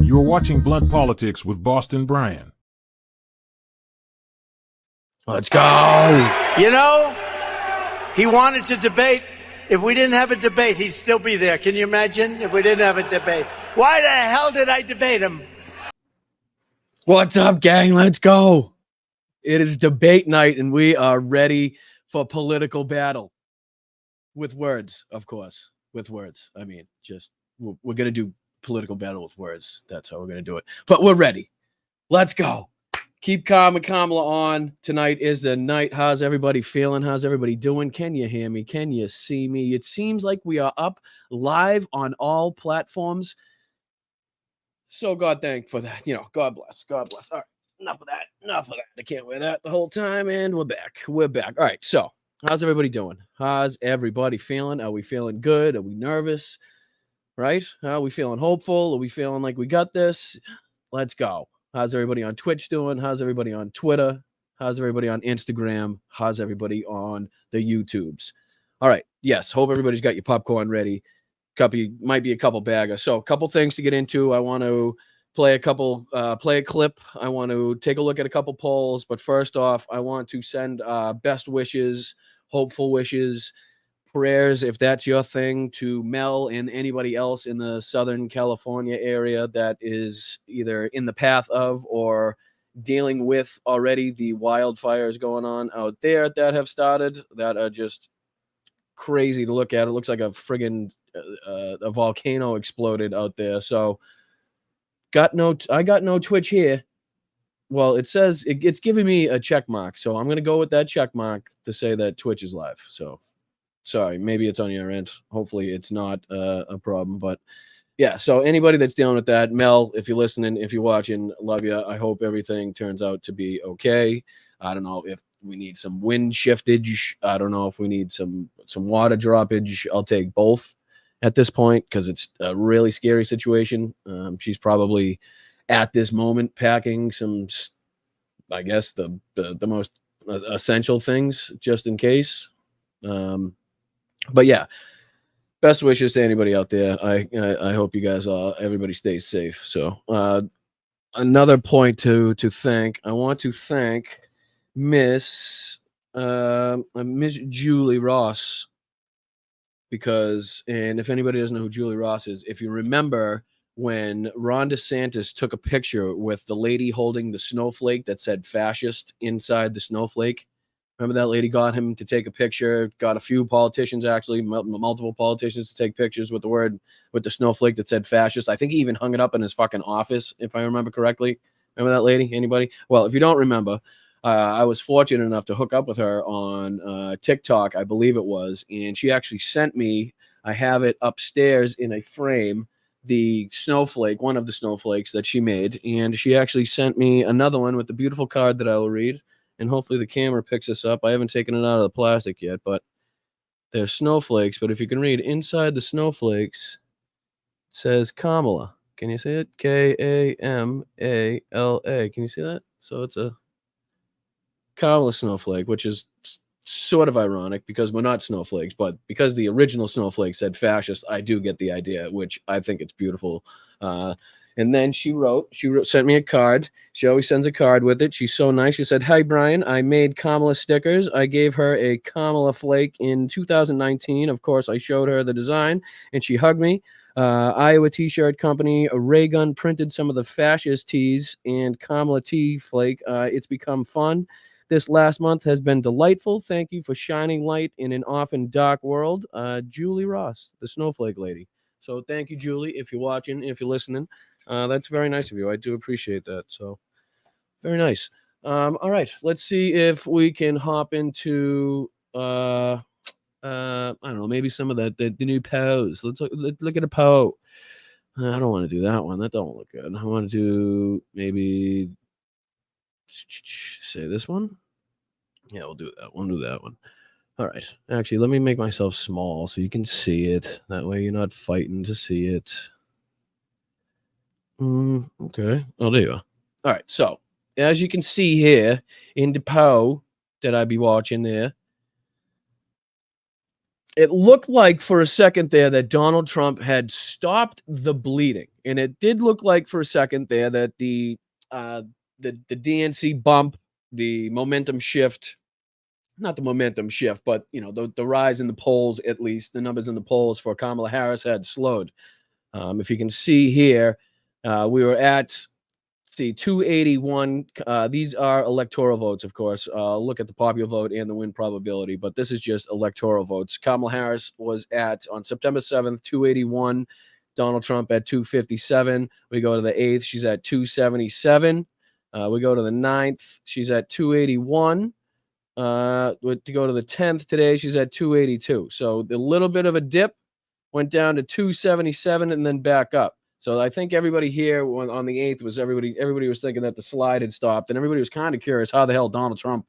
You're watching Blunt Politics with Boston Brian. Let's go. You know, he wanted to debate. If we didn't have a debate, he'd still be there. Can you imagine if we didn't have a debate? Why the hell did I debate him? What's up, gang? Let's go. It is debate night, and we are ready for political battle. With words, of course. With words. I mean, just, we're going to do political battle with words. That's how we're going to do it. But we're ready. Let's go. Keep calm and Kamala on. Tonight is the night. How's everybody feeling? How's everybody doing? Can you hear me? Can you see me? It seems like we are up live on all platforms. So God thank for that. You know, God bless. God bless. All right. Enough of that. Enough of that. I can't wear that the whole time. And we're back. We're back. All right. So how's everybody doing? How's everybody feeling? Are we feeling good? Are we nervous? Right? Are we feeling hopeful? Are we feeling like we got this? Let's go. How's everybody on Twitch doing? How's everybody on Twitter? How's everybody on Instagram? How's everybody on the YouTubes? All right. Yes. Hope everybody's got your popcorn ready. Might be a couple baggers. So a couple things to get into. I want to play a clip. I want to take a look at a couple polls. But first off, I want to send best wishes, hopeful wishes, prayers, if that's your thing, to Mel and anybody else in the Southern California area that is either in the path of or dealing with already the wildfires going on out there that have started, that are just crazy to look at. It looks like a friggin' a volcano exploded out there. So I got no Twitch here. Well, it says it's giving me a check mark, so I'm gonna go with that check mark to say that Twitch is live. So sorry, maybe it's on your end. Hopefully it's not a problem. But yeah, so anybody that's dealing with that, Mel, if you're listening, if you're watching, love you. I hope everything turns out to be okay. I don't know if we need some wind shiftage. I don't know if we need some water droppage. I'll take both at this point because it's a really scary situation. She's probably at this moment packing some, I guess, the most essential things just in case. But yeah, best wishes to anybody out there. I hope you guys everybody stays safe. So another point to thank. I want to thank Miss Julie Ross, because, and if anybody doesn't know who Julie Ross is, if you remember when Ron DeSantis took a picture with the lady holding the snowflake that said fascist inside the snowflake. Remember that lady got him to take a picture, got a few politicians, actually, multiple politicians to take pictures with the snowflake that said fascist. I think he even hung it up in his fucking office, if I remember correctly. Remember that lady? Anybody? Well, if you don't remember, I was fortunate enough to hook up with her on TikTok, I believe it was, and she actually sent me, I have it upstairs in a frame, the snowflake, one of the snowflakes that she made, and she actually sent me another one with the beautiful card that I will read, and hopefully the camera picks this up. I haven't taken it out of the plastic yet, but they're snowflakes, but if you can read inside the snowflakes, it says Kamala. Can you see it? Kamala. Can you see that? So it's a Kamala snowflake, which is sort of ironic because we're not snowflakes, but because the original snowflake said fascist, I do get the idea, which I think it's beautiful. And then she sent me a card. She always sends a card with it. She's so nice. She said, "Hi, Brian. I made Kamala stickers. I gave her a Kamala flake in 2019. Of course, I showed her the design, and she hugged me. Iowa T-shirt company, a ray gun printed some of the fascist tees and Kamala tea flake. It's become fun. This last month has been delightful. Thank you for shining light in an often dark world. Julie Ross, the snowflake lady." So thank you, Julie, if you're watching, if you're listening. That's very nice of you. I do appreciate that. So very nice. All right, let's see if we can hop into I don't know, maybe some of the new pose. Let's look at a pose. I don't want to do that one. That don't look good. I want to do maybe say this one. Yeah, we'll do that. We'll do that one. All right. Actually, let me make myself small so you can see it. That way you're not fighting to see it. Okay. Oh, there you are. All right. So, as you can see here in the pose that I be watching there, it looked like for a second there that Donald Trump had stopped the bleeding. And it did look like for a second there that the DNC bump, the momentum shift, not the momentum shift, but the rise in the polls, at least the numbers in the polls for Kamala Harris had slowed. If you can see here, we were at 281. These are electoral votes, of course. Look at the popular vote and the win probability, but this is just electoral votes. Kamala Harris was on September 7th, 281. Donald Trump at 257. We go to the 8th, she's at 277. We go to the 9th, she's at 281. To go to the 10th today, she's at 282. So a little bit of a dip, went down to 277 and then back up. So I think everybody here on the 8th was everybody was thinking that the slide had stopped, and everybody was kind of curious how the hell Donald Trump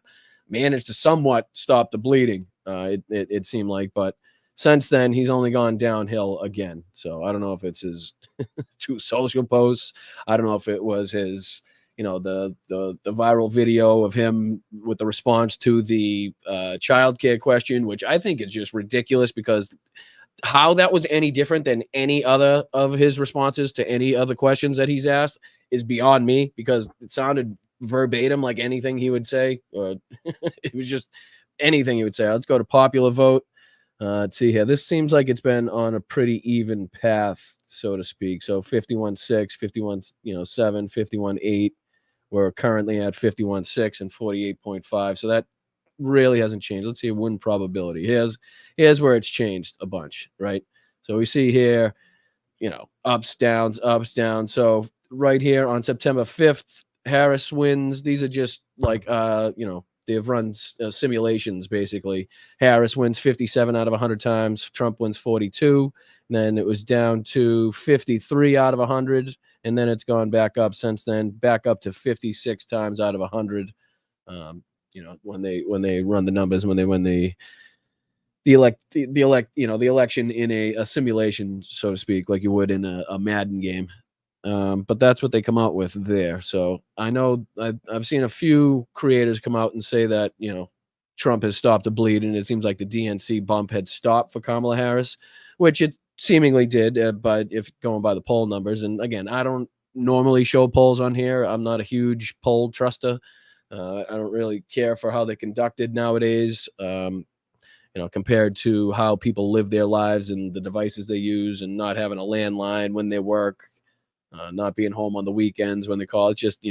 managed to somewhat stop the bleeding. It seemed like, but since then he's only gone downhill again. So I don't know if it's his two social posts. I don't know if it was his the viral video of him with the response to the childcare question, which I think is just ridiculous, because how that was any different than any other of his responses to any other questions that he's asked is beyond me, because it sounded verbatim like anything he would say. It was just anything he would say. Let's go to popular vote. Let's see here. This seems like it's been on a pretty even path, so to speak. So 51.6, 51.7, 51.8. We're currently at 51.6 and 48.5. So that really hasn't changed. Let's see a win probability. Here's where it's changed a bunch, right? So we see here, ups, downs, ups, downs. So right here on September 5th, Harris wins. These are just like, they've run simulations, basically. Harris wins 57 out of 100 times. Trump wins 42. And then it was down to 53 out of 100. And then it's gone back up since then, back up to 56 times out of 100. When they run the numbers, when they win the election in a simulation, so to speak, like you would in a Madden game. But that's what they come out with there. So I know I've seen a few creators come out and say that, Trump has stopped the bleed, and it seems like the DNC bump had stopped for Kamala Harris, which it seemingly did, but if going by the poll numbers. And again, I don't normally show polls on here. I'm not a huge poll truster. I don't really care for how they're conducted nowadays, compared to how people live their lives and the devices they use, and not having a landline when they work. not being home on the weekends when they call. It's just,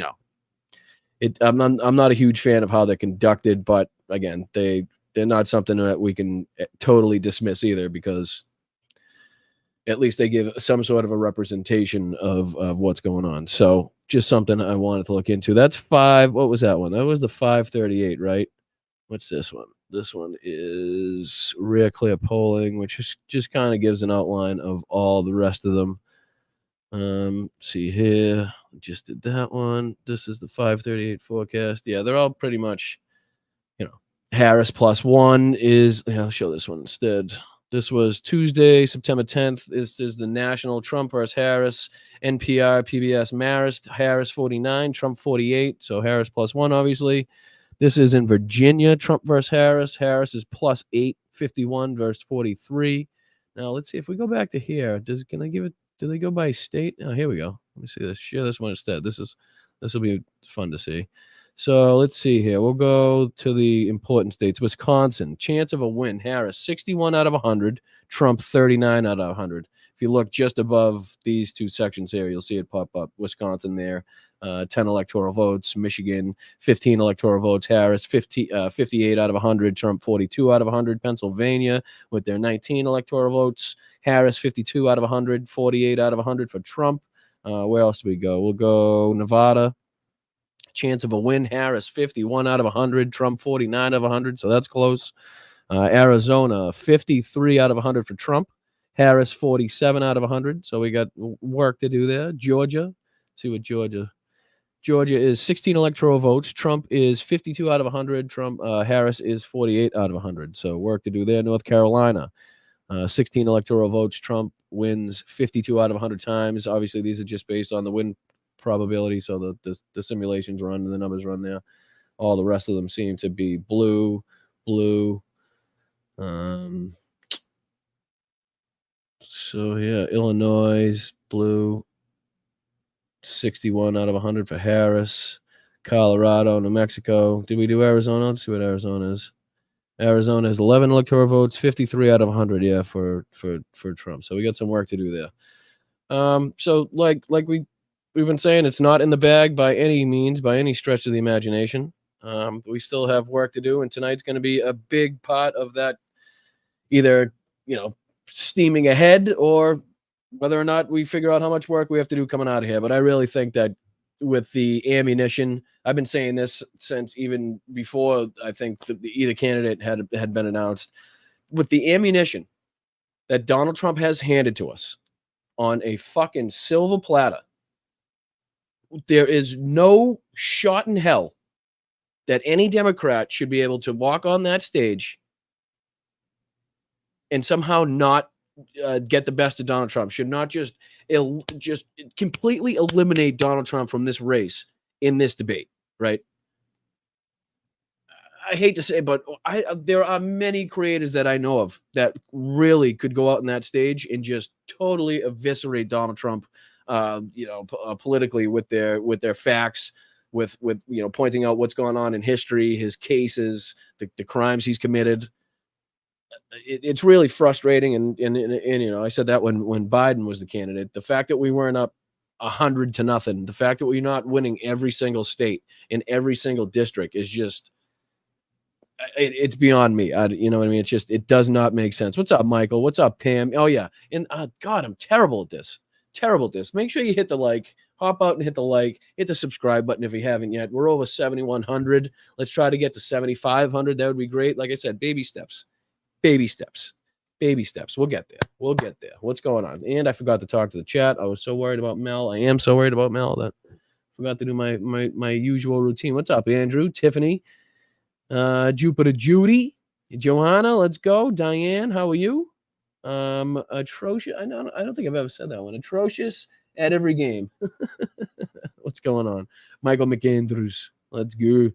I'm not a huge fan of how they're conducted, but again, they're not something that we can totally dismiss either, because at least they give some sort of a representation of what's going on. So just something I wanted to look into. That's 5. What was that one? That was the 538, right? What's this one? This one is Rear Clear Polling, which just kind of gives an outline of all the rest of them. See here, just did that one. This is the 538 forecast. Yeah, they're all pretty much, Harris +1 is, I'll show this one instead. This was Tuesday, September 10th. This is the national Trump versus Harris, NPR, PBS Marist, Harris 49, Trump 48. So Harris +1, obviously. This is in Virginia, Trump versus Harris. Harris is +8, 51 versus 43. Now, let's see if we go back to here. Do they go by state? Oh, here we go. Let me see this. Share this one instead. This will be fun to see. So let's see here. We'll go to the important states. Wisconsin, chance of a win. Harris, 61 out of 100. Trump, 39 out of 100. If you look just above these two sections here, you'll see it pop up. Wisconsin there, 10 electoral votes. Michigan, 15 electoral votes. Harris, 58 out of 100. Trump, 42 out of 100. Pennsylvania, with their 19 electoral votes. Harris, 52 out of 100. 48 out of 100 for Trump. Where else do we go? We'll go Nevada. Chance of a win. Harris, 51 out of 100. Trump, 49 out of 100. So that's close. Arizona, 53 out of 100 for Trump. Harris, 47 out of 100. So we got work to do there. Georgia. Let's see what Georgia is 16 electoral votes. Trump is 52 out of 100. Harris is 48 out of 100. So work to do there. North Carolina, 16 electoral votes. Trump wins 52 out of 100 times. Obviously, these are just based on the win probability. So the simulations run and the numbers run there. All the rest of them seem to be blue. So yeah, Illinois, blue. 61 out of 100 for Harris. Colorado, New Mexico. Did we do Arizona? Let's see what Arizona is. Arizona has 11 electoral votes, 53 out of 100, yeah, for Trump. So we got some work to do there. So like we've been saying, it's not in the bag by any means, by any stretch of the imagination. We still have work to do, and tonight's going to be a big part of that, either, steaming ahead, or whether or not we figure out how much work we have to do coming out of here. But I really think that with the ammunition, I've been saying this since even before I think either candidate had been announced, with the ammunition that Donald Trump has handed to us on a fucking silver platter, there is no shot in hell that any Democrat should be able to walk on that stage and somehow not get the best of Donald Trump, should not just completely eliminate Donald Trump from this race in this debate, right? I hate to say, but there are many creators that I know of that really could go out on that stage and just totally eviscerate Donald Trump, politically with their facts, with pointing out what's going on in history, his cases, the crimes he's committed. It's really frustrating, and I said that when Biden was the candidate. The fact that we weren't up 100-0, the fact that we're not winning every single state in every single district is just, it's beyond me. You know what I mean? It does not make sense. What's up, Michael? What's up, Pam? Oh yeah, and God, I'm terrible at this. Make sure you hit the like. Hop out and hit the like. Hit the subscribe button if you haven't yet. We're over 7,100. Let's try to get to 7,500. That would be great. Like I said, baby steps. Baby steps. We'll get there. What's going on? And I forgot to talk to the chat. I was so worried about Mel. I am so worried about Mel that I forgot to do my usual routine. What's up, Andrew? Tiffany? Jupiter Judy? Johanna, let's go. Diane, how are you? Atrocious. I don't think I've ever said that one. Atrocious at every game. What's going on? Michael McAndrews. Let's go.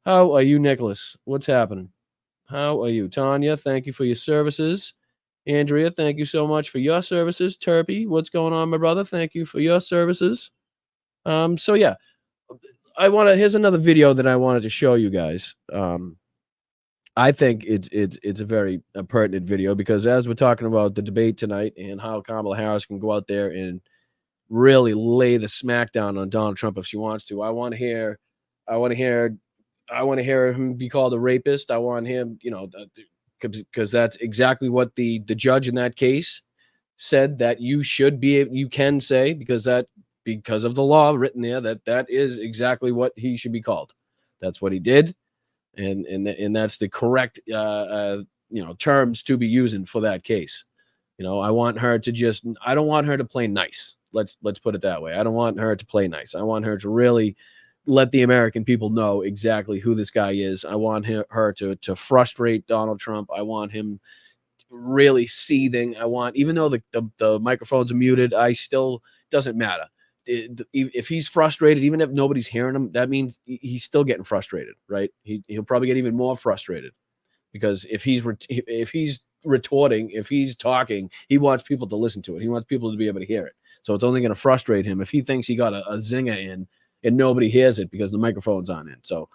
How are you, Nicholas? What's happening? How are you? Tanya, thank you for your services. Andrea, thank you so much for your services. Turpy, what's going on, my brother? Thank you for your services. So yeah, here's another video that I wanted to show you guys. I think it's a very pertinent video, because as we're talking about the debate tonight and how Kamala Harris can go out there and really lay the smackdown on Donald Trump if she wants to. I want to hear him be called a rapist. I want him, because that's exactly what the judge in that case said that you can say, because of the law written there, that is exactly what he should be called. That's what he did, and that's the correct terms to be using for that case. I want her to I don't want her to play nice. Let's put it that way. I don't want her to play nice. I want her to really let the American people know exactly who this guy is. I want her to frustrate Donald Trump. I want him really seething. I want, even though the microphones are muted, I still, doesn't matter. If he's frustrated, even if nobody's hearing him, that means he's still getting frustrated, right? He'll probably get even more frustrated, because if he's retorting, if he's talking, he wants people to listen to it. He wants people to be able to hear it. So it's only going to frustrate him if he thinks he got a zinger in and nobody hears it because the microphone's on. So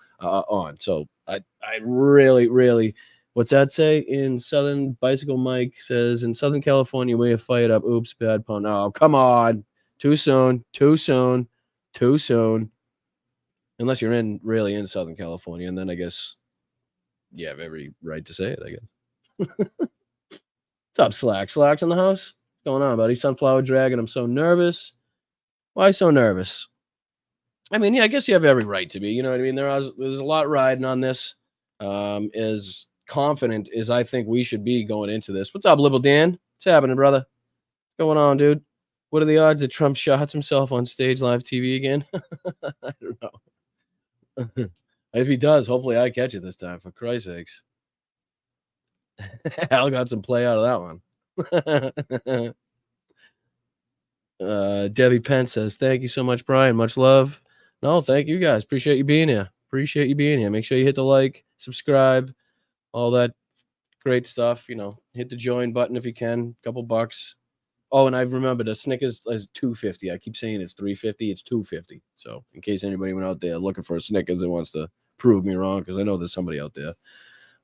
I really, really, what's that say in Southern Bicycle Mike says, in Southern California, we have fired up. Oops, bad pun. Oh, come on. Too soon. Unless you're really in Southern California, and then I guess you have every right to say it, I guess. What's up, Slack? Slack's in the house? What's going on, buddy? Sunflower Dragon, I'm so nervous. Why so nervous? I mean, yeah, I guess you have every right to be. You know what I mean? There's a lot riding on this. As confident as I think we should be going into this. What's up, Liberal Dan? What's happening, brother? What's going on, dude? What are the odds that Trump shots himself on stage live TV again? I don't know. If he does, hopefully I catch it this time, for Christ's sakes. Al got some play out of that one. Debbie Penn says, thank you so much, Brian. Much love. No, thank you guys. Appreciate you being here. Make sure you hit the like, subscribe, all that great stuff. Hit the join button if you can. Couple bucks. Oh, and I've remembered a Snickers is $2.50. I keep saying it's $3.50. It's $2.50. So in case anybody went out there looking for a Snickers and wants to prove me wrong, because I know there's somebody out there.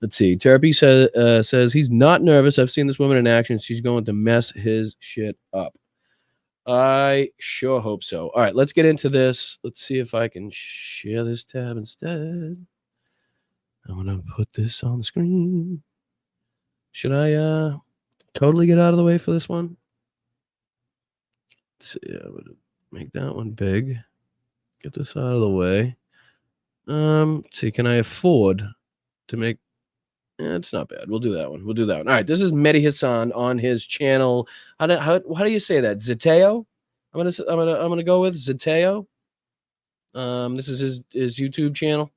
Let's see. Therapy says he's not nervous. I've seen this woman in action. She's going to mess his shit up. I sure hope so. All right, let's get into this. Let's see if I can share this tab instead. I'm going to put this on the screen. Should I totally get out of the way for this one? Let's see. I'm going to make that one big. Get this out of the way. Let's see. Can I afford to make... it's not bad. We'll do that one. All right. This is Mehdi Hassan on his channel. How do you say that? Zeteo? I'm gonna go with Zeteo. This is his YouTube channel.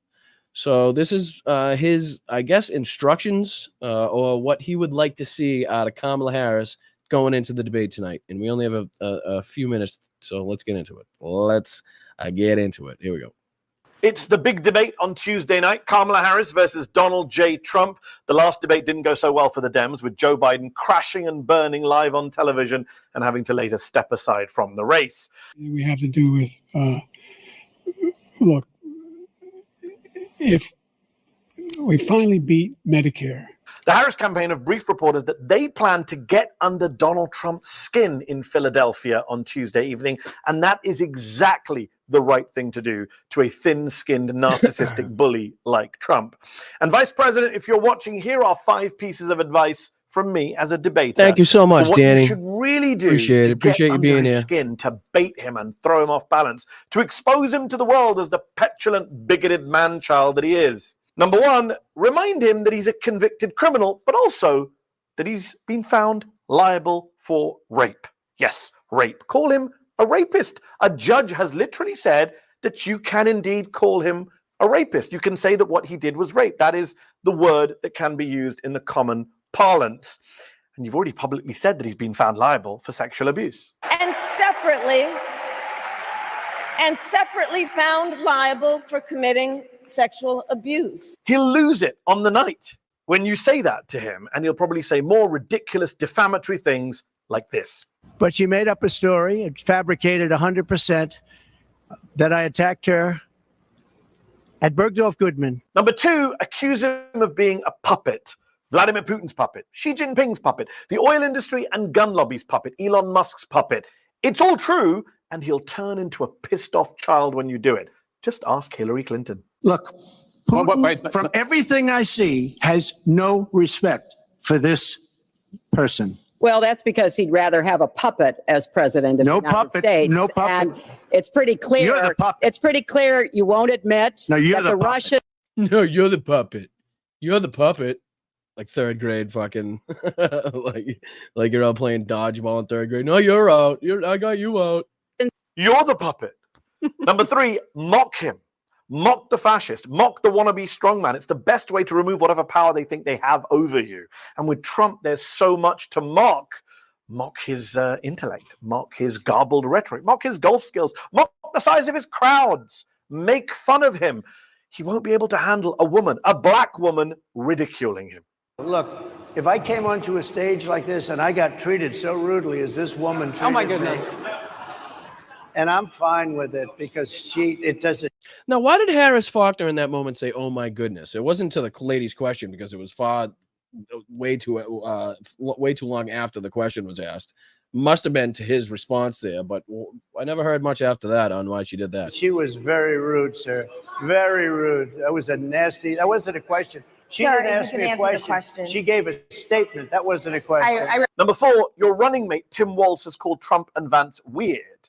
So this is his, I guess, instructions or what he would like to see out of Kamala Harris going into the debate tonight. And we only have a few minutes, so let's get into it. Here we go. It's the big debate on Tuesday night, Kamala Harris versus Donald J. Trump. The last debate didn't go so well for the Dems, with Joe Biden crashing and burning live on television and having to later step aside from the race. We have to do with, look, if we finally beat Medicare. The Harris campaign have briefed reporters that they plan to get under Donald Trump's skin in Philadelphia on Tuesday evening, and that is exactly the right thing to do to a thin-skinned, narcissistic bully like Trump. And Vice President, if you're watching, here are 5 pieces of advice from me as a debater. Thank you so much, what Danny. You should really do Appreciate you being here. Skin, to bait him and throw him off balance, to expose him to the world as the petulant, bigoted man-child that he is. Number 1, remind him that he's a convicted criminal, but also that he's been found liable for rape. Yes, rape. Call him a rapist. A judge has literally said that you can indeed call him a rapist. You can say that what he did was rape. That is the word that can be used in the common parlance. And you've already publicly said that he's been found liable for sexual abuse. And separately found liable for committing sexual abuse. He'll lose it on the night when you say that to him, and he'll probably say more ridiculous, defamatory things like this. But she made up a story and fabricated 100% that I attacked her at Bergdorf Goodman. Number 2, accuse him of being a puppet. Vladimir Putin's puppet, Xi Jinping's puppet, the oil industry and gun lobby's puppet, Elon Musk's puppet. It's all true, and he'll turn into a pissed off child when you do it. Just ask Hillary Clinton. Look, Putin, from everything I see, has no respect for this person. Well, that's because he'd rather have a puppet as president of the United States. No puppet. And it's pretty clear. You're the puppet. It's pretty clear you won't admit No, you're that the the puppet. Russians. No, you're the puppet. You're the puppet. Like third grade fucking like you're all playing dodgeball in third grade. No, you're out. I got you out. You're the puppet. Number 3, mock him. Mock the fascist. Mock the wannabe strongman. It's the best way to remove whatever power they think they have over you. And with Trump, there's so much to mock. Mock his intellect. Mock his garbled rhetoric. Mock his golf skills. Mock the size of his crowds. Make fun of him. He won't be able to handle a woman, a black woman, ridiculing him. Look, if I came onto a stage like this and I got treated so rudely as this woman treated Oh my me, goodness! and I'm fine with it because it doesn't. Now, why did Harris Faulkner in that moment say, "Oh my goodness"? It wasn't to the lady's question because it was way too long after the question was asked. Must have been to his response there, but I never heard much after that on why she did that. She was very rude, sir. Very rude. That wasn't a question. She Sorry, didn't ask you me can a answer the question. question. She gave a statement. That wasn't a question. Number 4, your running mate, Tim Walz, has called Trump and Vance weird.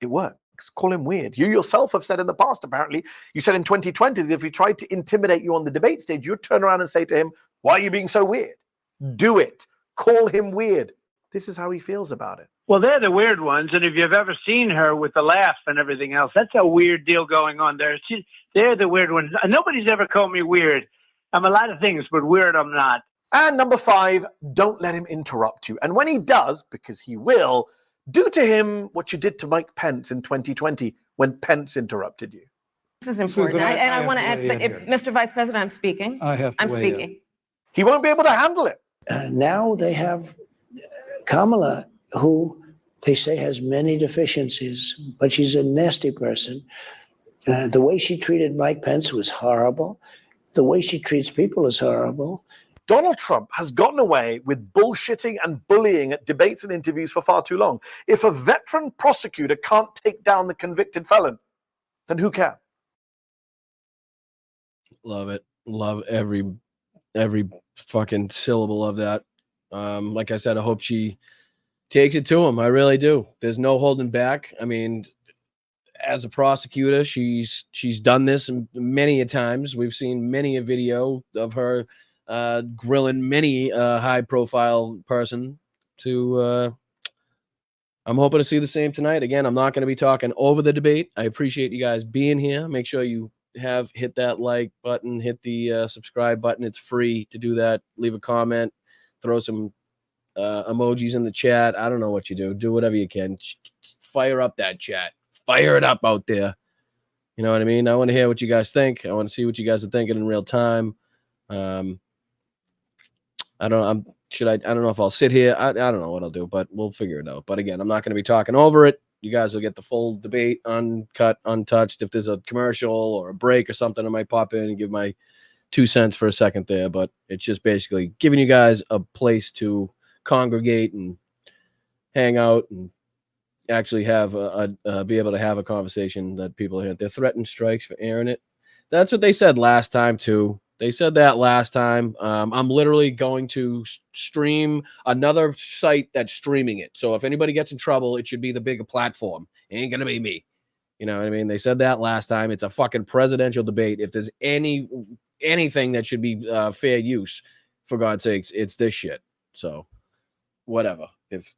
It works. Call him weird. You yourself have said in the past, apparently, you said in 2020 that if he tried to intimidate you on the debate stage, you'd turn around and say to him, why are you being so weird? Do it. Call him weird. This is how he feels about it. Well, they're the weird ones. And if you've ever seen her with the laugh and everything else, that's a weird deal going on there. They're the weird ones. Nobody's ever called me weird. I'm a lot of things, but weird I'm not. And number 5, don't let him interrupt you. And when he does, because he will, do to him what you did to Mike Pence in 2020 when Pence interrupted you. This is important. I want to add, Mr. Vice President, I'm speaking. I'm speaking. He won't be able to handle it. Now they have Kamala, who they say has many deficiencies, but she's a nasty person. The way she treated Mike Pence was horrible. The way she treats people is horrible. Donald Trump has gotten away with bullshitting and bullying at debates and interviews for far too long. If a veteran prosecutor can't take down the convicted felon, then who can? Love it. Love every fucking syllable of that. Like I said, I hope she takes it to him. I really do. There's no holding back. I mean, as a prosecutor, she's done this many a times. We've seen many a video of her grilling many high profile person to I'm hoping to see the same tonight. Again, I'm not going to be talking over the debate. I appreciate you guys being here. Make sure you hit that like button, hit the subscribe button. It's free to do that. Leave a comment, throw some emojis in the chat. I don't know what you do whatever you can. Fire up that chat. Fire it up out there. You know what I mean? I want to hear what you guys think. I want to see what you guys are thinking in real time. I don't know if I'll sit here. I don't know what I'll do, but we'll figure it out. But again, I'm not going to be talking over it. You guys will get the full debate uncut, untouched. If there's a commercial or a break or something, I might pop in and give my 2 cents for a second there. But it's just basically giving you guys a place to congregate and hang out and actually have be able to have a conversation that people hear. They're threatening strikes for airing it. That's what they said last time too. They said that last time. I'm literally going to stream another site that's streaming it. So if anybody gets in trouble, it should be the bigger platform. It ain't gonna be me. You know what I mean? They said that last time. It's a fucking presidential debate. If there's anything that should be fair use, for God's sakes, it's this shit. So whatever. If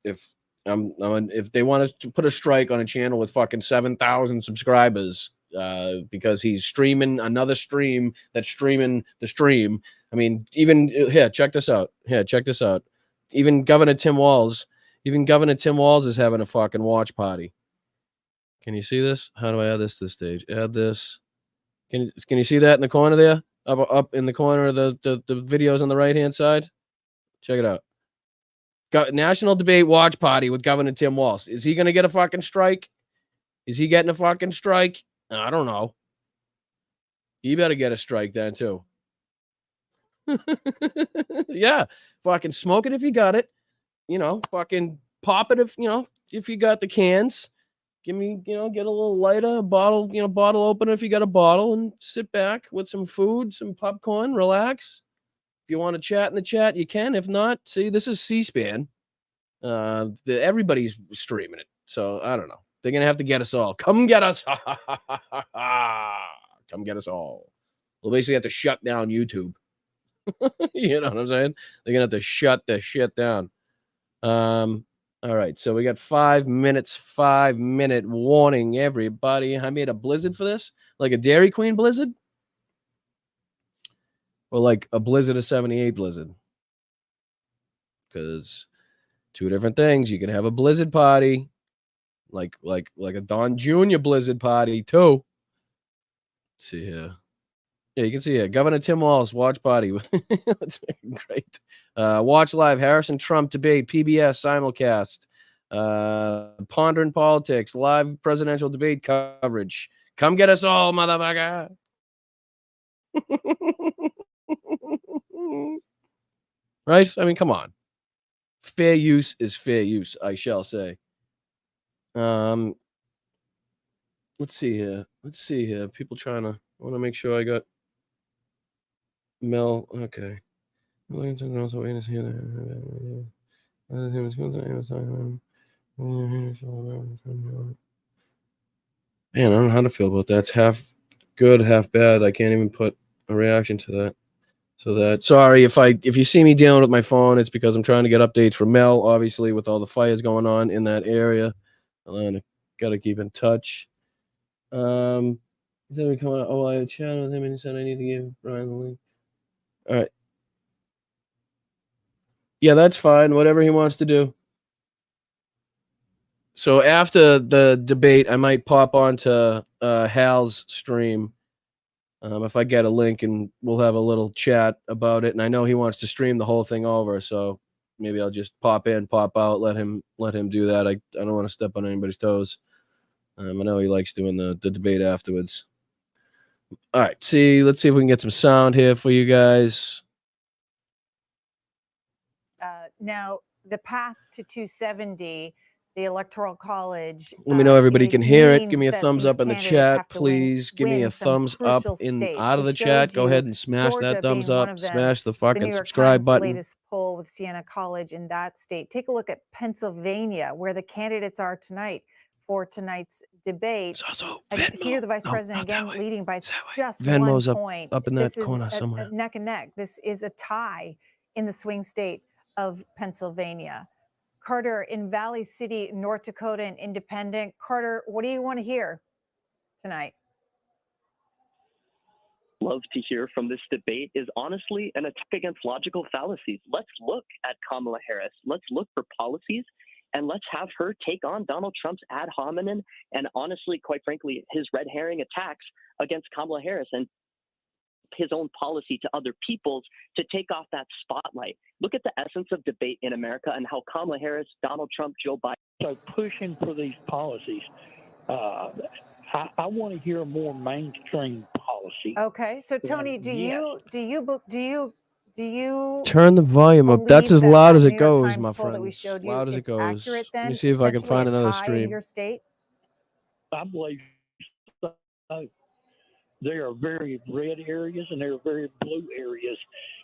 they want to put a strike on a channel with fucking 7,000 subscribers because he's streaming another stream that's streaming the stream. I mean, even here, check this out. Even Governor Tim Walz is having a fucking watch party. Can you see this? How do I add this to the stage? Add this. Can you see that in the corner there? Up in the corner of the videos on the right-hand side? Check it out. National debate watch party with Governor Tim Walz. Is he going to get a fucking strike? Is he getting a fucking strike? I don't know. You better get a strike then too. Yeah. Fucking smoke it if you got it. You know, fucking pop it if you got the cans. Give me, get a little lighter, a bottle, bottle opener if you got a bottle, and sit back with some food, some popcorn, relax. If you want to chat in the chat, you can. If not, see, this is C-SPAN. Everybody's streaming it, so I don't know. They're gonna have to get us all. Come get us. Come get us all. We'll basically have to shut down YouTube. You know what I'm saying? They're gonna have to shut the shit down. All right, so we got 5 minutes, 5-minute warning, everybody. I made a blizzard for this, like a Dairy Queen blizzard, or like a Blizzard of 78 blizzard, because 2 different things. You can have a blizzard party, like a Don Jr. blizzard party too. Let's see here. Yeah, you can see here. Governor Tim Walz watch party. That's great. Watch live Harrison Trump debate, PBS simulcast. Pondering politics, live presidential debate coverage. Come get us all, motherfucker. Right? I mean, come on. Fair use is fair use, I shall say. Let's see here. People trying to. I want to make sure I got Mel. Okay. Man, I don't know how to feel about that. It's half good, half bad. I can't even put a reaction to that. So sorry if you see me dealing with my phone, it's because I'm trying to get updates from Mel, obviously, with all the fires going on in that area. I gotta keep in touch. He said we coming. Oh, I chatted with him and he said I need to give Brian the link. All right. Yeah, that's fine. Whatever he wants to do. So after the debate, I might pop onto Hal's stream if I get a link, and we'll have a little chat about it. And I know he wants to stream the whole thing over, so maybe I'll just pop in, pop out, let him do that. I don't want to step on anybody's toes. I know he likes doing the debate afterwards. All right, let's see if we can get some sound here for you guys. Now, the path to 270, the Electoral College. Let me know everybody can hear it. Give me a thumbs up in the chat, please. Give me a thumbs up out of the chat. Go ahead and smash that thumbs up. Smash the fucking subscribe button. Latest poll with Siena College in that state. Take a look at Pennsylvania, where the candidates are tonight for tonight's debate. Here, the vice president again leading by just Venmo's 1 point. up in that corner somewhere. Neck and neck. This is a tie in the swing state of Pennsylvania. Carter in Valley City, North Dakota, an independent. Carter, what do you want to hear tonight? Love to hear from this debate is honestly an attack against logical fallacies. Let's look at Kamala Harris. Let's look for policies, and let's have her take on Donald Trump's ad hominem and honestly, quite frankly, his red herring attacks against Kamala Harris and his own policy to other people's to take off that spotlight. Look at the essence of debate in America and how Kamala Harris, Donald Trump, Joe Biden. So pushing for these policies, I want to hear more mainstream policy. Okay, so Tony, do you turn the volume up? That's as loud as it goes, my friend. As loud as it goes. Accurate, then? Let me see if I can find another In stream. your state? I believe so. There are very red areas and there are very blue areas,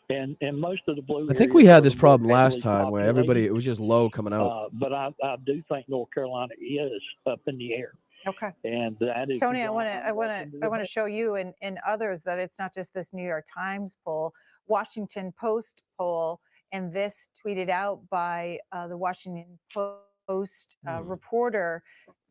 and most of the blue. I think we had this problem last time where everybody, it was just low coming out. But I do think North Carolina is up in the air. Okay. And that is Tony, I want to show you and others that it's not just this New York Times poll, Washington Post poll, and this tweeted out by the Washington Post reporter,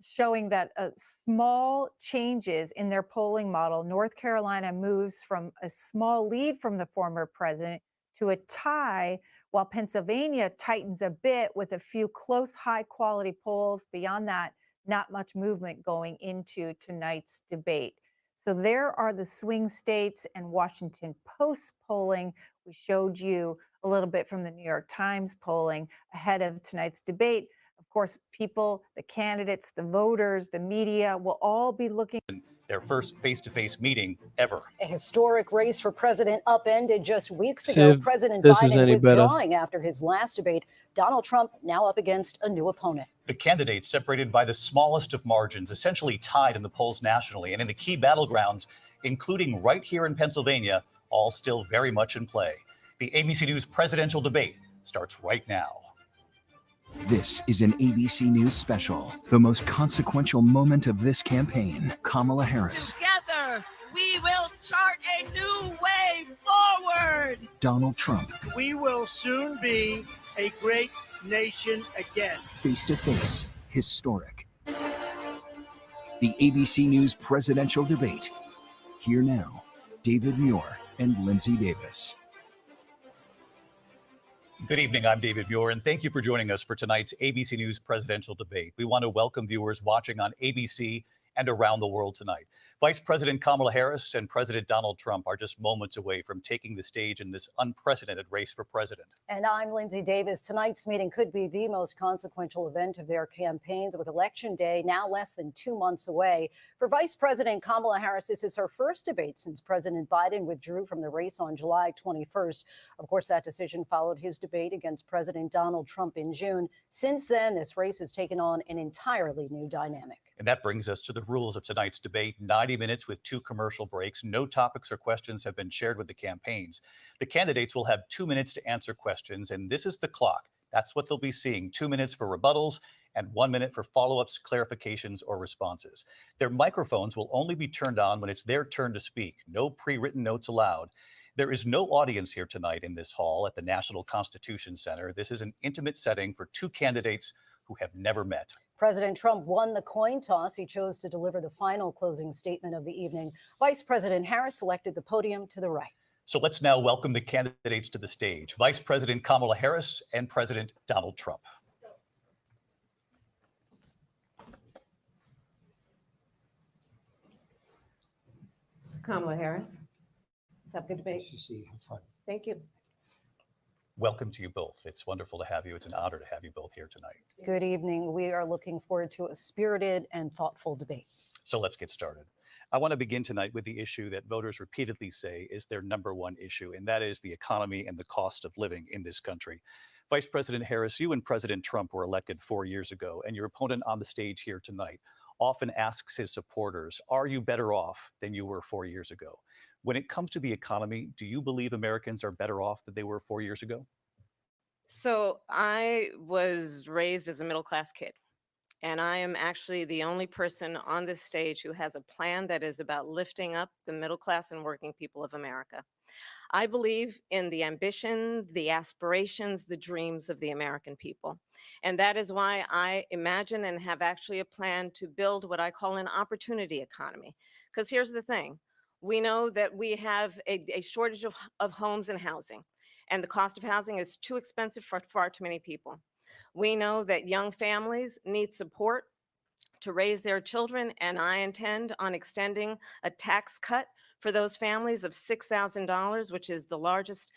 showing that small changes in their polling model. North Carolina moves from a small lead from the former president to a tie, while Pennsylvania tightens a bit with a few close, high-quality polls. Beyond that, not much movement going into tonight's debate. So there are the swing states and Washington Post polling. We showed you a little bit from the New York Times polling ahead of tonight's debate. Of course, people, the candidates, the voters, the media will all be looking. Their first face-to-face meeting ever. A historic race for president upended just weeks See ago. if President this is Biden any better. withdrawing after his last debate. Donald Trump now up against a new opponent. The candidates separated by the smallest of margins, essentially tied in the polls nationally and in the key battlegrounds, including right here in Pennsylvania, all still very much in play. The ABC News presidential debate starts right now. This is an ABC News special. The most consequential moment of this campaign. Kamala Harris. Together, we will chart a new way forward. Donald Trump. We will soon be a great nation again. Face to face. Historic. The ABC News presidential debate. Here now, David Muir and Lindsay Davis. Good evening, I'm David Muir, and thank you for joining us for tonight's ABC News presidential debate. We want to welcome viewers watching on ABC and around the world tonight. Vice President Kamala Harris and President Donald Trump are just moments away from taking the stage in this unprecedented race for president. And I'm Lindsay Davis. Tonight's meeting could be the most consequential event of their campaigns, with Election Day now less than 2 months away. For Vice President Kamala Harris, this is her first debate since President Biden withdrew from the race on July 21st. Of course, that decision followed his debate against President Donald Trump in June. Since then, this race has taken on an entirely new dynamic. And that brings us to the rules of tonight's debate. 90 minutes with 2 commercial breaks. No topics or questions have been shared with the campaigns. The candidates will have 2 minutes to answer questions, and this is the clock. That's what they'll be seeing. 2 minutes for rebuttals and 1 minute for follow-ups, clarifications, or responses. Their microphones will only be turned on when it's their turn to speak. No pre-written notes allowed. There is no audience here tonight in this hall at the National Constitution Center. This is an intimate setting for 2 candidates who have never met. President Trump won the coin toss. He chose to deliver the final closing statement of the evening. Vice President Harris selected the podium to the right. So let's now welcome the candidates to the stage. Vice President Kamala Harris and President Donald Trump. Kamala Harris. Let's have a good debate. Have fun. Thank you. Welcome to you both. It's wonderful to have you. It's an honor to have you both here tonight. Good evening. We are looking forward to a spirited and thoughtful debate. So let's get started. I want to begin tonight with the issue that voters repeatedly say is their number one issue, and that is the economy and the cost of living in this country. Vice President Harris, you and President Trump were elected 4 years ago, and your opponent on the stage here tonight often asks his supporters, are you better off than you were 4 years ago? When it comes to the economy, do you believe Americans are better off than they were 4 years ago? So I was raised as a middle-class kid, and I am actually the only person on this stage who has a plan that is about lifting up the middle class and working people of America. I believe in the ambition, the aspirations, the dreams of the American people. And that is why I imagine and have actually a plan to build what I call an opportunity economy. Because here's the thing. We know that we have a shortage of homes and housing, and the cost of housing is too expensive for far too many people. We know that young families need support to raise their children, and I intend on extending a tax cut for those families of $6,000, which is the largest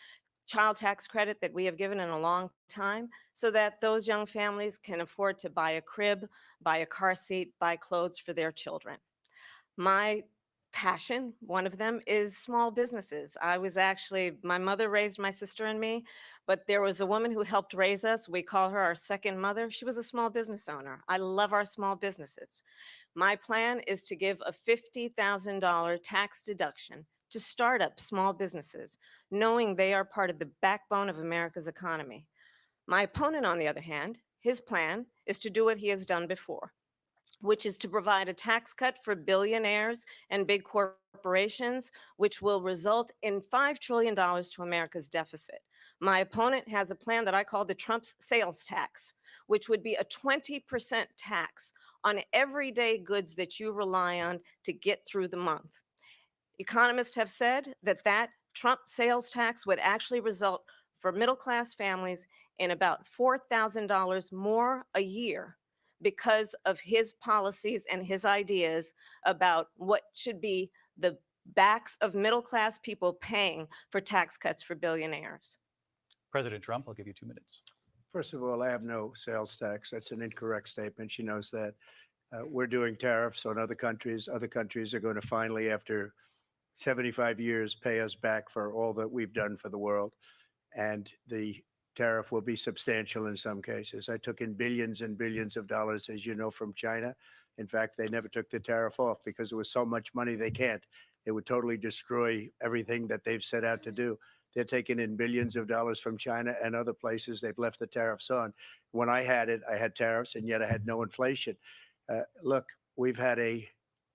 child tax credit that we have given in a long time, so that those young families can afford to buy a crib, buy a car seat, buy clothes for their children. My passion, one of them, is small businesses. My mother raised my sister and me, but there was a woman who helped raise us. We call her our second mother. She was a small business owner. I love our small businesses. My plan is to give a $50,000 tax deduction to start up small businesses, knowing they are part of the backbone of America's economy. My opponent, on the other hand, his plan is to do what he has done before, which is to provide a tax cut for billionaires and big corporations, which will result in $5 trillion to America's deficit. My opponent has a plan that I call the Trump's sales tax, which would be a 20% tax on everyday goods that you rely on to get through the month. Economists have said that Trump sales tax would actually result for middle-class families in about $4,000 more a year, because of his policies and his ideas about what should be the backs of middle-class people paying for tax cuts for billionaires. President Trump, I'll give you 2 minutes. First of all, I have no sales tax. That's an incorrect statement. She knows that. We're doing tariffs on other countries. Other countries are going to finally, after 75 years, pay us back for all that we've done for the world. And the tariff will be substantial in some cases. I took in billions and billions of dollars, as you know, from China. In fact, they never took the tariff off because there was so much money they can't. It would totally destroy everything that they've set out to do. They're taking in billions of dollars from China and other places. They've left the tariffs on. When I had it, I had tariffs, and yet I had no inflation. Look, we've had a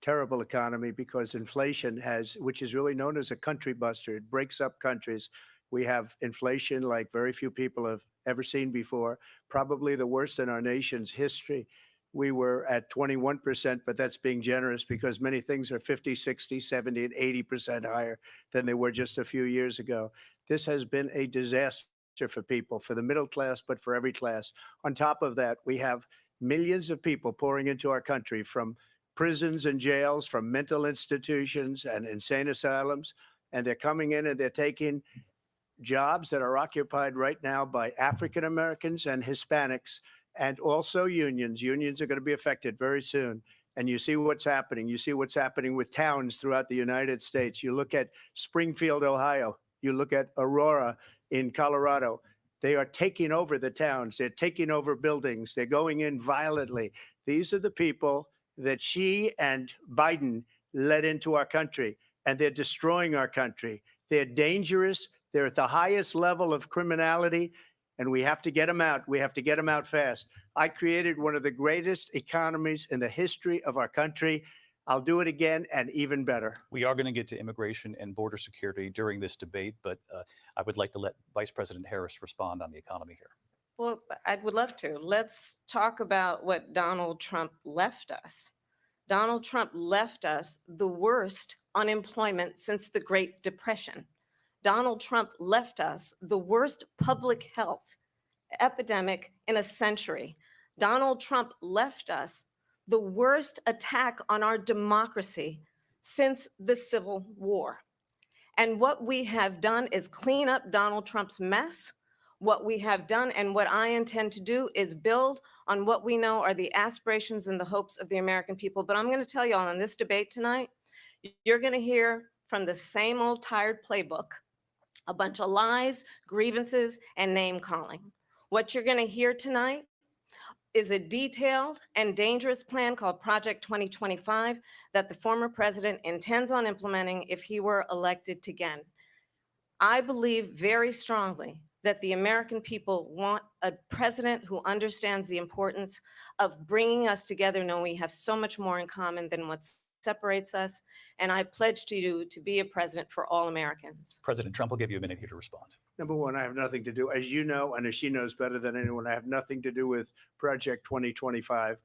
terrible economy because inflation has, which is really known as a country buster. It breaks up countries. We have inflation like very few people have ever seen before, probably the worst in our nation's history. We were at 21%, but that's being generous because many things are 50, 60, 70, and 80% higher than they were just a few years ago. This has been a disaster for people, for the middle class, but for every class. On top of that, we have millions of people pouring into our country from prisons and jails, from mental institutions and insane asylums, and they're coming in and they're taking jobs that are occupied right now by African Americans and Hispanics, and also unions. Unions are going to be affected very soon. And you see what's happening. You see what's happening with towns throughout the United States. You look at Springfield, Ohio. You look at Aurora in Colorado. They are taking over the towns. They're taking over buildings. They're going in violently. These are the people that Xi and Biden led into our country, and they're destroying our country. They're dangerous. They're at the highest level of criminality, and we have to get them out. We have to get them out fast. I created one of the greatest economies in the history of our country. I'll do it again and even better. We are going to get to immigration and border security during this debate, but I would like to let Vice President Harris respond on the economy here. Well, I would love to. Let's talk about what Donald Trump left us. Donald Trump left us the worst unemployment since the Great Depression. Donald Trump left us the worst public health epidemic in a century. Donald Trump left us the worst attack on our democracy since the Civil War. And what we have done is clean up Donald Trump's mess. What we have done and what I intend to do is build on what we know are the aspirations and the hopes of the American people. But I'm going to tell you all in this debate tonight, you're going to hear from the same old tired playbook, a bunch of lies, grievances, and name calling. What you're going to hear tonight is a detailed and dangerous plan called Project 2025 that the former president intends on implementing if he were elected again. I believe very strongly that the American people want a president who understands the importance of bringing us together, knowing we have so much more in common than what separates us. And I pledge to you to be a president for all Americans. President Trump will give you a minute here to respond. Number one, I have nothing to do, as you know, and as she knows better than anyone, I have nothing to do with Project 2025.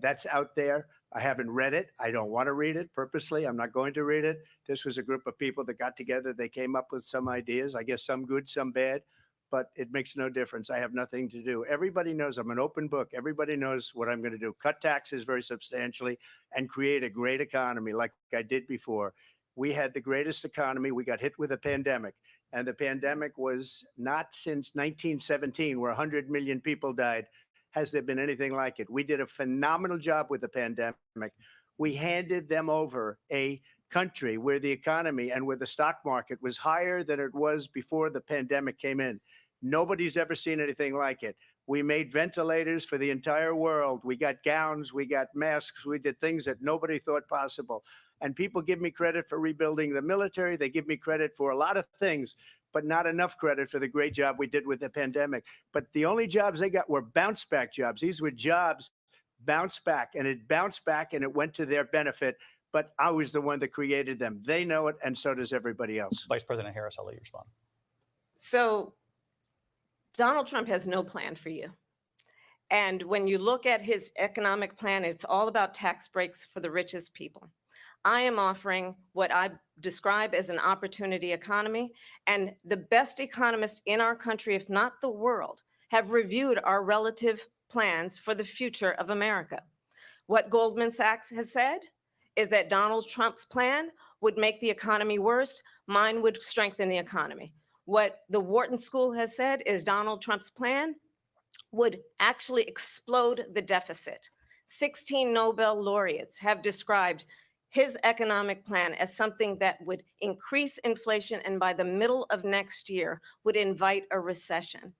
That's out there. I haven't read it. I don't want to read it purposely. I'm not going to read it. This was a group of people that got together. They came up with some ideas, I guess some good, some bad, but it makes no difference. I have nothing to do. Everybody knows I'm an open book. Everybody knows what I'm going to do. Cut taxes very substantially and create a great economy like I did before. We had the greatest economy. We got hit with a pandemic. And the pandemic was not since 1917, where 100 million people died, has there been anything like it. We did a phenomenal job with the pandemic. We handed them over a country where the economy and where the stock market was higher than it was before the pandemic came in. Nobody's ever seen anything like it. We made ventilators for the entire world. We got gowns, we got masks, we did things that nobody thought possible. And people give me credit for rebuilding the military. They give me credit for a lot of things, but not enough credit for the great job we did with the pandemic. But the only jobs they got were bounce back jobs. These were jobs bounce back, and it bounced back and it went to their benefit. But I was the one that created them. They know it, and so does everybody else. Vice President Harris, I'll let you respond. So Donald Trump has no plan for you. And when you look at his economic plan, it's all about tax breaks for the richest people. I am offering what I describe as an opportunity economy, and the best economists in our country, if not the world, have reviewed our relative plans for the future of America. What Goldman Sachs has said is that Donald Trump's plan would make the economy worse. Mine would strengthen the economy. What the Wharton School has said is Donald Trump's plan would actually explode the deficit. 16 Nobel laureates have described his economic plan as something that would increase inflation and by the middle of next year would invite a recession.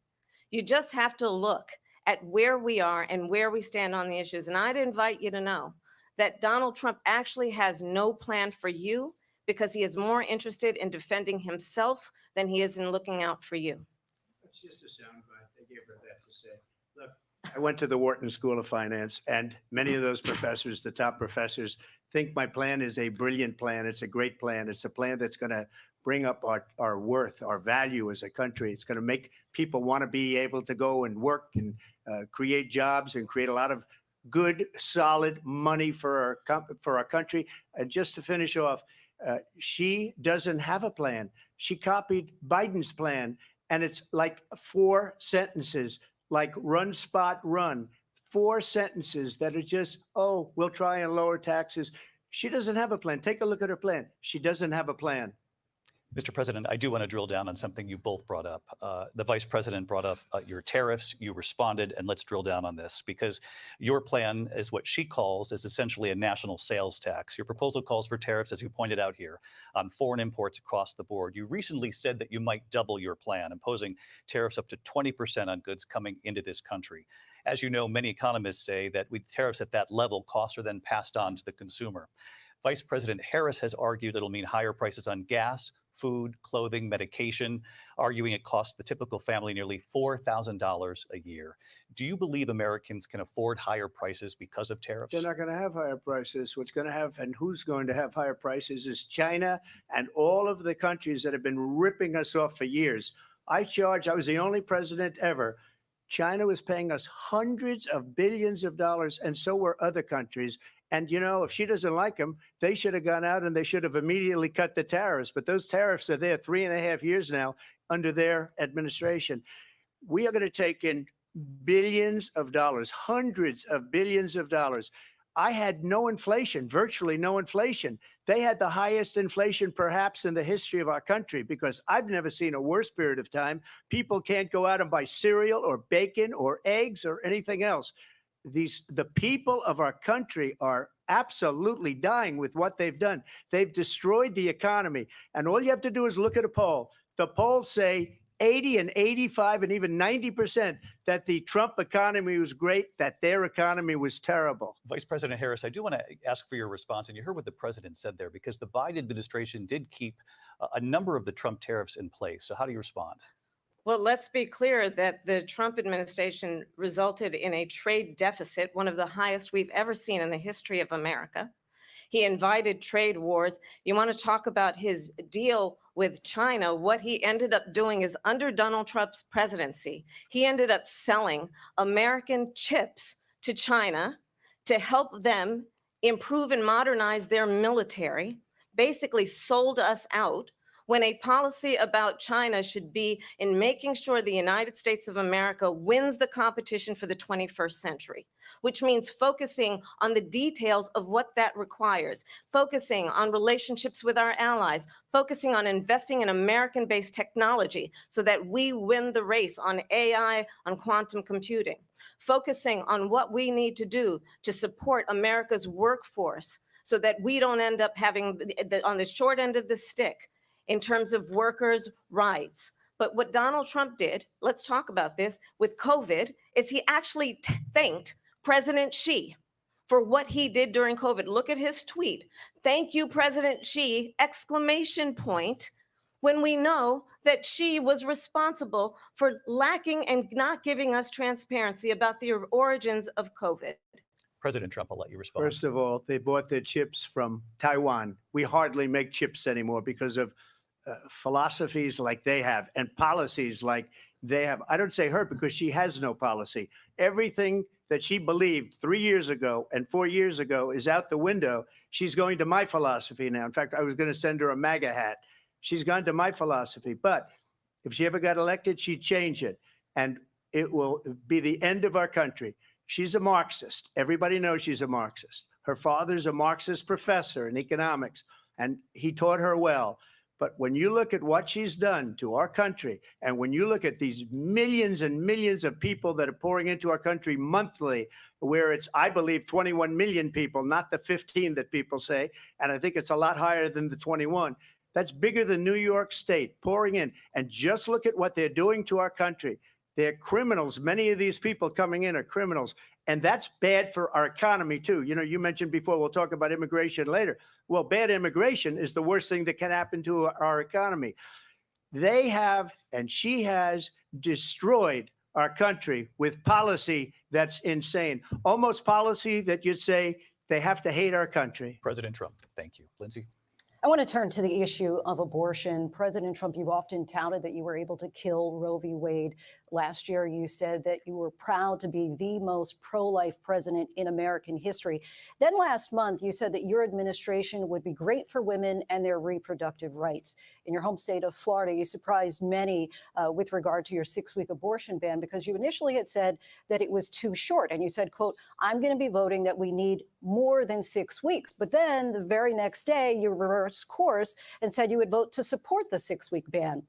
You just have to look at where we are and where we stand on the issues. And I'd invite you to know that Donald Trump actually has no plan for you because he is more interested in defending himself than he is in looking out for you. It's just a soundbite. They gave her that to say. Look, I went to the Wharton School of Finance, and many of those professors, the top professors, think my plan is a brilliant plan. It's a great plan. It's a plan that's going to bring up our worth, our value as a country. It's going to make people want to be able to go and work and create jobs and create a lot of good, solid money for our country. And just to finish off, she doesn't have a plan. She copied Biden's plan, and it's like 4 sentences, like run, spot, run. 4 sentences that are just, oh, we'll try and lower taxes. She doesn't have a plan. Take a look at her plan. She doesn't have a plan. Mr. President, I do want to drill down on something you both brought up. The Vice President brought up your tariffs. You responded, and let's drill down on this because your plan is what she calls is essentially a national sales tax. Your proposal calls for tariffs, as you pointed out here, on foreign imports across the board. You recently said that you might double your plan, imposing tariffs up to 20% on goods coming into this country. As you know, many economists say that with tariffs at that level, costs are then passed on to the consumer. Vice President Harris has argued it'll mean higher prices on gas, food, clothing, medication, arguing it costs the typical family nearly $4,000 a year. Do you believe Americans can afford higher prices because of tariffs? They're not going to have higher prices. What's going to have and who's going to have higher prices is China and all of the countries that have been ripping us off for years. I was the only president ever. China was paying us hundreds of billions of dollars, and so were other countries. And, you know, if she doesn't like them, they should have gone out and they should have immediately cut the tariffs. But those tariffs are there 3.5 years now under their administration. We are going to take in billions of dollars, hundreds of billions of dollars. I had no inflation, virtually no inflation. They had the highest inflation perhaps in the history of our country because I've never seen a worse period of time. People can't go out and buy cereal or bacon or eggs or anything else. The people of our country are absolutely dying with what they've done. They've destroyed the economy. And all you have to do is look at a poll. The polls say 80 and 85 and even 90% that the Trump economy was great, that their economy was terrible. Vice President Harris, I do want to ask for your response. And you heard what the president said there, because the Biden administration did keep a number of the Trump tariffs in place. So how do you respond? Well, let's be clear that the Trump administration resulted in a trade deficit, one of the highest we've ever seen in the history of America. He invited trade wars. You want to talk about his deal with China? What he ended up doing is under Donald Trump's presidency, he ended up selling American chips to China to help them improve and modernize their military, basically sold us out, when a policy about China should be in making sure the United States of America wins the competition for the 21st century, which means focusing on the details of what that requires, focusing on relationships with our allies, focusing on investing in American-based technology so that we win the race on AI, on quantum computing, focusing on what we need to do to support America's workforce so that we don't end up having on the short end of the stick in terms of workers' rights. But what Donald Trump did, let's talk about this, with COVID, is he actually thanked President Xi for what he did during COVID. Look at his tweet. Thank you, President Xi, exclamation point, when we know that Xi was responsible for lacking and not giving us transparency about the origins of COVID. President Trump, I'll let you respond. First of all, they bought their chips from Taiwan. We hardly make chips anymore because of philosophies like they have and policies like they have. I don't say her because she has no policy. Everything that she believed 3 years ago and 4 years ago is out the window. She's going to my philosophy now. In fact, I was going to send her a MAGA hat. She's gone to my philosophy. But if she ever got elected, she'd change it. And it will be the end of our country. She's a Marxist. Everybody knows she's a Marxist. Her father's a Marxist professor in economics, and he taught her well. But when you look at what she's done to our country, and when you look at these millions and millions of people that are pouring into our country monthly, where it's, I believe, 21 million people, not the 15 that people say, and I think it's a lot higher than the 21. That's bigger than New York State pouring in. And just look at what they're doing to our country. They're criminals. Many of these people coming in are criminals. And that's bad for our economy, too. You know, you mentioned before, we'll talk about immigration later. Well, bad immigration is the worst thing that can happen to our economy. They have, and she has, destroyed our country with policy that's insane. Almost policy that you'd say they have to hate our country. President Trump, thank you. Lindsay? I want to turn to the issue of abortion. President Trump, you've often touted that you were able to kill Roe v. Wade. Last year, you said that you were proud to be the most pro-life president in American history. Then last month, you said that your administration would be great for women and their reproductive rights. In your home state of Florida, you surprised many with regard to your 6-week abortion ban, because you initially had said that it was too short. And you said, quote, I'm going to be voting that we need more than 6 weeks. But then the very next day, you reversed course and said you would vote to support the 6-week ban.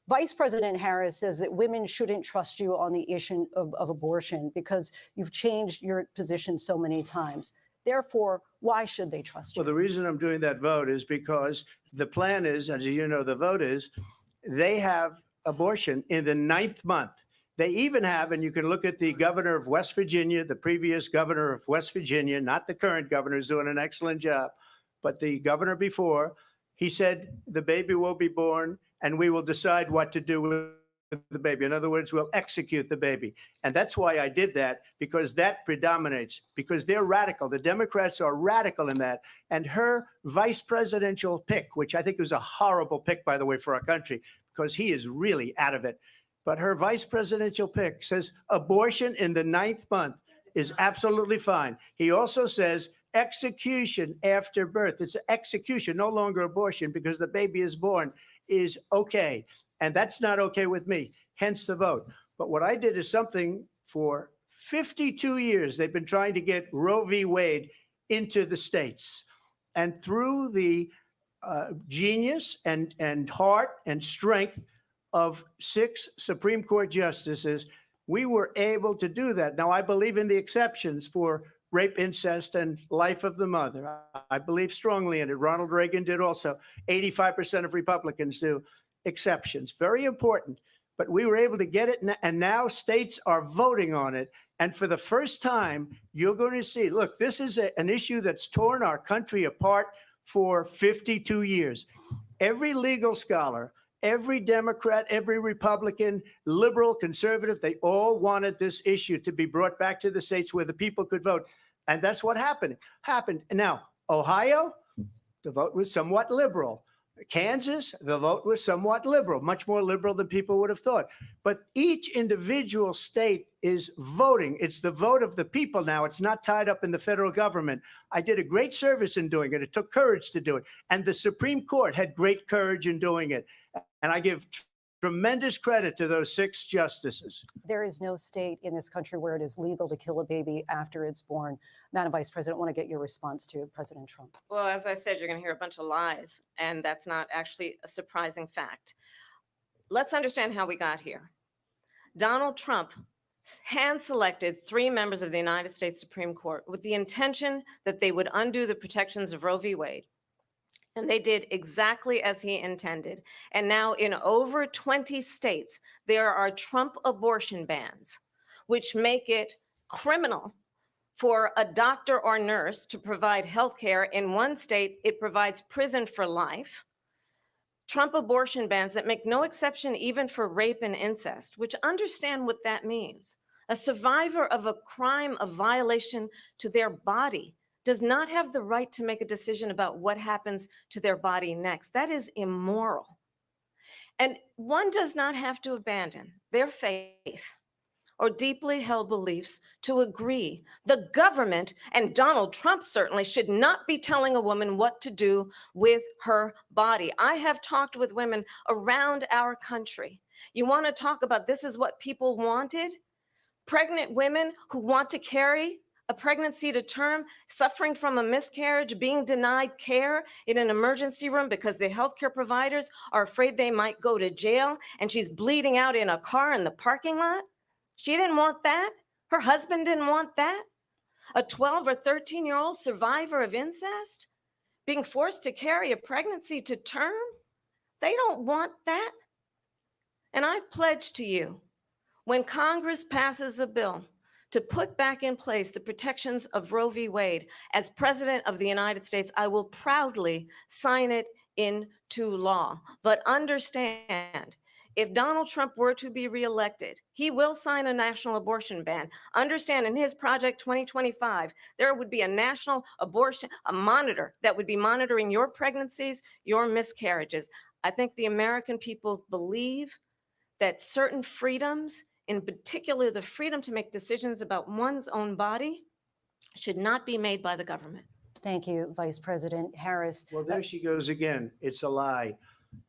Vice President Harris says that women shouldn't trust you on the issue of abortion because you've changed your position so many times. Therefore, why should they trust you? Well, the reason I'm doing that vote is because the plan is, as you know, the vote is, they have abortion in the 9th month. They even have, and you can look at the governor of West Virginia, the previous governor of West Virginia, not the current governor, who's doing an excellent job, but the governor before, he said the baby will be born and we will decide what to do with the baby. In other words, we'll execute the baby. And that's why I did that, because that predominates, because they're radical. The Democrats are radical in that. And her vice presidential pick, which I think was a horrible pick, by the way, for our country, because he is really out of it. But her vice presidential pick says abortion in the 9th month is absolutely fine. He also says execution after birth. It's execution, no longer abortion, because the baby is born, is okay. And that's not okay with me, hence the vote. But what I did is something for 52 years. They've been trying to get Roe v. Wade into the states. And through the genius and heart and strength of 6 Supreme Court justices, we were able to do that. Now, I believe in the exceptions for rape, incest, and life of the mother. I believe strongly in it. Ronald Reagan did also. 85% of Republicans do. Exceptions, very important. But we were able to get it, and now states are voting on it. And for the first time, you're going to see, look, this is an issue that's torn our country apart for 52 years. Every legal scholar, every Democrat, every Republican, liberal, conservative, they all wanted this issue to be brought back to the states where the people could vote. And that's what happened. Now, Ohio, the vote was somewhat liberal. Kansas, the vote was somewhat liberal, much more liberal than people would have thought. But each individual state is voting. It's the vote of the people now. It's not tied up in the federal government. I did a great service in doing it. It took courage to do it. And the Supreme Court had great courage in doing it. And I give tremendous credit to those 6 justices. There is no state in this country where it is legal to kill a baby after it's born. Madam Vice President, I want to get your response to President Trump. Well, as I said, you're going to hear a bunch of lies, and that's not actually a surprising fact. Let's understand how we got here. Donald Trump hand-selected 3 members of the United States Supreme Court with the intention that they would undo the protections of Roe v. Wade. And they did exactly as he intended. And now in over 20 states, there are Trump abortion bans, which make it criminal for a doctor or nurse to provide health care. In one state, it provides prison for life. Trump abortion bans that make no exception even for rape and incest, which understand what that means. A survivor of a crime of violation to their body does not have the right to make a decision about what happens to their body next. That is immoral. And one does not have to abandon their faith or deeply held beliefs to agree. The government, and Donald Trump certainly, should not be telling a woman what to do with her body. I have talked with women around our country. You want to talk about this is what people wanted? Pregnant women who want to carry a pregnancy to term, suffering from a miscarriage, being denied care in an emergency room because the healthcare providers are afraid they might go to jail, and she's bleeding out in a car in the parking lot. She didn't want that. Her husband didn't want that. A 12 or 13-year-old survivor of incest being forced to carry a pregnancy to term. They don't want that. And I pledge to you, when Congress passes a bill to put back in place the protections of Roe v. Wade, as President of the United States, I will proudly sign it into law. But understand, if Donald Trump were to be reelected, he will sign a national abortion ban. Understand, in his Project 2025, there would be a national abortion, a monitor that would be monitoring your pregnancies, your miscarriages. I think the American people believe that certain freedoms, in particular the freedom to make decisions about one's own body, should not be made by the government. Thank you, Vice President Harris. Well, there she goes again. It's a lie.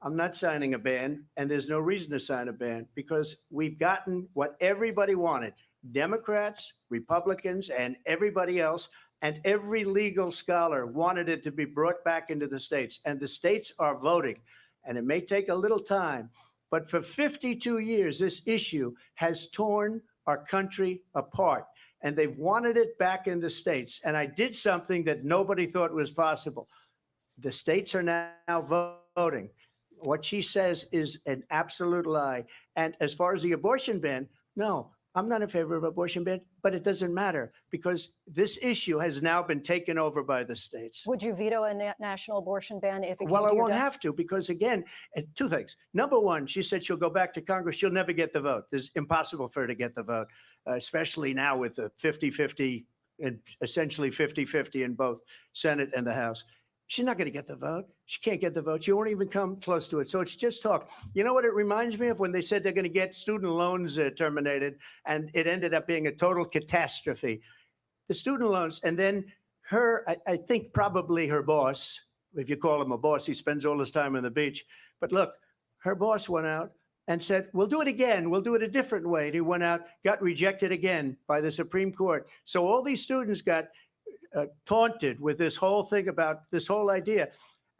I'm not signing a ban, and there's no reason to sign a ban because we've gotten what everybody wanted. Democrats, Republicans, and everybody else, and every legal scholar wanted it to be brought back into the states, and the states are voting. And it may take a little time, but for 52 years, this issue has torn our country apart, and they've wanted it back in the states. And I did something that nobody thought was possible. The states are now voting. What she says is an absolute lie. And as far as the abortion ban, no, I'm not in favor of abortion ban, but it doesn't matter because this issue has now been taken over by the states. Would you veto a national abortion ban if it came Well, to I your won't desk? have to because, again, two things. Number one, she said she'll go back to Congress. She'll never get the vote. It's impossible for her to get the vote, especially now with the 50-50 and essentially 50-50 in both Senate and the House. She's not going to get the vote. She can't get the vote. She won't even come close to it. So it's just talk. You know what it reminds me of when they said they're going to get student loans terminated, and it ended up being a total catastrophe. The student loans, and then her, I think probably her boss, if you call him a boss, he spends all his time on the beach. But look, her boss went out and said, we'll do it again. We'll do it a different way. And he went out, got rejected again by the Supreme Court. So all these students got taunted with this whole thing about this whole idea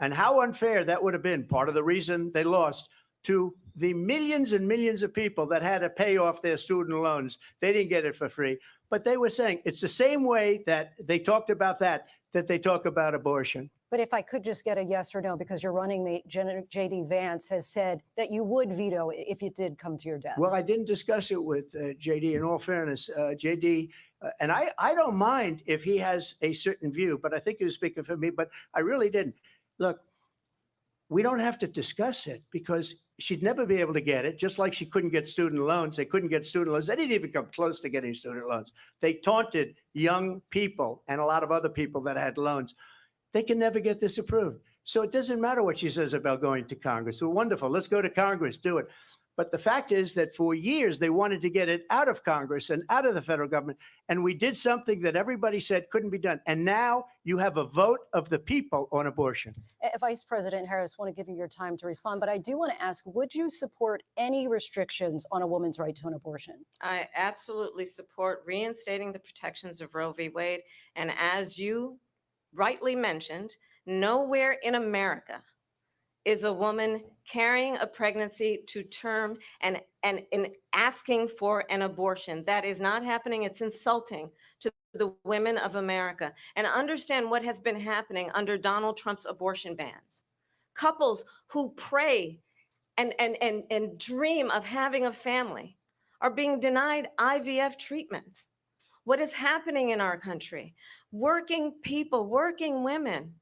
and how unfair that would have been. Part of the reason they lost to the millions and millions of people that had to pay off their student loans. They didn't get it for free, but they were saying it's the same way that they talked about that they talk about abortion. But if I could just get a yes or no, because your running mate, J.D. Vance, has said that you would veto it if it did come to your desk. Well, I didn't discuss it with J.D. In all fairness, J.D., and I don't mind if he has a certain view, but I think he was speaking for me, but I really didn't. Look, we don't have to discuss it because she'd never be able to get it, just like she couldn't get student loans. They couldn't get student loans. They didn't even come close to getting student loans. They taunted young people and a lot of other people that had loans. They can never get this approved. So it doesn't matter what she says about going to Congress. Well, wonderful. Let's go to Congress, do it. But the fact is that for years, they wanted to get it out of Congress and out of the federal government. And we did something that everybody said couldn't be done. And now you have a vote of the people on abortion. Vice President Harris, I want to give you your time to respond, but I do want to ask, would you support any restrictions on a woman's right to an abortion? I absolutely support reinstating the protections of Roe v. Wade. And as you rightly mentioned, nowhere in America is a woman carrying a pregnancy to term and asking for an abortion. That is not happening. It's insulting to the women of America. And understand what has been happening under Donald Trump's abortion bans. Couples who pray and dream of having a family are being denied IVF treatments. What is happening in our country? Working people, working women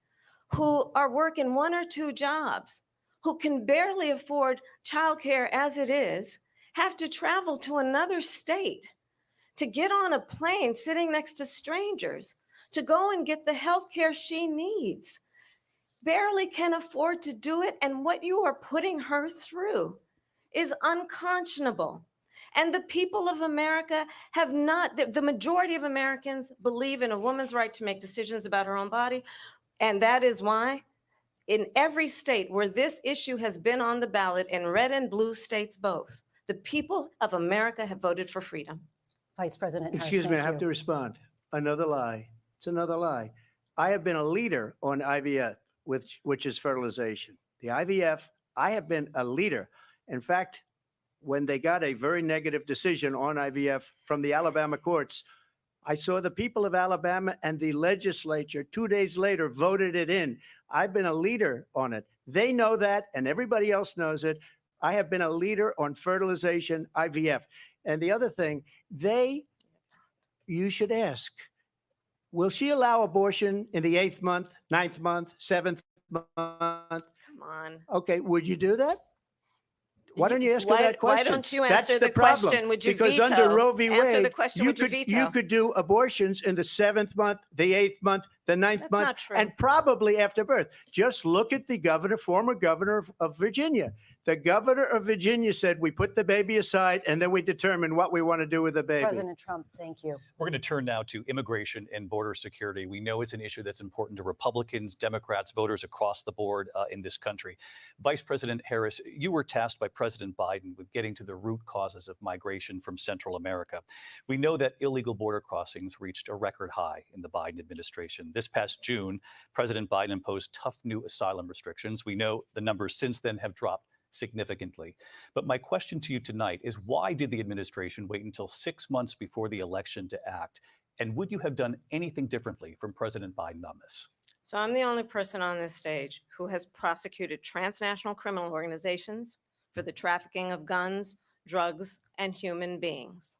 who are working 1 or 2 jobs, who can barely afford childcare as it is, have to travel to another state to get on a plane sitting next to strangers to go and get the health care she needs. Barely can afford to do it, and what you are putting her through is unconscionable. And the people of America have not, the majority of Americans believe in a woman's right to make decisions about her own body. And that is why in every state where this issue has been on the ballot, in red and blue states both, the people of America have voted for freedom. Vice President Harris, Excuse me, I thank have you. to respond. another lie. It's another lie. I have been a leader on IVF, which is fertilization. The IVF, I have been a leader. In fact, when they got a very negative decision on IVF from the Alabama courts, I saw the people of Alabama and the legislature 2 days later voted it in. I've been a leader on it. They know that, and everybody else knows it. I have been a leader on fertilization, IVF. And the other thing, you should ask, will she allow abortion in the 8th month, 9th month, 7th month? Come on. Okay, would you do that? Why don't you ask her that Why question? don't you That's answer the the problem. question? Would you Because veto? under Roe v. Answer Wade, the question, you would you could veto? do abortions in the 7th month, the 8th month, the 9th That's month, not true. and probably after birth. Just look at the former governor of Virginia. The governor of Virginia said, we put the baby aside and then we determine what we want to do with the baby. President Trump, thank you. We're going to turn now to immigration and border security. We know it's an issue that's important to Republicans, Democrats, voters across the board in this country. Vice President Harris, you were tasked by President Biden with getting to the root causes of migration from Central America. We know that illegal border crossings reached a record high in the Biden administration. This past June, President Biden imposed tough new asylum restrictions. We know the numbers since then have dropped significantly. But my question to you tonight is, why did the administration wait until 6 months before the election to act? And would you have done anything differently from President Biden on this? So I'm the only person on this stage who has prosecuted transnational criminal organizations for the trafficking of guns, drugs, and human beings.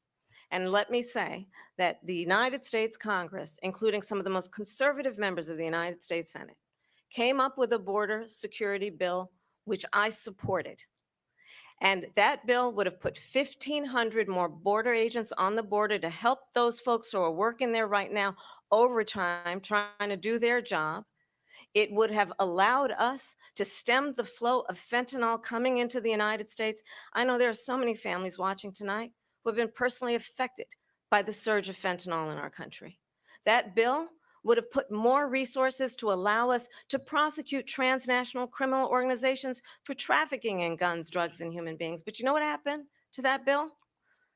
And let me say that the United States Congress, including some of the most conservative members of the United States Senate, came up with a border security bill which I supported. And that bill would have put 1,500 more border agents on the border to help those folks who are working there right now overtime, trying to do their job. It would have allowed us to stem the flow of fentanyl coming into the United States. I know there are so many families watching tonight who have been personally affected by the surge of fentanyl in our country. That bill would have put more resources to allow us to prosecute transnational criminal organizations for trafficking in guns, drugs, and human beings. But you know what happened to that bill?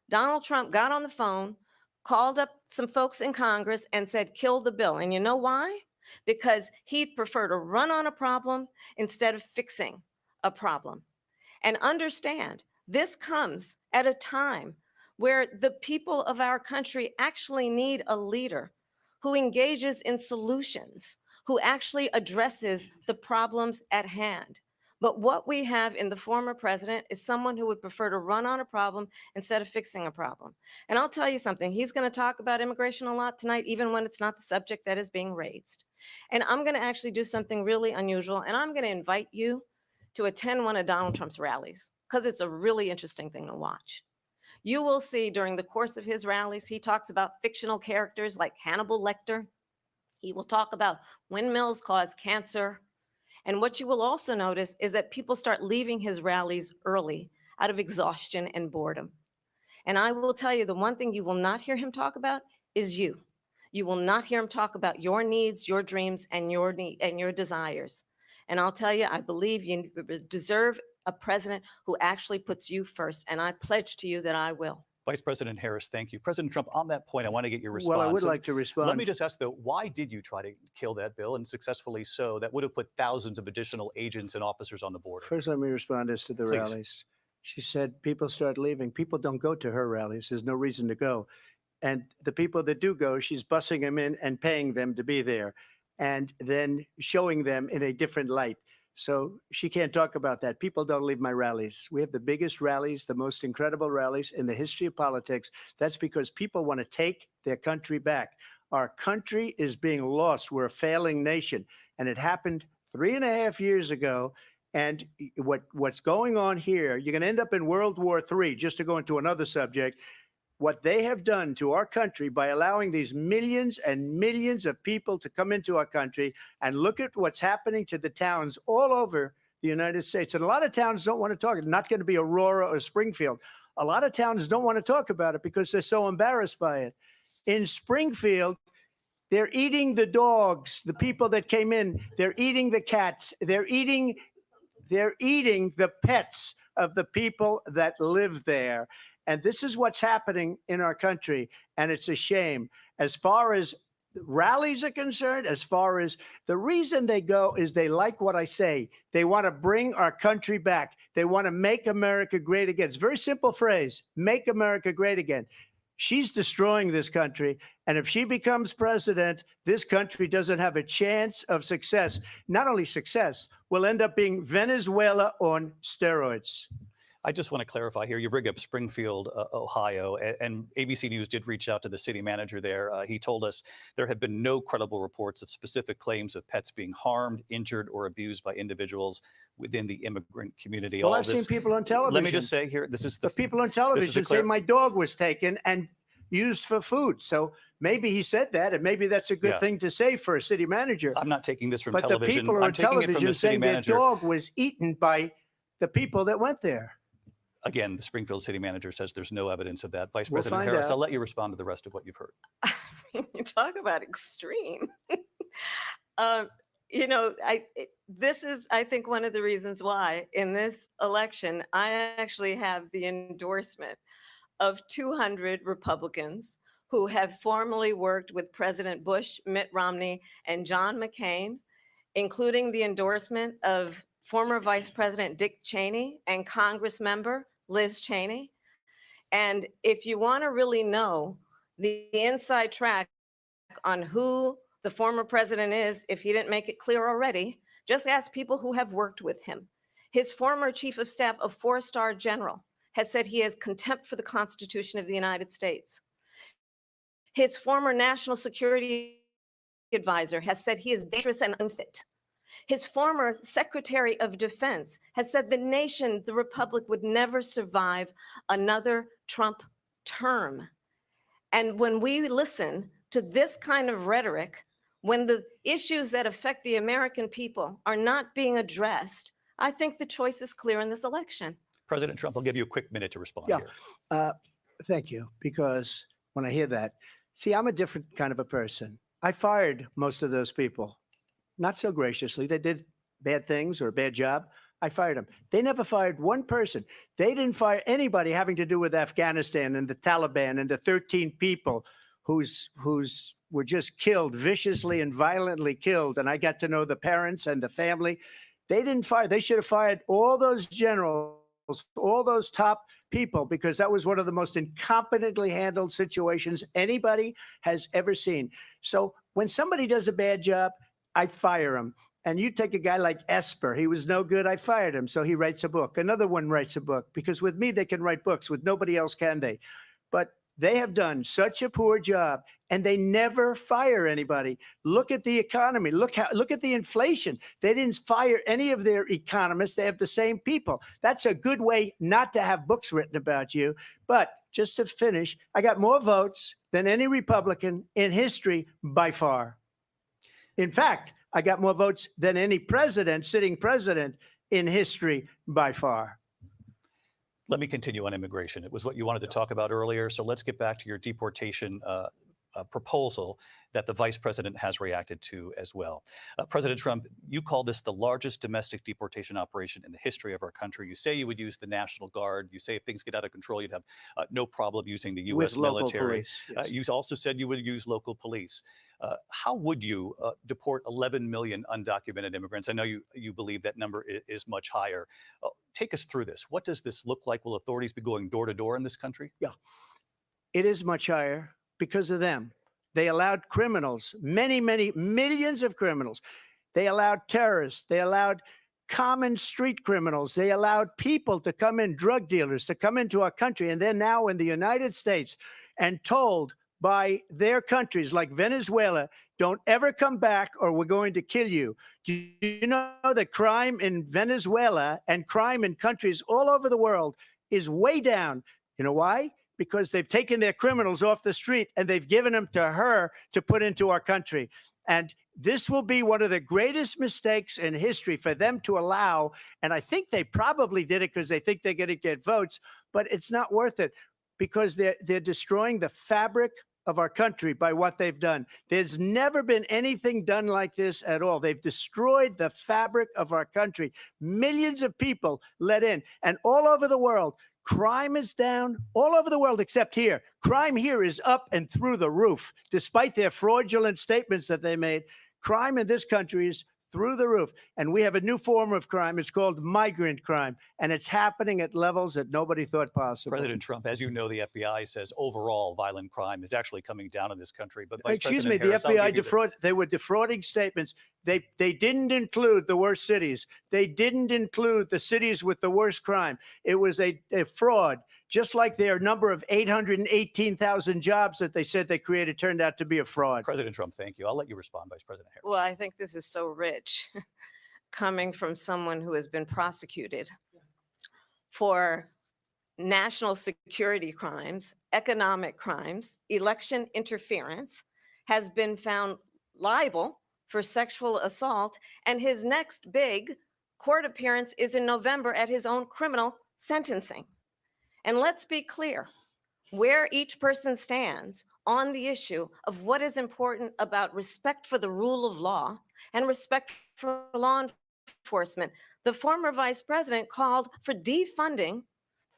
Donald Trump got on the phone, called up some folks in Congress and said, kill the bill. And you know why? Because he'd prefer to run on a problem instead of fixing a problem. And understand, this comes at a time where the people of our country actually need a leader who engages in solutions, who actually addresses the problems at hand. But what we have in the former president is someone who would prefer to run on a problem instead of fixing a problem. And I'll tell you something, he's going to talk about immigration a lot tonight, even when it's not the subject that is being raised. And I'm going to actually do something really unusual, and I'm going to invite you to attend one of Donald Trump's rallies, because it's a really interesting thing to watch. You will see during the course of his rallies, he talks about fictional characters like Hannibal Lecter. He will talk about windmills cause cancer. And what you will also notice is that people start leaving his rallies early out of exhaustion and boredom. And I will tell you, the one thing you will not hear him talk about is you. You will not hear him talk about your needs, your dreams, and your desires. And I'll tell you, I believe you deserve a president who actually puts you first. And I pledge to you that I will. Vice President Harris, thank you. President Trump, on that point, I want to get your response. Well, I would like to respond. Let me just ask, though, why did you try to kill that bill, and successfully so? That would have put thousands of additional agents and officers on the border. First, let me respond as to the Please. rallies. She said people start leaving. People don't go to her rallies. There's no reason to go. And the people that do go, she's bussing them in and paying them to be there, and then showing them in a different light. So she can't talk about that. People don't leave my rallies. We have the biggest rallies, the most incredible rallies in the history of politics. That's because people want to take their country back. Our country is being lost. We're a failing nation. And it happened 3.5 years ago. And what's going on here, you're going to end up in World War III, just to go into another subject. What they have done to our country by allowing these millions and millions of people to come into our country, and look at what's happening to the towns all over the United States. And a lot of towns don't want to talk. It's not going to be Aurora or Springfield. A lot of towns don't want to talk about it because they're so embarrassed by it. In Springfield, they're eating the dogs, the people that came in. They're eating the cats. They're eating the pets of the people that live there. And this is what's happening in our country, and it's a shame. As far as rallies are concerned, as far as the reason they go is they like what I say. They want to bring our country back. They want to make America great again. It's a very simple phrase, make America great again. She's destroying this country. And if she becomes president, this country doesn't have a chance of success. Not only success, will end up being Venezuela on steroids. I just want to clarify here. You bring up Springfield, Ohio, and ABC News did reach out to the city manager there. He told us there have been no credible reports of specific claims of pets being harmed, injured, or abused by individuals within the immigrant community. Well, I've seen people on television. Let me just say here, this is the people on television say my dog was taken and used for food. So maybe he said that, and maybe that's a good thing to say for a city manager. I'm not taking this from but television. But the people I'm on taking it from television the city saying their manager. dog was eaten by the people that went there. Again, the Springfield city manager says there's no evidence of that. Vice We'll President find Harris, out. I'll let you respond to the rest of what you've heard. You talk about extreme. This is, I think, one of the reasons why in this election, I actually have the endorsement of 200 Republicans who have formerly worked with President Bush, Mitt Romney, and John McCain, including the endorsement of former Vice President Dick Cheney and Congress member Liz Cheney. And if you want to really know the inside track on who the former president is, if he didn't make it clear already, just ask people who have worked with him. His former chief of staff, a 4-star general, has said he has contempt for the Constitution of the United States. His former national security advisor has said he is dangerous and unfit. His former Secretary of Defense has said the nation, the republic, would never survive another Trump term. And when we listen to this kind of rhetoric, when the issues that affect the American people are not being addressed, I think the choice is clear in this election. President Trump, I'll give you a quick minute to respond here. Thank you. Because when I hear that, see, I'm a different kind of a person. I fired most of those people. Not so graciously. They did bad things or a bad job. I fired them. They never fired one person. They didn't fire anybody having to do with Afghanistan and the Taliban and the 13 people who's were just killed, viciously and violently killed. And I got to know the parents and the family. They didn't fire. They should have fired all those generals, all those top people, because that was one of the most incompetently handled situations anybody has ever seen. So when somebody does a bad job, I fire him. And you take a guy like Esper. He was no good. I fired him. So he writes a book. Another one writes a book, because with me, they can write books. With nobody else can they? But they have done such a poor job, and they never fire anybody. Look at the economy. Look at the inflation. They didn't fire any of their economists. They have the same people. That's a good way not to have books written about you. But just to finish, I got more votes than any Republican in history by far. In fact, I got more votes than any president, sitting president in history by far. Let me continue on immigration. It was what you wanted to talk about earlier. So let's get back to your deportation proposal that the vice president has reacted to as well. President Trump, you call this the largest domestic deportation operation in the history of our country. You say you would use the National Guard. You say if things get out of control, you'd have no problem using the U.S. military. Police, yes. You also said you would use local police. How would you deport 11 million undocumented immigrants? I know you believe that number is much higher. Take us through this. What does this look like? Will authorities be going door to door in this country? Yeah, it is much higher because of them. They allowed criminals, many, many millions of criminals. They allowed terrorists. They allowed common street criminals. They allowed people to come in, drug dealers, to come into our country. And they're now in the United States and told by their countries like Venezuela, don't ever come back or we're going to kill you. Do you know that crime in Venezuela and crime in countries all over the world is way down? You know why? Because they've taken their criminals off the street and they've given them to her to put into our country. And this will be one of the greatest mistakes in history for them to allow. And I think they probably did it because they think they're going to get votes, but it's not worth it because they're destroying the fabric of our country by what they've done. There's never been anything done like this at all. They've destroyed the fabric of our country. Millions of people let in, and all over the world, Crime is down all over the world except here. Crime here is up and through the roof, despite their fraudulent statements that they made. Crime in this country is through the roof. And we have a new form of crime. It's called migrant crime. And it's happening at levels that nobody thought possible. President Trump, as you know, the FBI says overall violent crime is actually coming down in this country. But Vice Excuse President me, Harris, the I'll FBI give you the- they were defrauding statements. They didn't include the worst cities. They didn't include the cities with the worst crime. It was a fraud. Just like their number of 818,000 jobs that they said they created turned out to be a fraud. President Trump, thank you. I'll let you respond, Vice President Harris. Well, I think this is so rich coming from someone who has been prosecuted for national security crimes, economic crimes, election interference, has been found liable for sexual assault, and his next big court appearance is in November at his own criminal sentencing. And let's be clear where each person stands on the issue of what is important about respect for the rule of law and respect for law enforcement. The former vice president called for defunding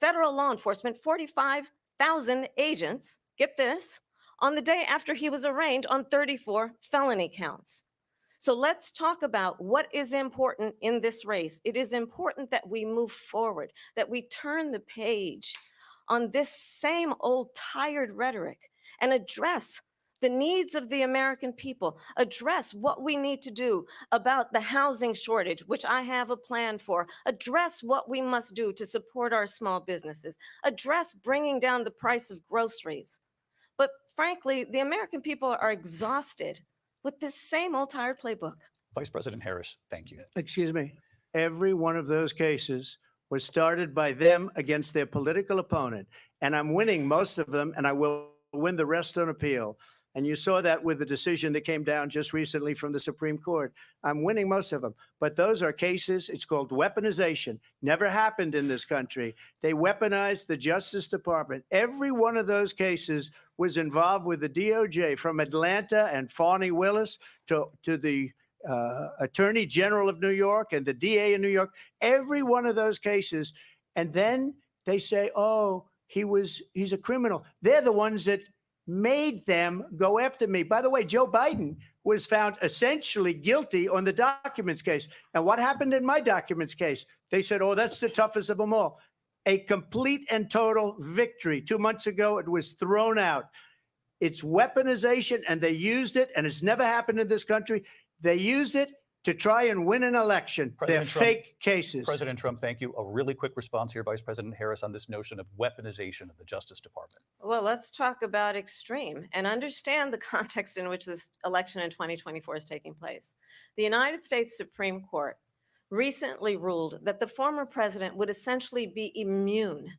federal law enforcement, 45,000 agents, get this, on the day after he was arraigned on 34 felony counts. So let's talk about what is important in this race. It is important that we move forward, that we turn the page on this same old tired rhetoric and address the needs of the American people, address what we need to do about the housing shortage, which I have a plan for, address what we must do to support our small businesses, address bringing down the price of groceries. But frankly, the American people are exhausted with this same old tired playbook. Vice President Harris, thank you. Excuse me. Every one of those cases was started by them against their political opponent. And I'm winning most of them, and I will win the rest on appeal. And you saw that with the decision that came down just recently from the Supreme Court. I'm winning most of them. But those are cases, it's called weaponization. Never happened in this country. They weaponized the Justice Department. Every one of those cases was involved with the DOJ, from Atlanta and Fani Willis to the Attorney General of New York and the DA in New York. Every one of those cases. And then they say, oh, he's a criminal. They're the ones that made them go after me. By the way, Joe Biden was found essentially guilty on the documents case. And what happened in my documents case? They said, oh, that's the toughest of them all. A complete and total victory. 2 months ago, it was thrown out. It's weaponization, and they used it, and it's never happened in this country. They used it to try and win an election. They're fake cases. President Trump, thank you. A really quick response here, Vice President Harris, on this notion of weaponization of the Justice Department. Well, let's talk about extreme and understand the context in which this election in 2024 is taking place. The United States Supreme Court recently ruled that the former president would essentially be immune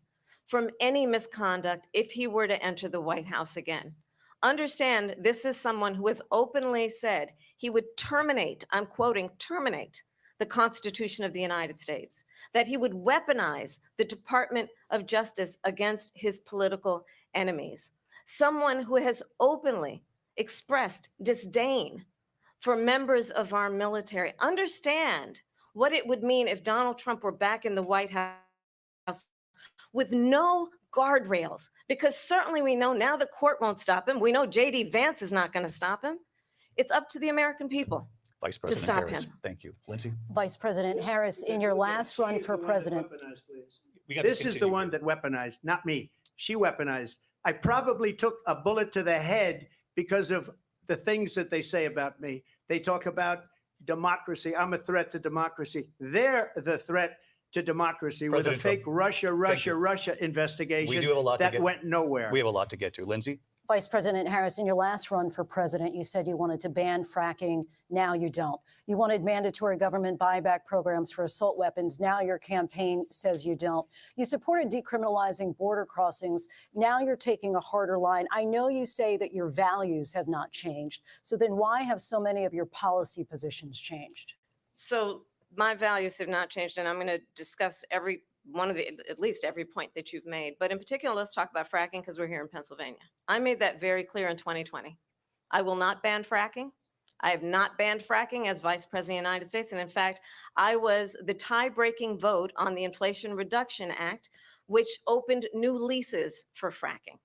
from any misconduct if he were to enter the White House again. Understand, this is someone who has openly said he would terminate, I'm quoting, terminate the Constitution of the United States, that he would weaponize the Department of Justice against his political enemies. Someone who has openly expressed disdain for members of our military. Understand what it would mean if Donald Trump were back in the White House with no guardrails, because certainly we know now the court won't stop him. We know J.D. Vance is not going to stop him. It's up to the American people Vice to President stop Harris, him. thank you. Lindsay? Vice President Harris, in your last run for president. This is the one that weaponized, not me. She weaponized. I probably took a bullet to the head because of the things that they say about me. They talk about democracy. I'm a threat to democracy. They're the threat to democracy with a fake Russia investigation We do have a lot that went nowhere. We have a lot to get to. Lindsay? Vice President Harris, in your last run for president, you said you wanted to ban fracking. Now you don't. You wanted mandatory government buyback programs for assault weapons. Now your campaign says you don't. You supported decriminalizing border crossings. Now you're taking a harder line. I know you say that your values have not changed. So then why have so many of your policy positions changed? So my values have not changed, and I'm going to discuss every one of at least every point that you've made. But in particular, let's talk about fracking because we're here in Pennsylvania. I made that very clear in 2020. I will not ban fracking. I have not banned fracking as Vice President of the United States. And in fact, I was the tie-breaking vote on the Inflation Reduction Act, which opened new leases for fracking.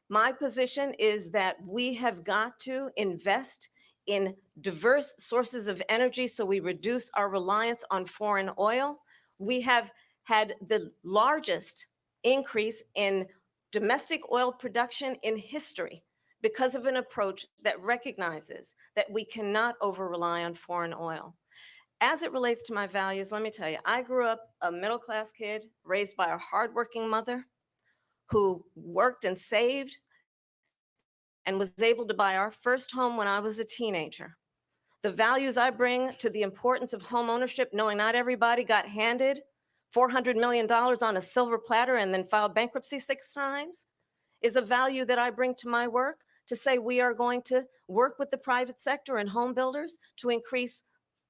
My position is that we have got to invest in diverse sources of energy so we reduce our reliance on foreign oil. We have had the largest increase in domestic oil production in history because of an approach that recognizes that we cannot over-rely on foreign oil. As it relates to my values, let me tell you, I grew up a middle-class kid raised by a hardworking mother who worked and saved and was able to buy our first home when I was a teenager. The values I bring to the importance of home ownership, knowing not everybody got handed $400 million on a silver platter and then filed bankruptcy 6 times, is a value that I bring to my work to say we are going to work with the private sector and home builders to increase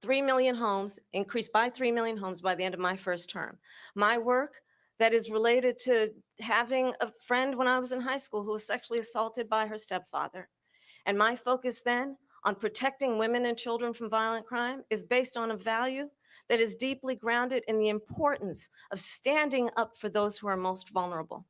3 million homes, increase by 3 million homes by the end of my first term. My work that is related to having a friend when I was in high school who was sexually assaulted by her stepfather. And my focus then on protecting women and children from violent crime is based on a value that is deeply grounded in the importance of standing up for those who are most vulnerable.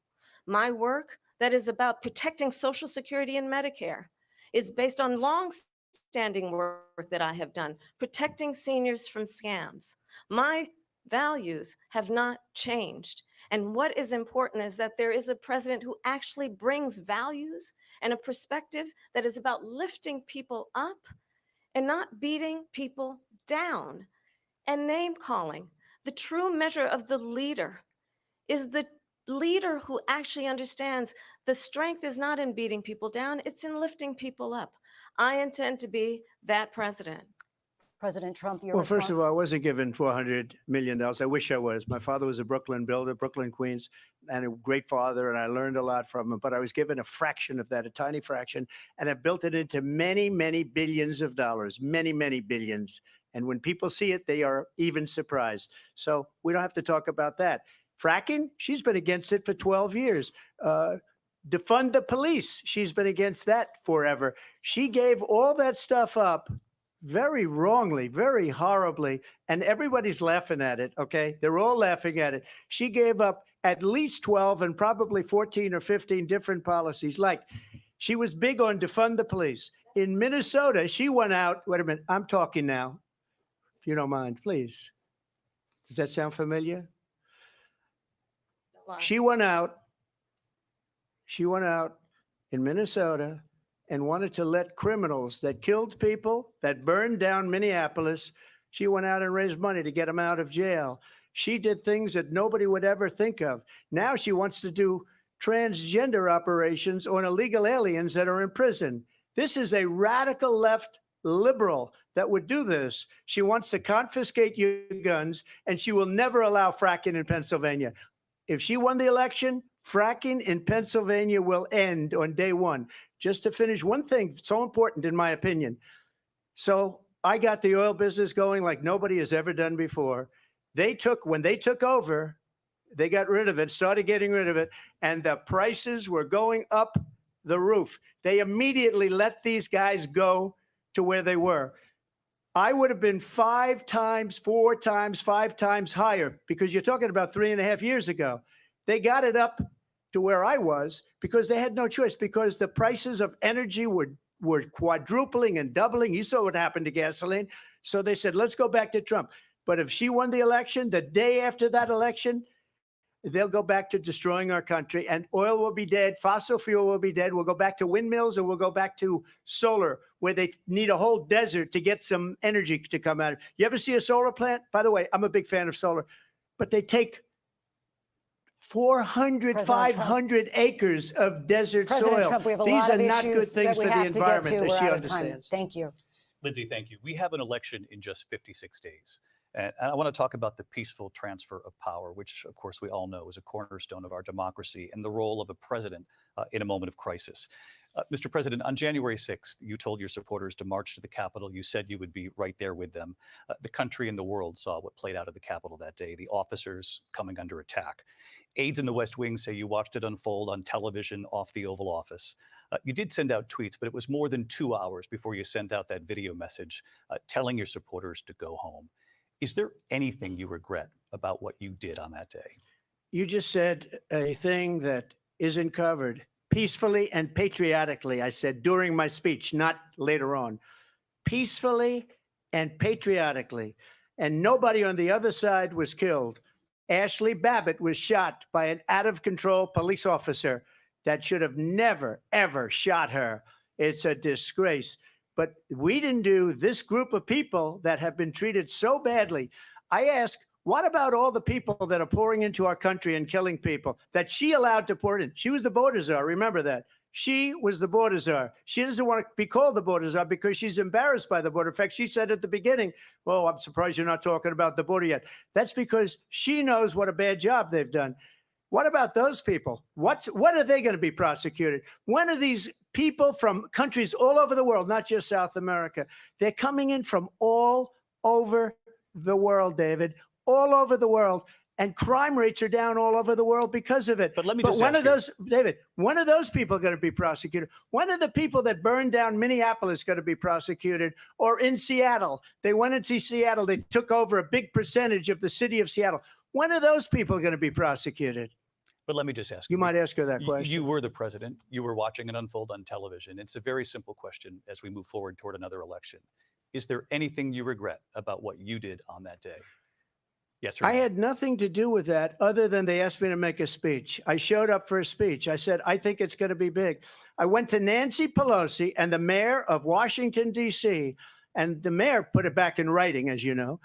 My work that is about protecting Social Security and Medicare is based on long-standing work that I have done, protecting seniors from scams. My values have not changed. And what is important is that there is a president who actually brings values and a perspective that is about lifting people up and not beating people down and name calling. The true measure of the leader is the leader who actually understands the strength is not in beating people down, it's in lifting people up. I intend to be that president. President Trump, your Well, response? first of all, I wasn't given $400 million. I wish I was. My father was a Brooklyn builder, Brooklyn, Queens, and a great father, and I learned a lot from him. But I was given a fraction of that, a tiny fraction, and I built it into many, many billions of dollars, many, many billions. And when people see it, they are even surprised. So we don't have to talk about that. Fracking, she's been against it for 12 years. Defund the police, she's been against that forever. She gave all that stuff up very wrongly, very horribly, and everybody's laughing at it, okay? They're all laughing at it. She gave up at least 12 and probably 14 or 15 different policies. Like, she was big on defund the police. In Minnesota, she went out, wait a minute, I'm talking now, if you don't mind, please. Does that sound familiar? She went out in Minnesota and wanted to let criminals that killed people, that burned down Minneapolis, she went out and raised money to get them out of jail. She did things that nobody would ever think of. Now she wants to do transgender operations on illegal aliens that are in prison. This is a radical left liberal that would do this. She wants to confiscate your guns, and she will never allow fracking in Pennsylvania. If she won the election, fracking in Pennsylvania will end on day one. Just to finish, one thing so important in my opinion. So I got the oil business going like nobody has ever done before. When they took over, they got rid of it, started getting rid of it, and the prices were going up the roof. They immediately let these guys go to where they were. I would have been 5 times, 4 times, 5 times higher, because you're talking about 3.5 years ago. They got it up to where I was because they had no choice, because the prices of energy were quadrupling and doubling. You saw what happened to gasoline. So they said, let's go back to Trump. But if she won the election, the day after that election, they'll go back to destroying our country, and oil will be dead. Fossil fuel will be dead. We'll go back to windmills, and we'll go back to solar, where they need a whole desert to get some energy to come out. You ever see a solar plant? By the way, I'm a big fan of solar, but they take 400, 500 acres of desert President soil. Trump, we have a These lot are of not good issues things that we for the have to get environment to. that We're she out of time. understands. Thank you. Lindsay, thank you. We have an election in just 56 days. And I want to talk about the peaceful transfer of power, which, of course, we all know is a cornerstone of our democracy, and the role of a president in a moment of crisis. Mr. President, on January 6th, you told your supporters to march to the Capitol. You said you would be right there with them. The country and the world saw what played out at the Capitol that day, the officers coming under attack. Aides in the West Wing say you watched it unfold on television off the Oval Office. You did send out tweets, but it was more than 2 hours before you sent out that video message telling your supporters to go home. Is there anything you regret about what you did on that day? You just said a thing that isn't covered. Peacefully and patriotically, I said during my speech, not later on. Peacefully and patriotically. And nobody on the other side was killed. Ashley Babbitt was shot by an out-of-control police officer that should have never, ever shot her. It's a disgrace. But we didn't do this group of people that have been treated so badly. I ask, what about all the people that are pouring into our country and killing people that she allowed to pour in? She was the border czar. Remember that. She was the border czar. She doesn't want to be called the border czar because she's embarrassed by the border. In fact, she said at the beginning, "Oh, I'm surprised you're not talking about the border yet." That's because she knows what a bad job they've done. What about those people? When are they going to be prosecuted? When are these people from countries all over the world, not just South America? They're coming in from all over the world, David, all over the world. And crime rates are down all over the world because of it. But let me just when ask are those, David, when are those people going to be prosecuted? When are the people that burned down Minneapolis going to be prosecuted? Or in Seattle? They went into Seattle. They took over a big percentage of the city of Seattle. When are those people going to be prosecuted? But let me just ask You might ask her that question. You were the president. You were watching it unfold on television. It's a very simple question as we move forward toward another election. Is there anything you regret about what you did on that day? Yes or no? I had nothing to do with that other than they asked me to make a speech. I showed up for a speech. I said, I think it's going to be big. I went to Nancy Pelosi and the mayor of Washington, D.C., and the mayor put it back in writing, as you know.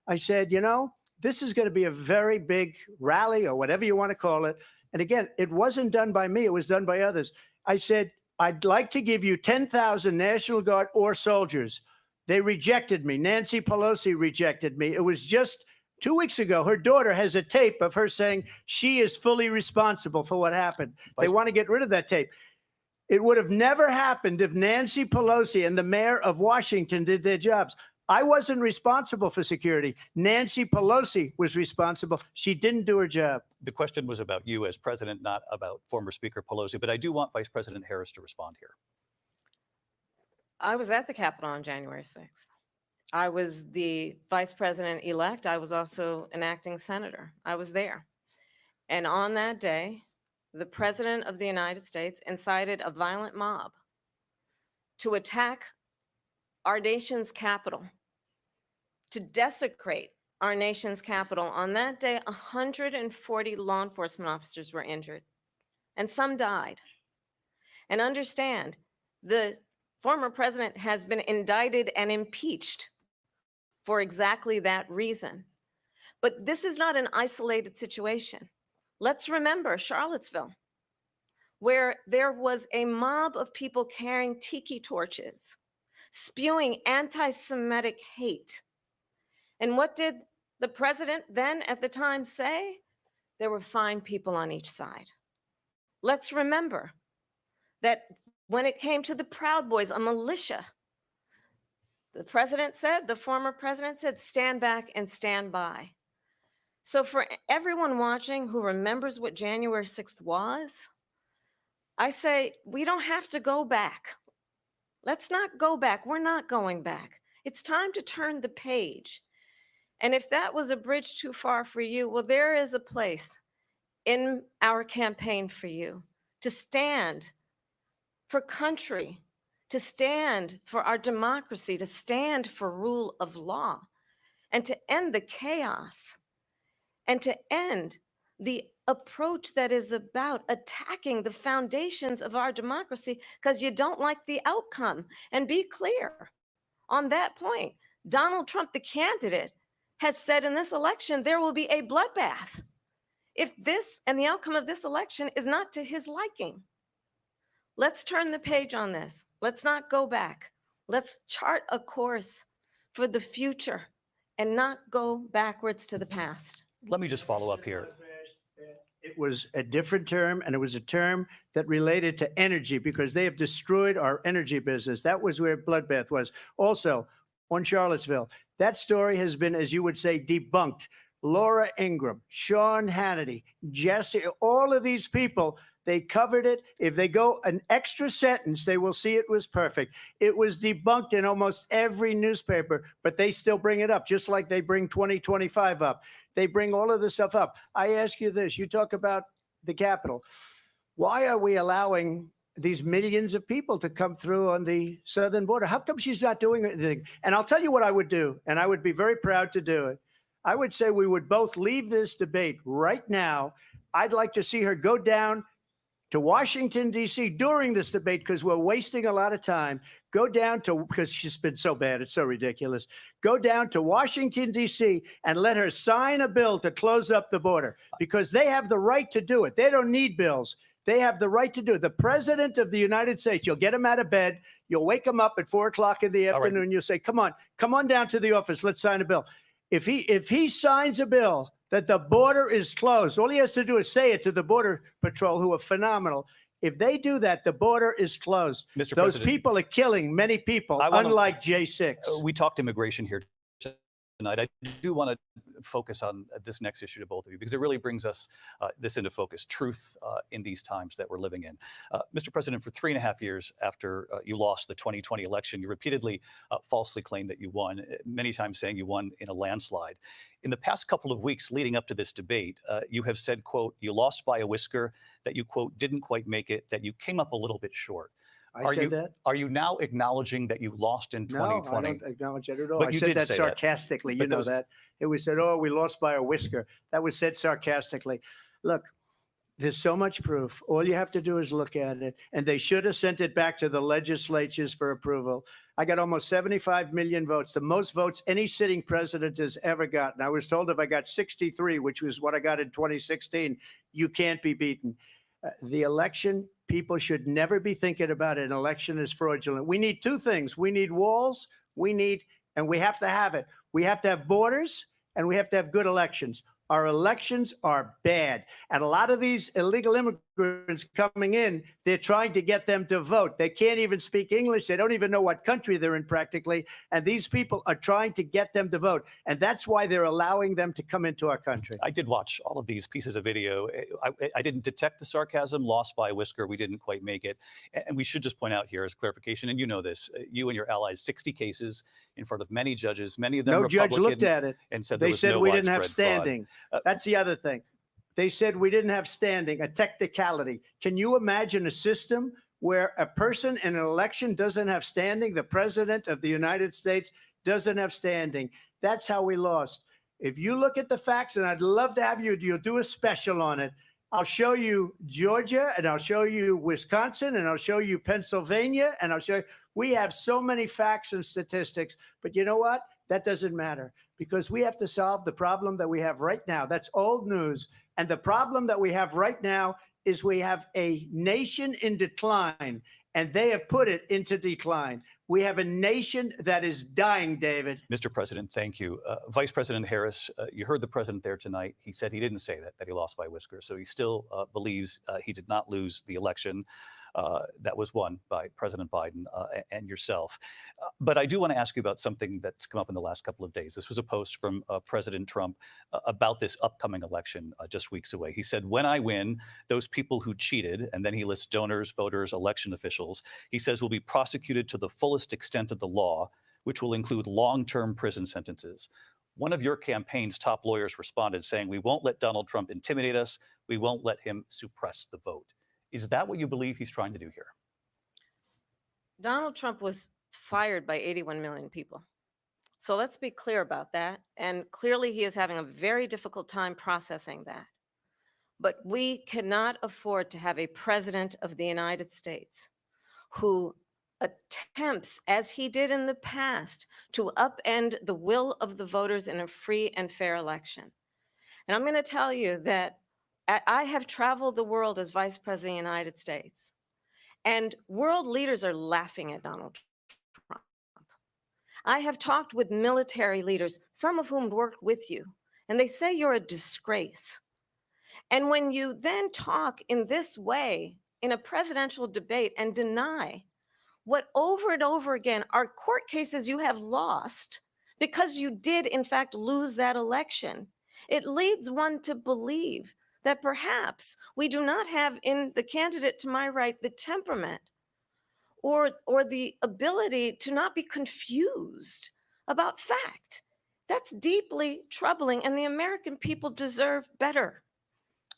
I said, you know, this is going to be a very big rally or whatever you want to call it. And again, it wasn't done by me. It was done by others. I said, I'd like to give you 10,000 National Guard or soldiers. They rejected me. Nancy Pelosi rejected me. It was just 2 weeks ago. Her daughter has a tape of her saying she is fully responsible for what happened. They want to get rid of that tape. It would have never happened if Nancy Pelosi and the mayor of Washington did their jobs. I wasn't responsible for security. Nancy Pelosi was responsible. She didn't do her job. The question was about you as president, not about former Speaker Pelosi, but I do want Vice President Harris to respond here. I was at the Capitol on January 6th. I was the vice president-elect. I was also an acting senator. I was there. And on that day, the president of the United States incited a violent mob to attack our nation's capital, to desecrate our nation's capital. On that day, 140 law enforcement officers were injured, and some died. And understand, the former president has been indicted and impeached for exactly that reason. But this is not an isolated situation. Let's remember Charlottesville, where there was a mob of people carrying tiki torches, spewing anti-Semitic hate. And what did the president then at the time say? There were fine people on each side. Let's remember that when it came to the Proud Boys, a militia, the president said, the former president said, stand back and stand by. So for everyone watching who remembers what January 6th was, I say, we don't have to go back. Let's not go back. We're not going back. It's time to turn the page. And if that was a bridge too far for you, well, there is a place in our campaign for you to stand for country, to stand for our democracy, to stand for rule of law, and to end the chaos, and to end the approach that is about attacking the foundations of our democracy because you don't like the outcome. And be clear on that point. Donald Trump, the candidate, has said in this election there will be a bloodbath if this and the outcome of this election is not to his liking. Let's turn the page on this. Let's not go back. Let's chart a course for the future and not go backwards to the past. Let me just follow up here. It was a different term, and it was a term that related to energy because they have destroyed our energy business. That was where bloodbath was. Also, on Charlottesville, that story has been, as you would say, debunked. Laura Ingraham, Sean Hannity, Jesse, all of these people They covered it. If they go an extra sentence, they will see it was perfect. It was debunked in almost every newspaper, but they still bring it up, just like they bring 2025 up. They bring all of this stuff up. I ask you this. You talk about the Capitol. Why are we allowing these millions of people to come through on the southern border? How come she's not doing anything? And I'll tell you what I would do, and I would be very proud to do it. I would say we would both leave this debate right now. I'd like to see her go down to Washington, D.C. during this debate, because we're wasting a lot of time. Go down to, because she's been so bad, it's so ridiculous. Go down to Washington, D.C. and let her sign a bill to close up the border, because they have the right to do it. They don't need bills. They have the right to do it. The president of the United States, you'll get him out of bed. You'll wake him up at 4 o'clock in the afternoon. Right. You'll say, come on down to the office. Let's sign a bill. If he signs a bill that the border is closed, all he has to do is say it to the Border Patrol, who are phenomenal. If they do that, the border is closed. Mr. Those President, people are killing many people, unlike J6. We talked immigration here tonight. I do want to focus on this next issue to both of you, because it really brings us this into focus, truth in these times that we're living in. Mr. President, for 3.5 years after you lost the 2020 election, you repeatedly falsely claimed that you won, many times saying you won in a landslide. In the past couple of weeks leading up to this debate, you have said, quote, you lost by a whisker, that you, quote, didn't quite make it, that you came up a little bit short. I said that? Are you now acknowledging that you lost in 2020? No, I don't acknowledge that at all. But I you said did that say sarcastically. But You know those- that. It was said, oh, we lost by a whisker. That was said sarcastically. Look, there's so much proof. All you have to do is look at it. And they should have sent it back to the legislatures for approval. I got almost 75 million votes, the most votes any sitting president has ever gotten. I was told if I got 63, which was what I got in 2016, you can't be beaten. The election, people should never be thinking about an election as fraudulent. We need two things. We need walls. And we have to have it. We have to have borders, and we have to have good elections. Our elections are bad. And a lot of these illegal immigrants coming in, they're trying to get them to vote. They can't even speak English. They don't even know what country they're in practically. And these people are trying to get them to vote. And that's why they're allowing them to come into our country. I did watch all of these pieces of video. I didn't detect the sarcasm, lost by a whisker. We didn't quite make it. And we should just point out here as clarification, and you know this, you and your allies, 60 cases in front of many judges, many of them No Republican, judge looked at it. and said They said we didn't have widespread fraud. standing. That's the other thing. They said we didn't have standing, a technicality. Can you imagine a system where a person in an election doesn't have standing? The president of the United States doesn't have standing. That's how we lost. If you look at the facts, and I'd love to have you'll do a special on it. I'll show you Georgia, and I'll show you Wisconsin, and I'll show you Pennsylvania, and I'll show you. We have so many facts and statistics, but you know what? That doesn't matter, because we have to solve the problem that we have right now. That's old news. And the problem that we have right now is we have a nation in decline, and they have put it into decline. We have a nation that is dying, David. Mr. President, thank you. Vice President Harris, you heard the president there tonight. He said he didn't say that he lost by a whisker. So he still believes he did not lose the election that was won by President Biden and yourself. But I do want to ask you about something that's come up in the last couple of days. This was a post from President Trump about this upcoming election just weeks away. He said, when I win, those people who cheated, and then he lists donors, voters, election officials, he says will be prosecuted to the fullest extent of the law, which will include long-term prison sentences. One of your campaign's top lawyers responded saying, we won't let Donald Trump intimidate us. We won't let him suppress the vote. Is that what you believe he's trying to do here? Donald Trump was fired by 81 million people. So let's be clear about that. And clearly he is having a very difficult time processing that. But we cannot afford to have a president of the United States who attempts, as he did in the past, to upend the will of the voters in a free and fair election. And I'm going to tell you that I have traveled the world as Vice President of the United States, and world leaders are laughing at Donald Trump. I have talked with military leaders, some of whom worked with you, and they say you're a disgrace. And when you then talk in this way in a presidential debate and deny what over and over again are court cases you have lost because you did in fact lose that election, it leads one to believe that perhaps we do not have in the candidate to my right the temperament or the ability to not be confused about fact. That's deeply troubling, and the American people deserve better.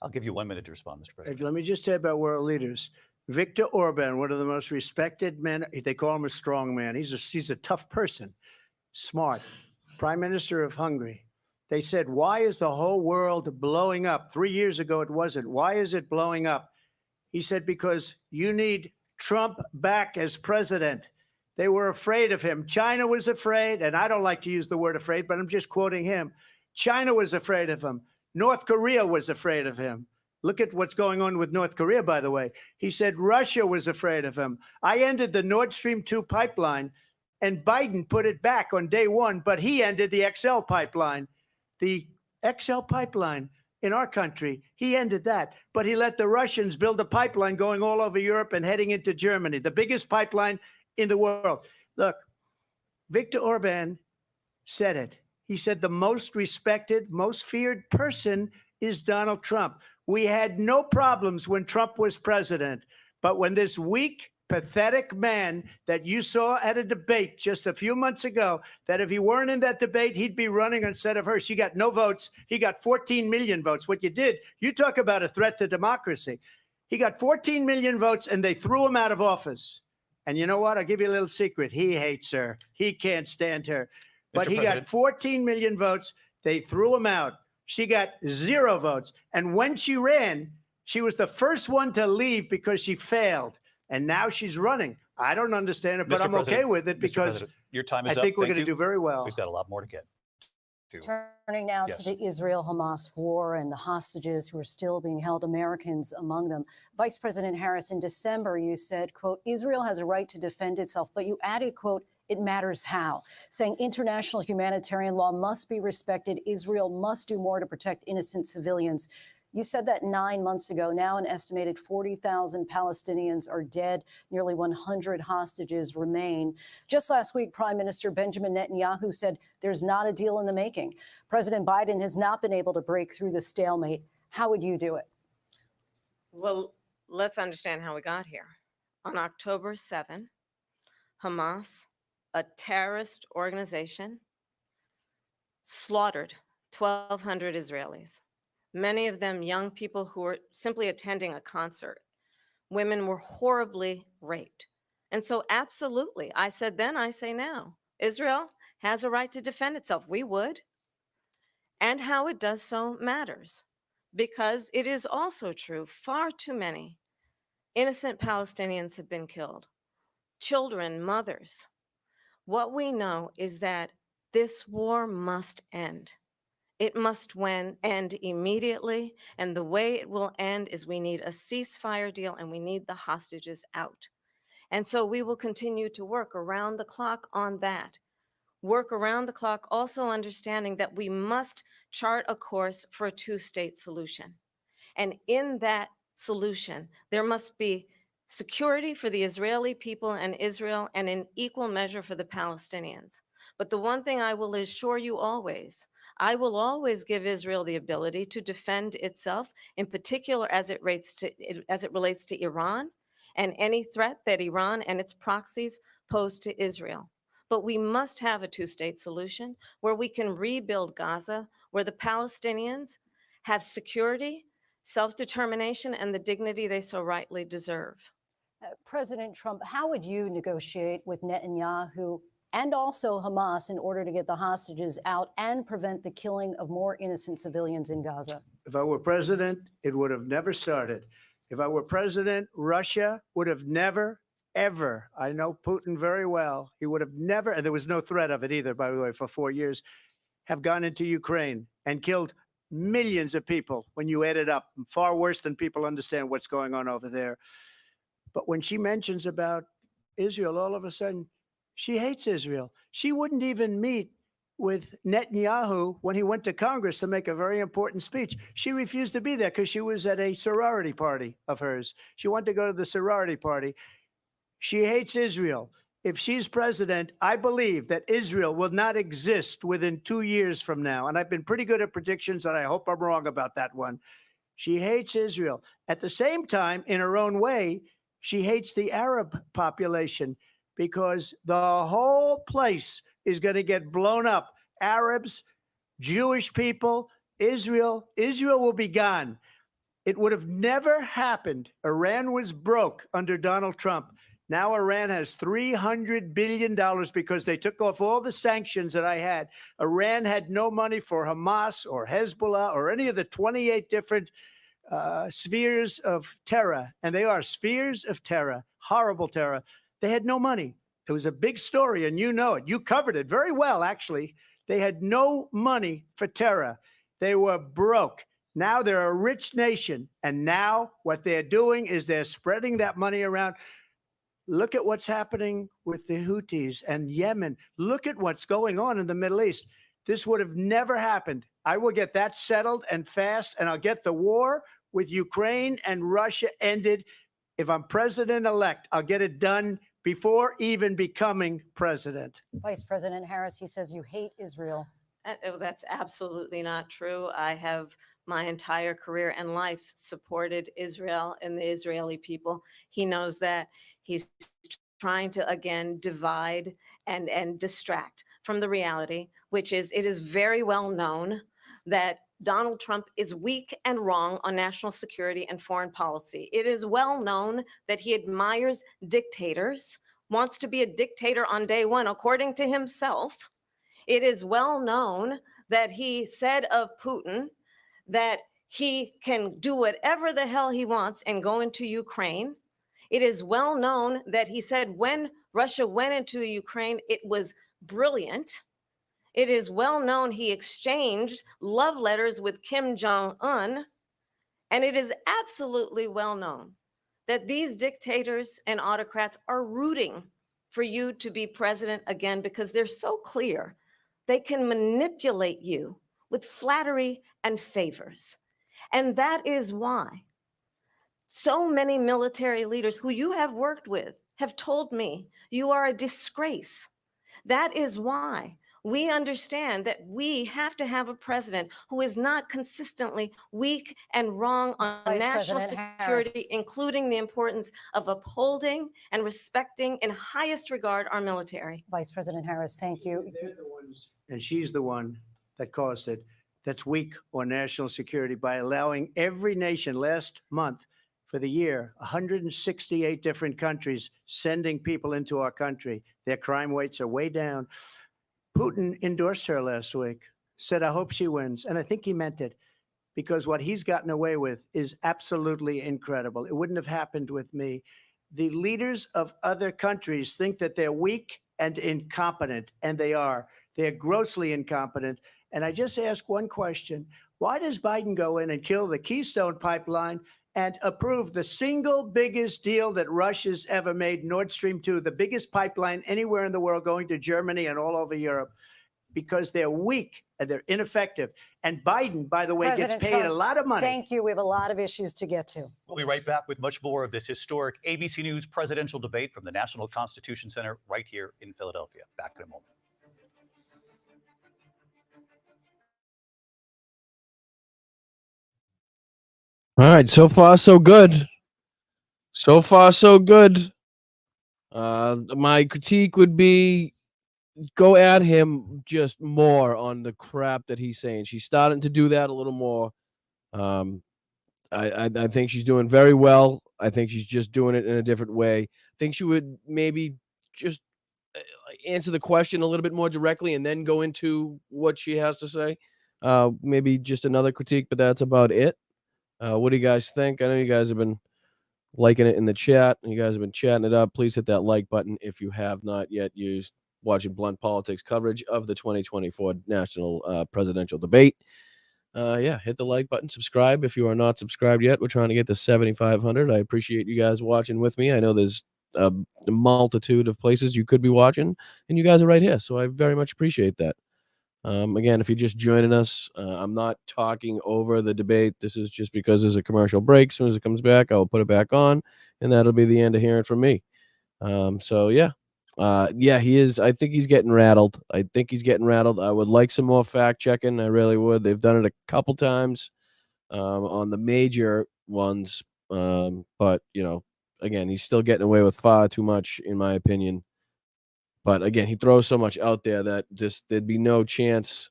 I'll give you 1 minute to respond, Mr. President. Let me just say about world leaders. Viktor Orban, one of the most respected men, they call him a strong man. He's a tough person, smart. Prime Minister of Hungary. They said, why is the whole world blowing up? 3 years ago, it wasn't. Why is it blowing up? He said, because you need Trump back as president. They were afraid of him. China was afraid, and I don't like to use the word afraid, but I'm just quoting him. China was afraid of him. North Korea was afraid of him. Look at what's going on with North Korea, by the way. He said Russia was afraid of him. I ended the Nord Stream 2 pipeline, and Biden put it back on day one, but he ended the XL pipeline. The XL pipeline in our country, he ended that. But he let the Russians build a pipeline going all over Europe and heading into Germany, the biggest pipeline in the world. Look, Viktor Orban said it. He said the most respected, most feared person is Donald Trump. We had no problems when Trump was president. But when this weak, pathetic man that you saw at a debate just a few months ago, that if he weren't in that debate, he'd be running instead of her. She got no votes. He got 14 million votes. What you did, you talk about a threat to democracy. He got 14 million votes, and they threw him out of office. And you know what? I'll give you a little secret. He hates her. He can't stand her. But he got 14 million votes. They threw him out. She got 0 votes. And when she ran, she was the first one to leave because she failed. And now she's running. I don't understand it, but Mr. I'm okay with it because your time is I up. think we're Thank going to you. do very well. We've got a lot more to get to. Turning now Yes. to the Israel-Hamas war and the hostages who are still being held, Americans among them. Vice President Harris, in December, you said, quote, Israel has a right to defend itself, but you added, quote, it matters how, saying international humanitarian law must be respected. Israel must do more to protect innocent civilians. You said that 9 months ago. Now an estimated 40,000 Palestinians are dead. Nearly 100 hostages remain. Just last week, Prime Minister Benjamin Netanyahu said there's not a deal in the making. President Biden has not been able to break through the stalemate. How would you do it? Well, let's understand how we got here. On October 7, Hamas, a terrorist organization, slaughtered 1,200 Israelis. Many of them young people who were simply attending a concert. Women were horribly raped. And so absolutely, I said then, I say now, Israel has a right to defend itself. We would. And how it does so matters, because it is also true, far too many innocent Palestinians have been killed. Children, mothers. What we know is that this war must end. It must end immediately, and the way it will end is we need a ceasefire deal and we need the hostages out. And so we will continue to work around the clock on that. Work around the clock, also understanding that we must chart a course for a two-state solution. And in that solution, there must be security for the Israeli people and Israel, and in equal measure for the Palestinians. But the one thing I will assure you always, I will always give Israel the ability to defend itself, in particular as it relates to Iran and any threat that Iran and its proxies pose to Israel. But we must have a two-state solution where we can rebuild Gaza, where the Palestinians have security, self-determination, and the dignity they so rightly deserve. President Trump, how would you negotiate with Netanyahu and also Hamas in order to get the hostages out and prevent the killing of more innocent civilians in Gaza? If I were president, it would have never started. If I were president, Russia would have never, ever, I know Putin very well, he would have never, and there was no threat of it either, by the way, for 4 years, have gone into Ukraine and killed millions of people when you add it up, far worse than people understand what's going on over there. But when she mentions about Israel, all of a sudden, she hates Israel. She wouldn't even meet with Netanyahu when he went to Congress to make a very important speech. She refused to be there because she was at a sorority party of hers. She wanted to go to the sorority party. She hates Israel. If she's president, I believe that Israel will not exist within 2 years from now. And I've been pretty good at predictions, and I hope I'm wrong about that one. She hates Israel. At the same time, in her own way, she hates the Arab population because the whole place is going to get blown up. Arabs, Jewish people, Israel will be gone. It would have never happened. Iran was broke under Donald Trump. Now Iran has $300 billion because they took off all the sanctions that I had. Iran had no money for Hamas or Hezbollah or any of the 28 different spheres of terror. And they are spheres of terror, horrible terror. They had no money. It was a big story, and you know it. You covered it very well, actually. They had no money for terror. They were broke. Now they're a rich nation. And now what they're doing is they're spreading that money around. Look at what's happening with the Houthis and Yemen. Look at what's going on in the Middle East. This would have never happened. I will get that settled and fast, and I'll get the war with Ukraine and Russia ended. If I'm president-elect, I'll get it done before even becoming president. Vice President Harris, he says you hate Israel. That's absolutely not true. I have my entire career and life supported Israel and the Israeli people. He knows that. He's trying to, again, divide and distract from the reality, which is it is very well known that Donald Trump is weak and wrong on national security and foreign policy. It is well known that he admires dictators, wants to be a dictator on day one, according to himself. It is well known that he said of Putin that he can do whatever the hell he wants and go into Ukraine. It is well known that he said when Russia went into Ukraine, it was brilliant. It is well known he exchanged love letters with Kim Jong-un. And it is absolutely well known that these dictators and autocrats are rooting for you to be president again because they're so clear. They can manipulate you with flattery and favors. And that is why so many military leaders who you have worked with have told me you are a disgrace. That is why we understand that we have to have a president who is not consistently weak and wrong on Vice national President security, Harris. including the importance of upholding and respecting in highest regard our military. Vice President Harris, thank you. And she's the one that caused it. That's weak on national security by allowing every nation last month for the year, 168 different countries sending people into our country. Their crime rates are way down. Putin endorsed her last week, said, I hope she wins. And I think he meant it because what he's gotten away with is absolutely incredible. It wouldn't have happened with me. The leaders of other countries think that they're weak and incompetent, and they are. They're grossly incompetent. And I just ask one question. Why does Biden go in and kill the Keystone Pipeline and approve the single biggest deal that Russia's ever made, Nord Stream 2, the biggest pipeline anywhere in the world going to Germany and all over Europe? Because they're weak and they're ineffective. And Biden, by the way, President gets paid Trump, a lot of money. Thank you. We have a lot of issues to get to. We'll be right back with much more of this historic ABC News presidential debate from the National Constitution Center right here in Philadelphia. Back in a moment. All right, so far so good. So far so good. My critique would be go at him just more on the crap that he's saying. She's starting to do that a little more. I think she's doing very well. I think she's just doing it in a different way. I think she would maybe just answer the question a little bit more directly and then go into what she has to say. Maybe just another critique, but that's about it. What do you guys think? I know you guys have been liking it in the chat. You guys have been chatting it up. Please hit that like button if you have not yet used watching Blunt Politics coverage of the 2024 national presidential debate. Hit the like button. Subscribe if you are not subscribed yet. We're trying to get to 7,500. I appreciate you guys watching with me. I know there's a multitude of places you could be watching, and you guys are right here, so I very much appreciate that. Again, if you're just joining us, I'm not talking over the debate. This is just because there's a commercial break. As soon as it comes back, I'll put it back on, and that'll be the end of hearing from me. He is. I think he's getting rattled. I would like some more fact checking. I really would. They've done it a couple times. on the major ones. But, again, he's still getting away with far too much, in my opinion. But again, he throws so much out there that there'd be no chance,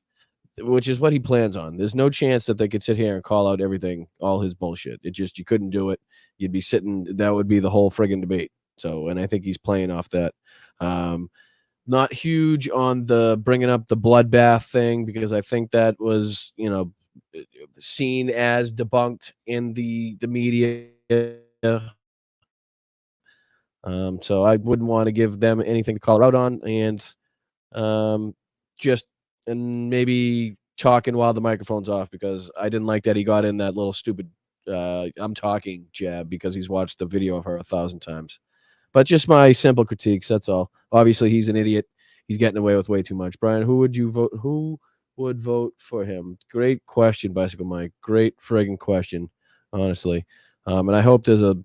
which is what he plans on. There's no chance that they could sit here and call out everything, all his bullshit. You couldn't do it. You'd be sitting, that would be the whole friggin' debate. So, and I think he's playing off that. Not huge on the bringing up the bloodbath thing, because I think that was, seen as debunked in the media. So I wouldn't want to give them anything to call her out on, and and maybe talking while the microphone's off, because I didn't like that he got in that little stupid I'm talking jab because he's watched the video of her 1,000 times. But just my simple critiques, that's all. Obviously, he's an idiot. He's getting away with way too much. Brian, who would you vote? Who would vote for him? Great question, Bicycle Mike. Great friggin' question, honestly. And I hope there's a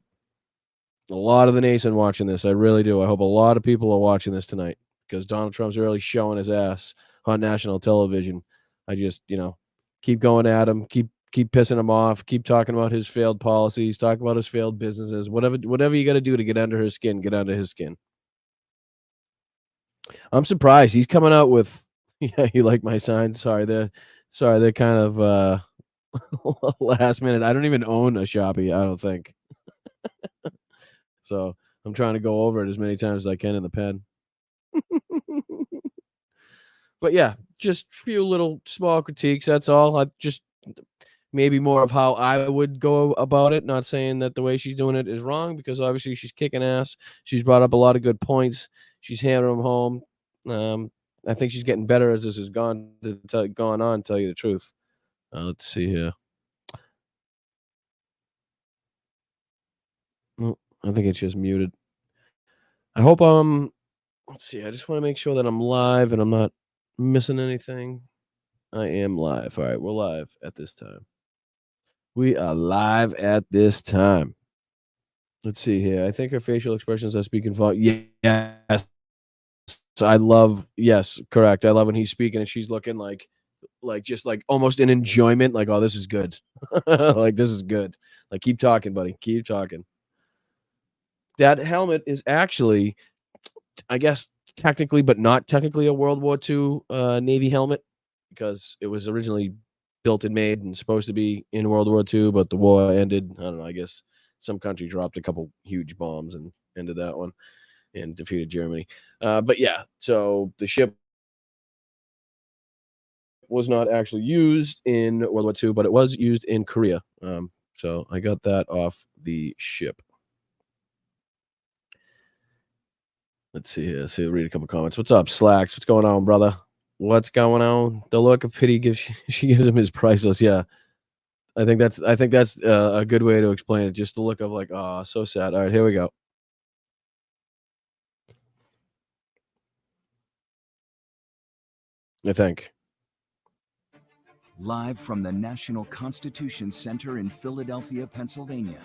lot of the nation watching this. I really do. I hope a lot of people are watching this tonight, because Donald Trump's really showing his ass on national television. I just, keep going at him, keep pissing him off, keep talking about his failed policies, talk about his failed businesses, whatever you got to do to get under his skin, get under his skin. I'm surprised he's coming out with, yeah, you like my signs? Sorry, they're kind of last minute. I don't even own a Shopee, I don't think. So I'm trying to go over it as many times as I can in the pen. But yeah, just a few little small critiques. That's all. I just maybe more of how I would go about it. Not saying that the way she's doing it is wrong, because obviously she's kicking ass. She's brought up a lot of good points. She's hammering them home. I think she's getting better as this has gone on, tell you the truth. Let's see here. Oh, I think it's just muted. I hope let's see. I just want to make sure that I'm live and I'm not missing anything. I am live. All right, we're live at this time. We are live at this time. Let's see here. I think her facial expressions are speaking for. Yes. Yes, correct. I love when he's speaking and she's looking like just like almost in enjoyment, like, oh, this is good. Like, this is good. Like, keep talking, buddy. Keep talking. That helmet is actually, I guess, technically, but not technically, a World War II Navy helmet, because it was originally built and made and supposed to be in World War II, but the war ended. I don't know. I guess some country dropped a couple huge bombs and ended that one and defeated Germany. But yeah, so the ship was not actually used in World War II, but it was used in Korea. So I got that off the ship. Let's see here. So read a couple comments. What's up, Slacks? What's going on, brother? What's going on? The look of pity she gives him is priceless. Yeah, I think that's a good way to explain it. Just the look of like, oh, so sad. All right, here we go. I think. Live from the National Constitution Center in Philadelphia, Pennsylvania.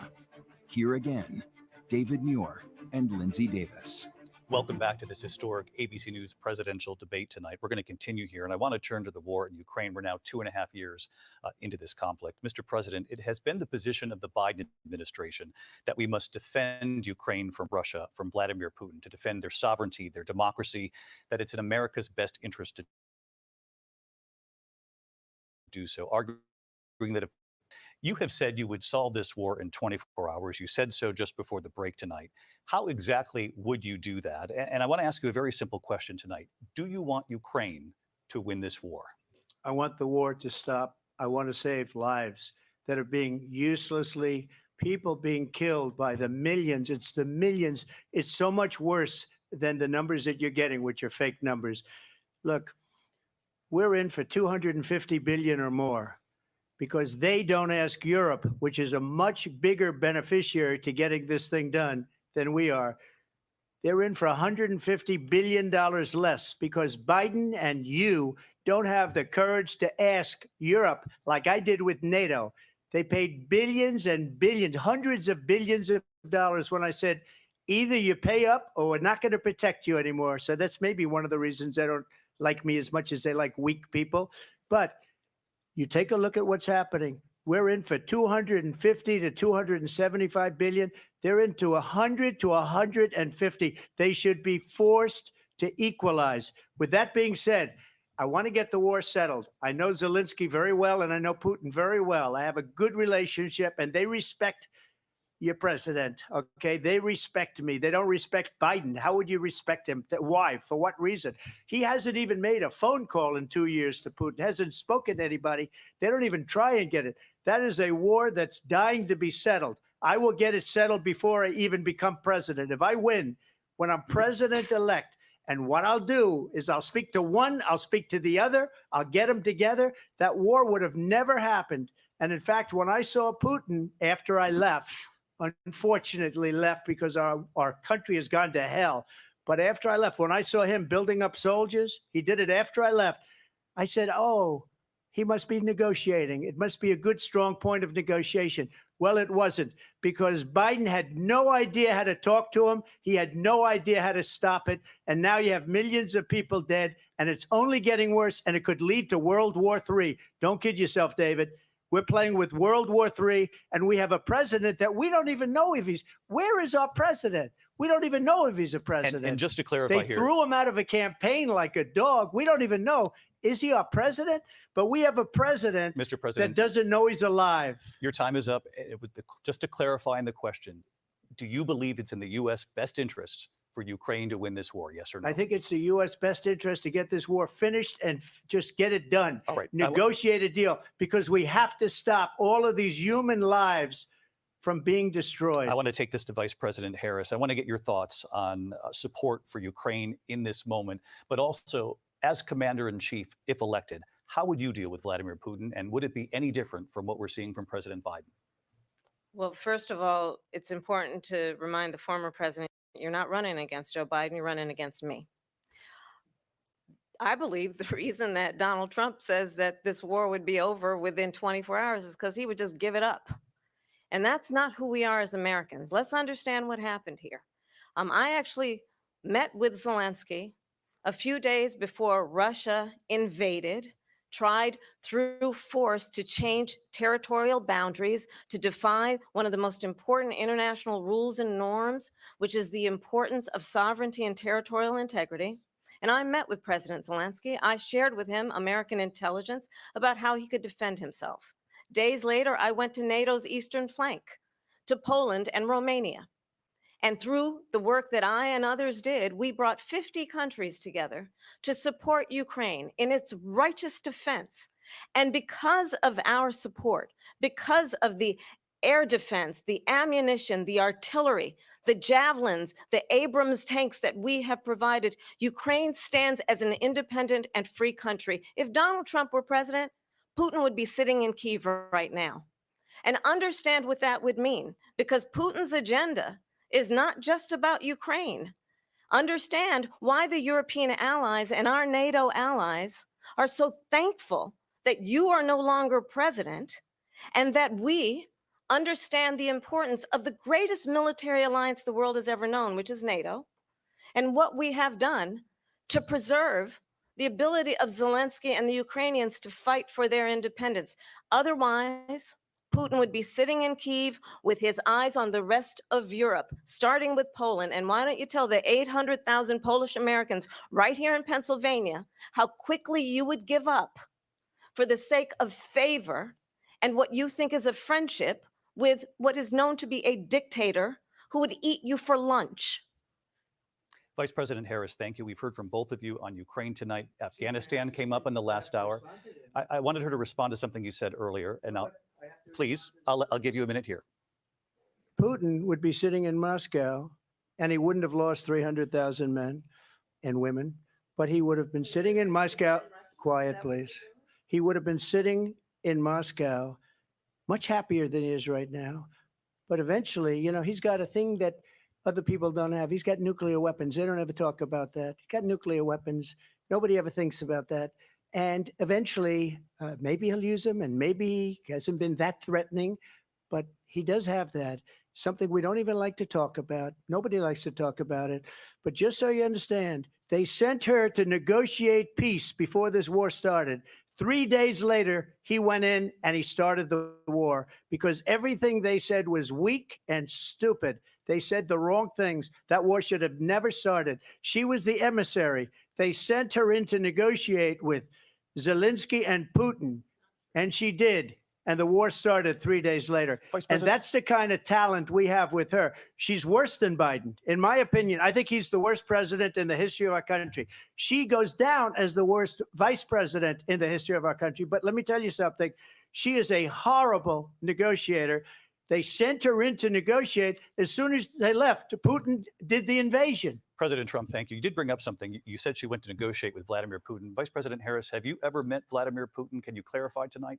Here again, David Muir and Lindsay Davis. Welcome back to this historic ABC News presidential debate tonight. We're going to continue here, and I want to turn to the war in Ukraine. We're now 2.5 years into this conflict. Mr. President, it has been the position of the Biden administration that we must defend Ukraine from Russia, from Vladimir Putin, to defend their sovereignty, their democracy, that it's in America's best interest to do so, arguing that if you have said you would solve this war in 24 hours. You said so just before the break tonight. How exactly would you do that? And I want to ask you a very simple question tonight. Do you want Ukraine to win this war? I want the war to stop. I want to save lives that are being uselessly, people being killed by the millions. It's the millions. It's so much worse than the numbers that you're getting, which are fake numbers. Look, we're in for 250 billion or more, because they don't ask Europe, which is a much bigger beneficiary to getting this thing done than we are. They're in for $150 billion less because Biden and you don't have the courage to ask Europe like I did with NATO. They paid billions and billions, hundreds of billions of dollars when I said, either you pay up or we're not going to protect you anymore. So that's maybe one of the reasons they don't like me as much as they like weak people. But you take a look at what's happening. We're in for 250 to 275 billion. They're into 100 to 150. They should be forced to equalize. With that being said, I want to get the war settled. I know Zelensky very well, and I know Putin very well. I have a good relationship, and they respect your president, okay? They respect me. They don't respect Biden. How would you respect him? Why? For what reason? He hasn't even made a phone call in 2 years to Putin, hasn't spoken to anybody. They don't even try and get it. That is a war that's dying to be settled. I will get it settled before I even become president. If I win, when I'm president-elect, and what I'll do is I'll speak to one, I'll speak to the other, I'll get them together. That war would have never happened. And in fact, when I saw Putin after I left, unfortunately left because our country has gone to hell. But after I left, when I saw him building up soldiers, he did it after I left. I said, oh, he must be negotiating. It must be a good, strong point of negotiation. Well, it wasn't, because Biden had no idea how to talk to him. He had no idea how to stop it. And now you have millions of people dead, and it's only getting worse, and it could lead to World War III. Don't kid yourself, David. We're playing with World War III, and we have a president that we don't even know if he's. Where is our president? We don't even know if he's a president. And just to clarify they here, threw him out of a campaign like a dog. We don't even know. Is he our president? But we have a president, Mr. President, that doesn't know he's alive. your time is up. Just to clarify in the question, do you believe it's in the U.S. best interest for Ukraine to win this war? Yes or no? I think it's the U.S. best interest to get this war finished and just get it done. All right. Negotiate a deal, because we have to stop all of these human lives from being destroyed. I want to take this to Vice President Harris. I want to get your thoughts on support for Ukraine in this moment, but also as Commander-in-Chief, if elected, how would you deal with Vladimir Putin, and would it be any different from what we're seeing from President Biden? Well, first of all, it's important to remind the former president, you're not running against Joe Biden, you're running against me. I believe the reason that Donald Trump says that this war would be over within 24 hours is because he would just give it up. And that's not who we are as Americans. Let's understand what happened here. I actually met with Zelensky a few days before Russia invaded, tried through force to change territorial boundaries, to defy one of the most important international rules and norms, which is the importance of sovereignty and territorial integrity. And I met with President Zelensky. I shared with him American intelligence about how he could defend himself. Days later, I went to NATO's eastern flank, to Poland and Romania. And through the work that I and others did, we brought 50 countries together to support Ukraine in its righteous defense. And because of our support, because of the air defense, the ammunition, the artillery, the javelins, the Abrams tanks that we have provided, Ukraine stands as an independent and free country. If Donald Trump were president, Putin would be sitting in Kyiv right now. And understand what that would mean, because Putin's agenda is not just about Ukraine. Understand why the European allies and our NATO allies are so thankful that you are no longer president, and that we understand the importance of the greatest military alliance the world has ever known, which is NATO, and what we have done to preserve the ability of Zelensky and the Ukrainians to fight for their independence. Otherwise, Putin would be sitting in Kyiv with his eyes on the rest of Europe, starting with Poland. And why don't you tell the 800,000 Polish Americans right here in Pennsylvania how quickly you would give up for the sake of favor and what you think is a friendship with what is known to be a dictator who would eat you for lunch. Vice President Harris, thank you. We've heard from both of you on Ukraine tonight. Afghanistan came up in the last hour. I wanted her to respond to something you said earlier, and please, I'll give you a minute here. Putin would be sitting in Moscow, and he wouldn't have lost 300,000 men and women, but he would have been sitting in Moscow. Quiet, please. He would have been sitting in Moscow, much happier than he is right now. But eventually, you know, he's got a thing that other people don't have. He's got nuclear weapons. They don't ever talk about that. He's got nuclear weapons. Nobody ever thinks about that. And eventually, maybe he'll use them, and maybe he hasn't been that threatening, but he does have that. Something we don't even like to talk about. Nobody likes to talk about it. But just so you understand, they sent her to negotiate peace before this war started. 3 days later, he went in and he started the war because everything they said was weak and stupid. They said the wrong things. That war should have never started. She was the emissary. They sent her in to negotiate with Zelensky and Putin, and she did. And the war started 3 days later. And that's the kind of talent we have with her. She's worse than Biden. In my opinion, I think he's the worst president in the history of our country. She goes down as the worst vice president in the history of our country. But let me tell you something. She is a horrible negotiator. They sent her in to negotiate. As soon as they left, Putin did the invasion. President Trump, thank you. You did bring up something. You said she went to negotiate with Vladimir Putin. Vice President Harris, have you ever met Vladimir Putin? Can you clarify tonight?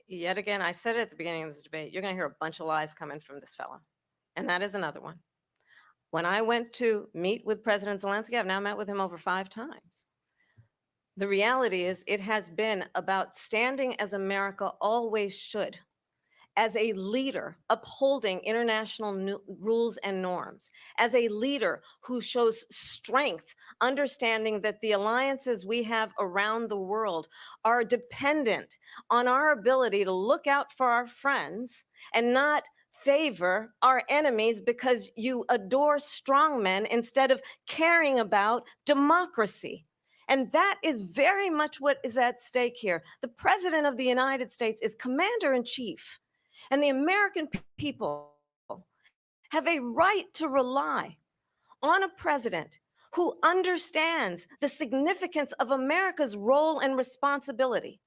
Yet again, I said it at the beginning of this debate, you're going to hear a bunch of lies coming from this fellow. And that is another one. When I went to meet with President Zelensky, I've now met with him over 5 times. The reality is it has been about standing as America always should, as a leader upholding international rules and norms, as a leader who shows strength, understanding that the alliances we have around the world are dependent on our ability to look out for our friends and not favor our enemies because you adore strongmen instead of caring about democracy. And that is very much what is at stake here. The President of the United States is commander-in-chief. And the American people have a right to rely on a president who understands the significance of America's role and responsibility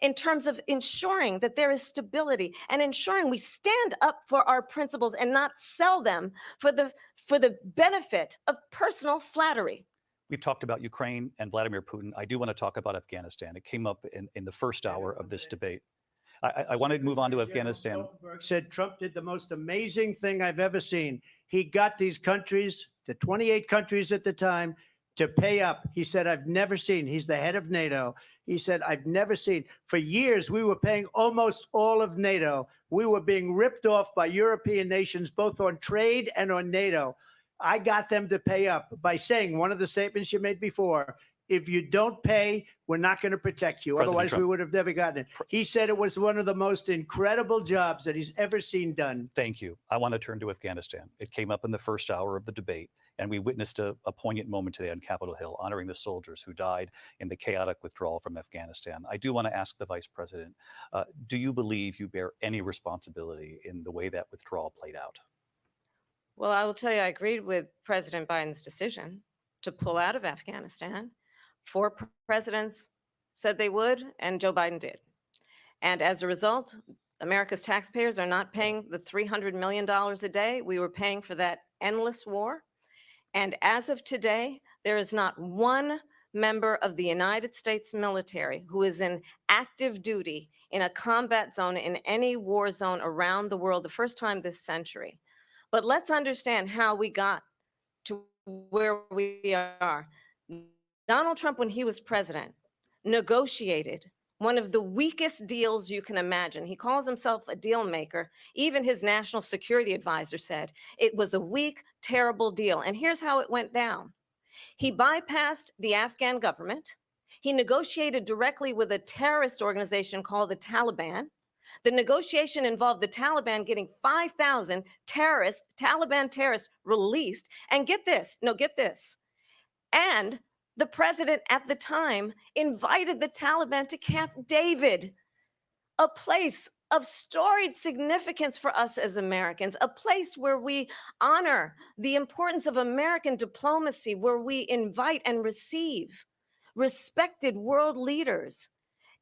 in terms of ensuring that there is stability and ensuring we stand up for our principles and not sell them for the benefit of personal flattery. We've talked about Ukraine and Vladimir Putin. I do want to talk about Afghanistan. It came up in the first hour of this debate. I want to move on to Afghanistan. Stoltenberg said Trump did the most amazing thing I've ever seen. He got these countries, the 28 countries at the time, to pay up. He said, I've never seen, he's the head of NATO. He said, I've never seen. For years, we were paying almost all of NATO. We were being ripped off by European nations, both on trade and on NATO. I got them to pay up by saying one of the statements you made before, if you don't pay, we're not going to protect you. President Otherwise, Trump. we would have never gotten it. He said it was one of the most incredible jobs that he's ever seen done. Thank you. I want to turn to Afghanistan. It came up in the first hour of the debate, and we witnessed a poignant moment today on Capitol Hill, honoring the soldiers who died in the chaotic withdrawal from Afghanistan. I do want to ask the Vice President, do you believe you bear any responsibility in the way that withdrawal played out? Well, I will tell you, I agreed with President Biden's decision to pull out of Afghanistan. 4 presidents said they would, and Joe Biden did. And as a result, America's taxpayers are not paying the $300 million a day we were paying for that endless war. And as of today, there is not one member of the United States military who is in active duty in a combat zone in any war zone around the world, the first time this century. But let's understand how we got to where we are. Donald Trump, when he was president, negotiated one of the weakest deals you can imagine. He calls himself a deal maker. Even his national security advisor said it was a weak, terrible deal. And here's how it went down. He bypassed the Afghan government. He negotiated directly with a terrorist organization called the Taliban. The negotiation involved the Taliban getting 5,000 Taliban terrorists released. And get this, and the president at the time invited the Taliban to Camp David, a place of storied significance for us as Americans, a place where we honor the importance of American diplomacy, where we invite and receive respected world leaders.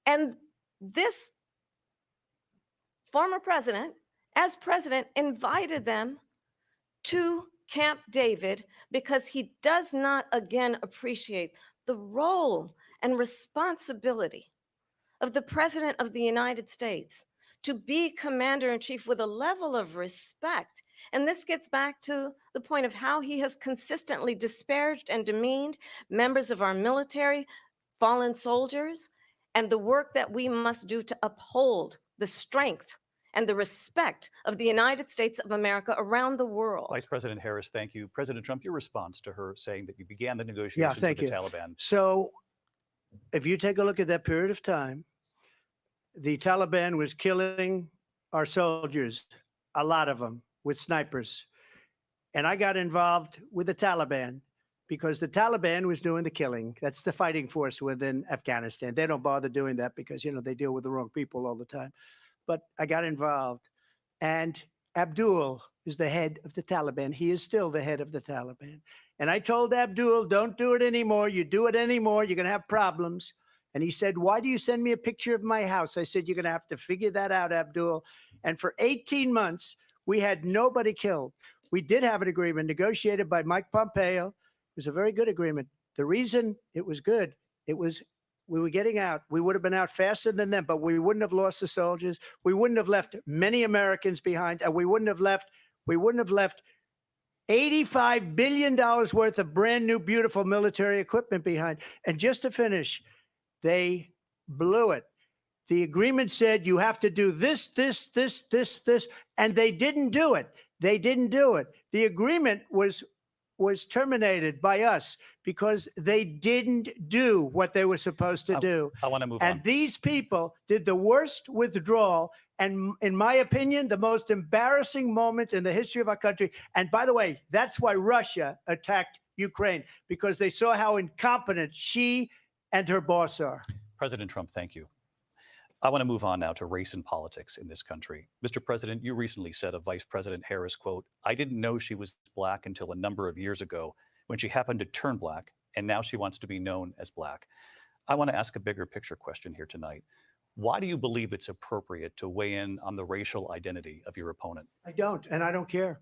And this former president, as president, invited them to Camp David because he does not again appreciate the role and responsibility of the President of the United States to be commander-in-chief with a level of respect. And this gets back to the point of how he has consistently disparaged and demeaned members of our military, fallen soldiers, and the work that we must do to uphold the strength and the respect of the United States of America around the world. Vice President Harris, thank you. President Trump, your response to her saying that you began the negotiations with the Taliban. So if you take a look at that period of time, the Taliban was killing our soldiers, a lot of them, with snipers. And I got involved with the Taliban because the Taliban was doing the killing. That's the fighting force within Afghanistan. They don't bother doing that because, you know, they deal with the wrong people all the time. But I got involved. And Abdul is the head of the Taliban. He is still the head of the Taliban. And I told Abdul, don't do it anymore. You do it anymore, you're going to have problems. And he said, why do you send me a picture of my house? I said, you're going to have to figure that out, Abdul. And for 18 months, we had nobody killed. We did have an agreement negotiated by Mike Pompeo. It was a very good agreement. The reason it was good, it was we were getting out. We would have been out faster than them, but we wouldn't have lost the soldiers. We wouldn't have left many Americans behind, and we wouldn't have left $85 billion worth of brand new, beautiful military equipment behind. And just to finish, they blew it. The agreement said you have to do this, this, and they didn't do it. They didn't do it. The agreement was terminated by us because they didn't do what they were supposed to do. I want to move on. And these people did the worst withdrawal, and in my opinion, the most embarrassing moment in the history of our country. And by the way, that's why Russia attacked Ukraine, because they saw how incompetent she and her boss are. President Trump, thank you. I want to move on now to race and politics in this country. Mr. President, you recently said of Vice President Harris, quote, I didn't know she was black until a number of years ago when she happened to turn black, and now she wants to be known as black. I want to ask a bigger picture question here tonight. Why do you believe it's appropriate to weigh in on the racial identity of your opponent? I don't, and I don't care.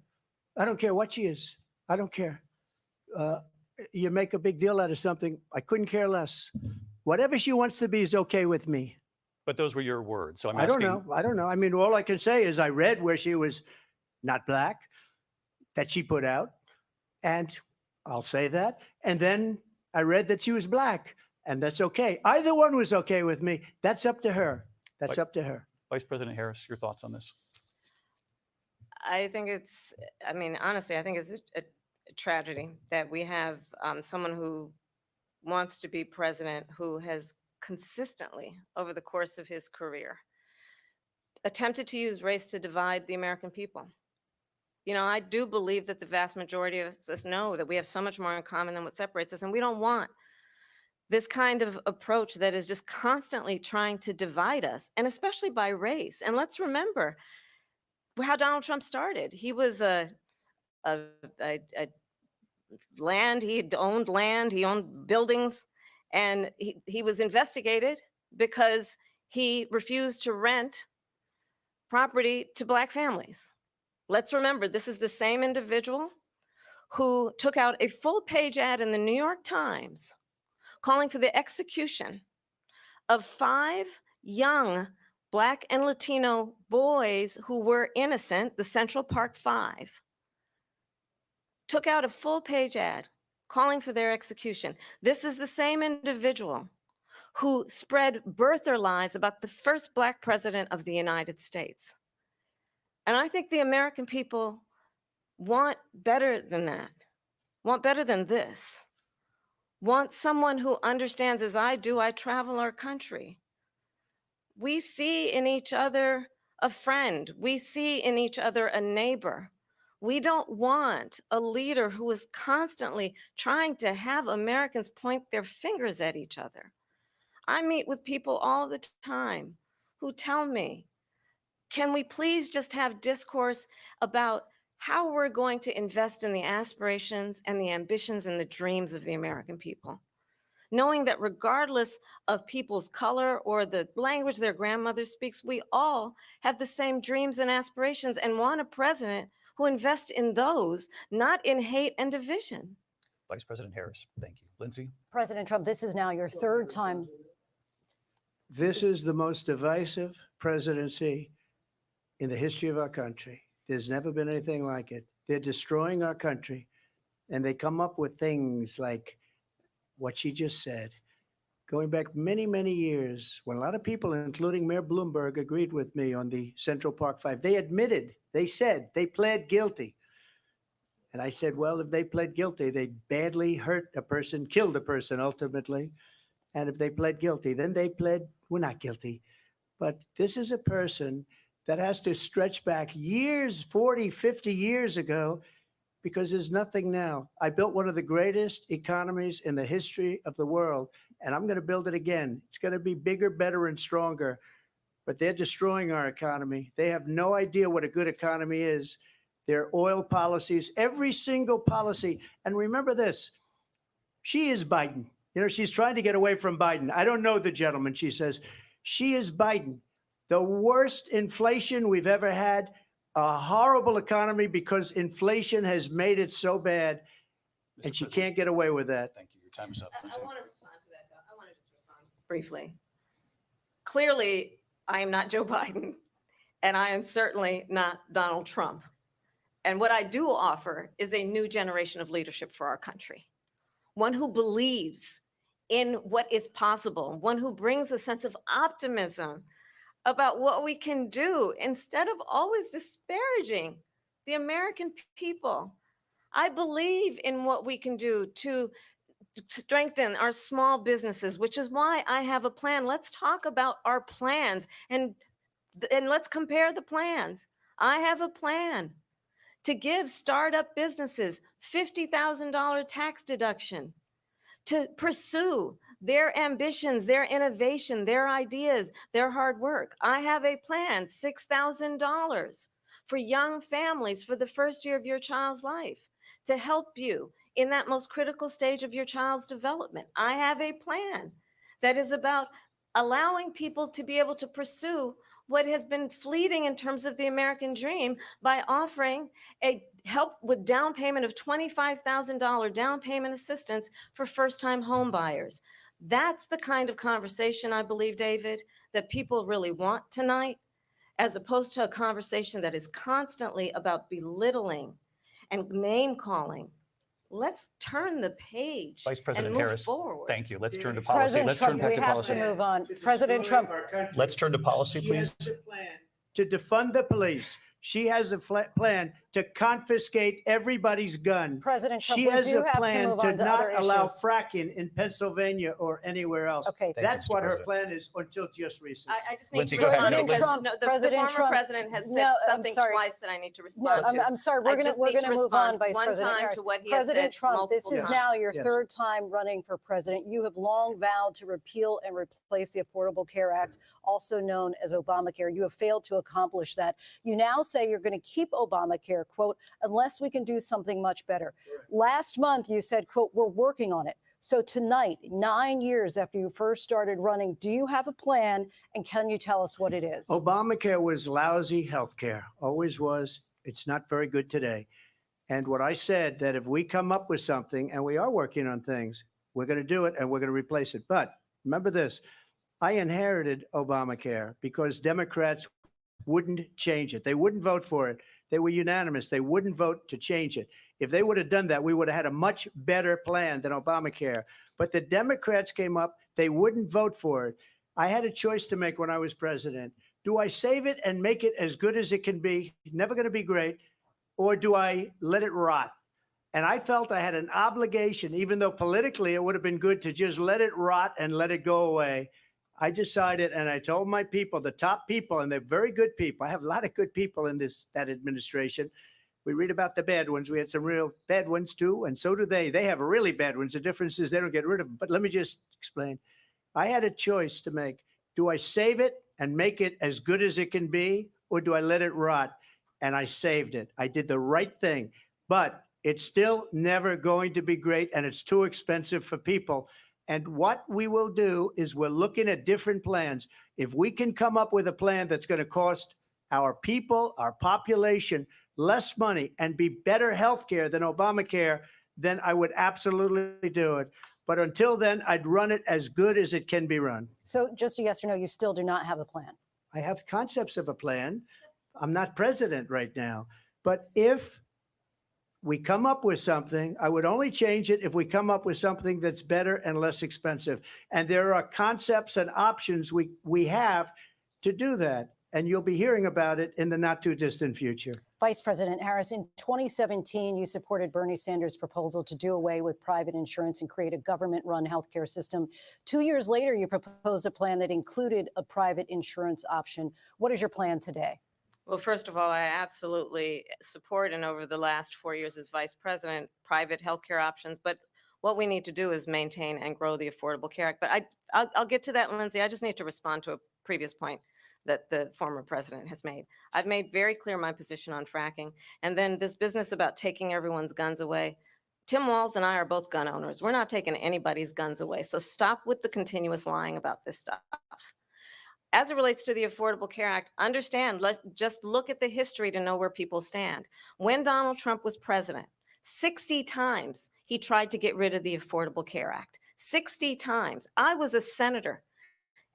I don't care what she is. I don't care. You make a big deal out of something. I couldn't care less. Whatever she wants to be is okay with me. But those were your words. So I'm I asking. don't know. I mean, all I can say is I read where she was not black, that she put out, and I'll say that. And then I read that she was black, and that's okay. Either one was okay with me. That's up to her. That's up to her. Vice President Harris, your thoughts on this? I think it's, I mean, honestly, I think it's a tragedy that we have someone who wants to be president who has consistently, over the course of his career, attempted to use race to divide the American people. You know, I do believe that the vast majority of us know that we have so much more in common than what separates us, and we don't want this kind of approach that is just constantly trying to divide us, and especially by race. And let's remember how Donald Trump started. He was land, he owned buildings, and he was investigated because he refused to rent property to black families. Let's remember, this is the same individual who took out a full-page ad in the New York Times calling for the execution of 5 young Black and Latino boys who were innocent, the Central Park 5. Took out a full-page ad calling for their execution. This is the same individual who spread birther lies about the first Black president of the United States. And I think the American people want better than that, want better than this, want someone who understands, as I do, I travel our country. We see in each other a friend. We see in each other a neighbor. We don't want a leader who is constantly trying to have Americans point their fingers at each other. I meet with people all the time who tell me, can we please just have discourse about how we're going to invest in the aspirations and the ambitions and the dreams of the American people? Knowing that regardless of people's color or the language their grandmother speaks, we all have the same dreams and aspirations and want a president who invests in those, not in hate and division. Vice President Harris, thank you. Lindsay? President Trump, this is now your 3rd time. This is the most divisive presidency in the history of our country. There's never been anything like it. They're destroying our country, and they come up with things like what she just said, going back many, many years, when a lot of people, including Mayor Bloomberg, agreed with me on the Central Park 5. They admitted, they said, they pled guilty. And I said, well, if they pled guilty, they badly hurt a person, killed a person ultimately. And if they pled guilty, then they pled, we're not guilty. But this is a person that has to stretch back years, 40, 50 years ago, because there's nothing now. I built one of the greatest economies in the history of the world, and I'm going to build it again. It's going to be bigger, better, and stronger. But they're destroying our economy. They have no idea what a good economy is. Their oil policies, every single policy. And remember this, she is Biden. You know, she's trying to get away from Biden. I don't know the gentleman, she says. She is Biden. The worst inflation we've ever had, a horrible economy because inflation has made it so bad, and she can't get away with that. Thank you. Your time is up. I want to respond to that, though. I want to just respond briefly. Clearly, I am not Joe Biden, and I am certainly not Donald Trump. And what I do offer is a new generation of leadership for our country, one who believes in what is possible, one who brings a sense of optimism about what we can do instead of always disparaging the American people. I believe in what we can do to strengthen our small businesses, which is why I have a plan. Let's talk about our plans and let's compare the plans. I have a plan to give startup businesses $50,000 tax deduction to pursue their ambitions, their innovation, their ideas, their hard work. I have a plan, $6,000 for young families for the first year of your child's life to help you in that most critical stage of your child's development. I have a plan that is about allowing people to be able to pursue what has been fleeting in terms of the American dream by offering a help with down payment of $25,000 down payment assistance for first-time home buyers. That's the kind of conversation, I believe, David, that people really want tonight, as opposed to a conversation that is constantly about belittling and name calling. Let's turn the page. Vice President and move Harris, forward. thank you. Let's turn to policy. President Let's Trump, turn back we to have policy. to move on. President Trump. Let's turn to policy, please. To defund the police. She has a plan to confiscate everybody's gun. President Trump, she we has do a have to plan move to on to not other allow issues. fracking in Pennsylvania or anywhere else. Okay. That's you, Mr. what her President. plan is until just recently. I just need Lindsay, to go ahead. respond President because Trump- no, the President former Trump- president has said No, I'm something sorry. twice that I need to No, respond to. I'm sorry. I We're just gonna need to move respond on, Vice one President time Harris. to what he has President said Trump, this multiple is times. now your Yes. third time running for president. You have long vowed to repeal and replace the Affordable Care Act, also known as Obamacare. You have failed to accomplish that. You now say you're going to keep Obamacare, quote, unless we can do something much better. Last month, you said, quote, we're working on it. So tonight, 9 years after you first started running, do you have a plan, and can you tell us what it is? Obamacare was lousy health care, always was. It's not very good today. And what I said, that if we come up with something, and we are working on things, we're going to do it and we're going to replace it. But remember this, I inherited Obamacare because Democrats wouldn't change it. They wouldn't vote for it. They were unanimous. They wouldn't vote to change it. If they would have done that, we would have had a much better plan than Obamacare. But the Democrats came up. They wouldn't vote for it. I had a choice to make when I was president. Do I save it and make it as good as it can be, never going to be great, or do I let it rot? And I felt I had an obligation, even though politically it would have been good to just let it rot and let it go away. I decided, and I told my people, the top people, and they're very good people. I have a lot of good people in that administration. We read about the bad ones. We had some real bad ones too, and so do they. They have really bad ones. The difference is they don't get rid of them. But let me just explain. I had a choice to make. Do I save it and make it as good as it can be, or do I let it rot? And I saved it. I did the right thing. But it's still never going to be great, and it's too expensive for people. And what we will do is we're looking at different plans. If we can come up with a plan that's going to cost our people, our population, less money and be better health care than Obamacare, then I would absolutely do it. But until then, I'd run it as good as it can be run. So just a yes or no, you still do not have a plan. I have concepts of a plan. I'm not president right now. But if we come up with something, I would only change it if we come up with something that's better and less expensive. And there are concepts and options we have to do that. and you'll be hearing about it in the not too distant future. Vice President Harris, in 2017, you supported Bernie Sanders' proposal to do away with private insurance and create a government-run healthcare system. 2 years later, you proposed a plan that included a private insurance option. What is your plan today? Well, first of all, I absolutely support, and over the last 4 years as vice president, private healthcare options. But what we need to do is maintain and grow the Affordable Care Act. But I'll get to that, Lindsay. I just need to respond to a previous point that the former president has made. I've made very clear my position on fracking. And then this business about taking everyone's guns away. Tim Walz and I are both gun owners. We're not taking anybody's guns away. So stop with the continuous lying about this stuff. As it relates to the Affordable Care Act, understand, just look at the history to know where people stand. When Donald Trump was president, 60 times he tried to get rid of the Affordable Care Act. 60 times. I was a senator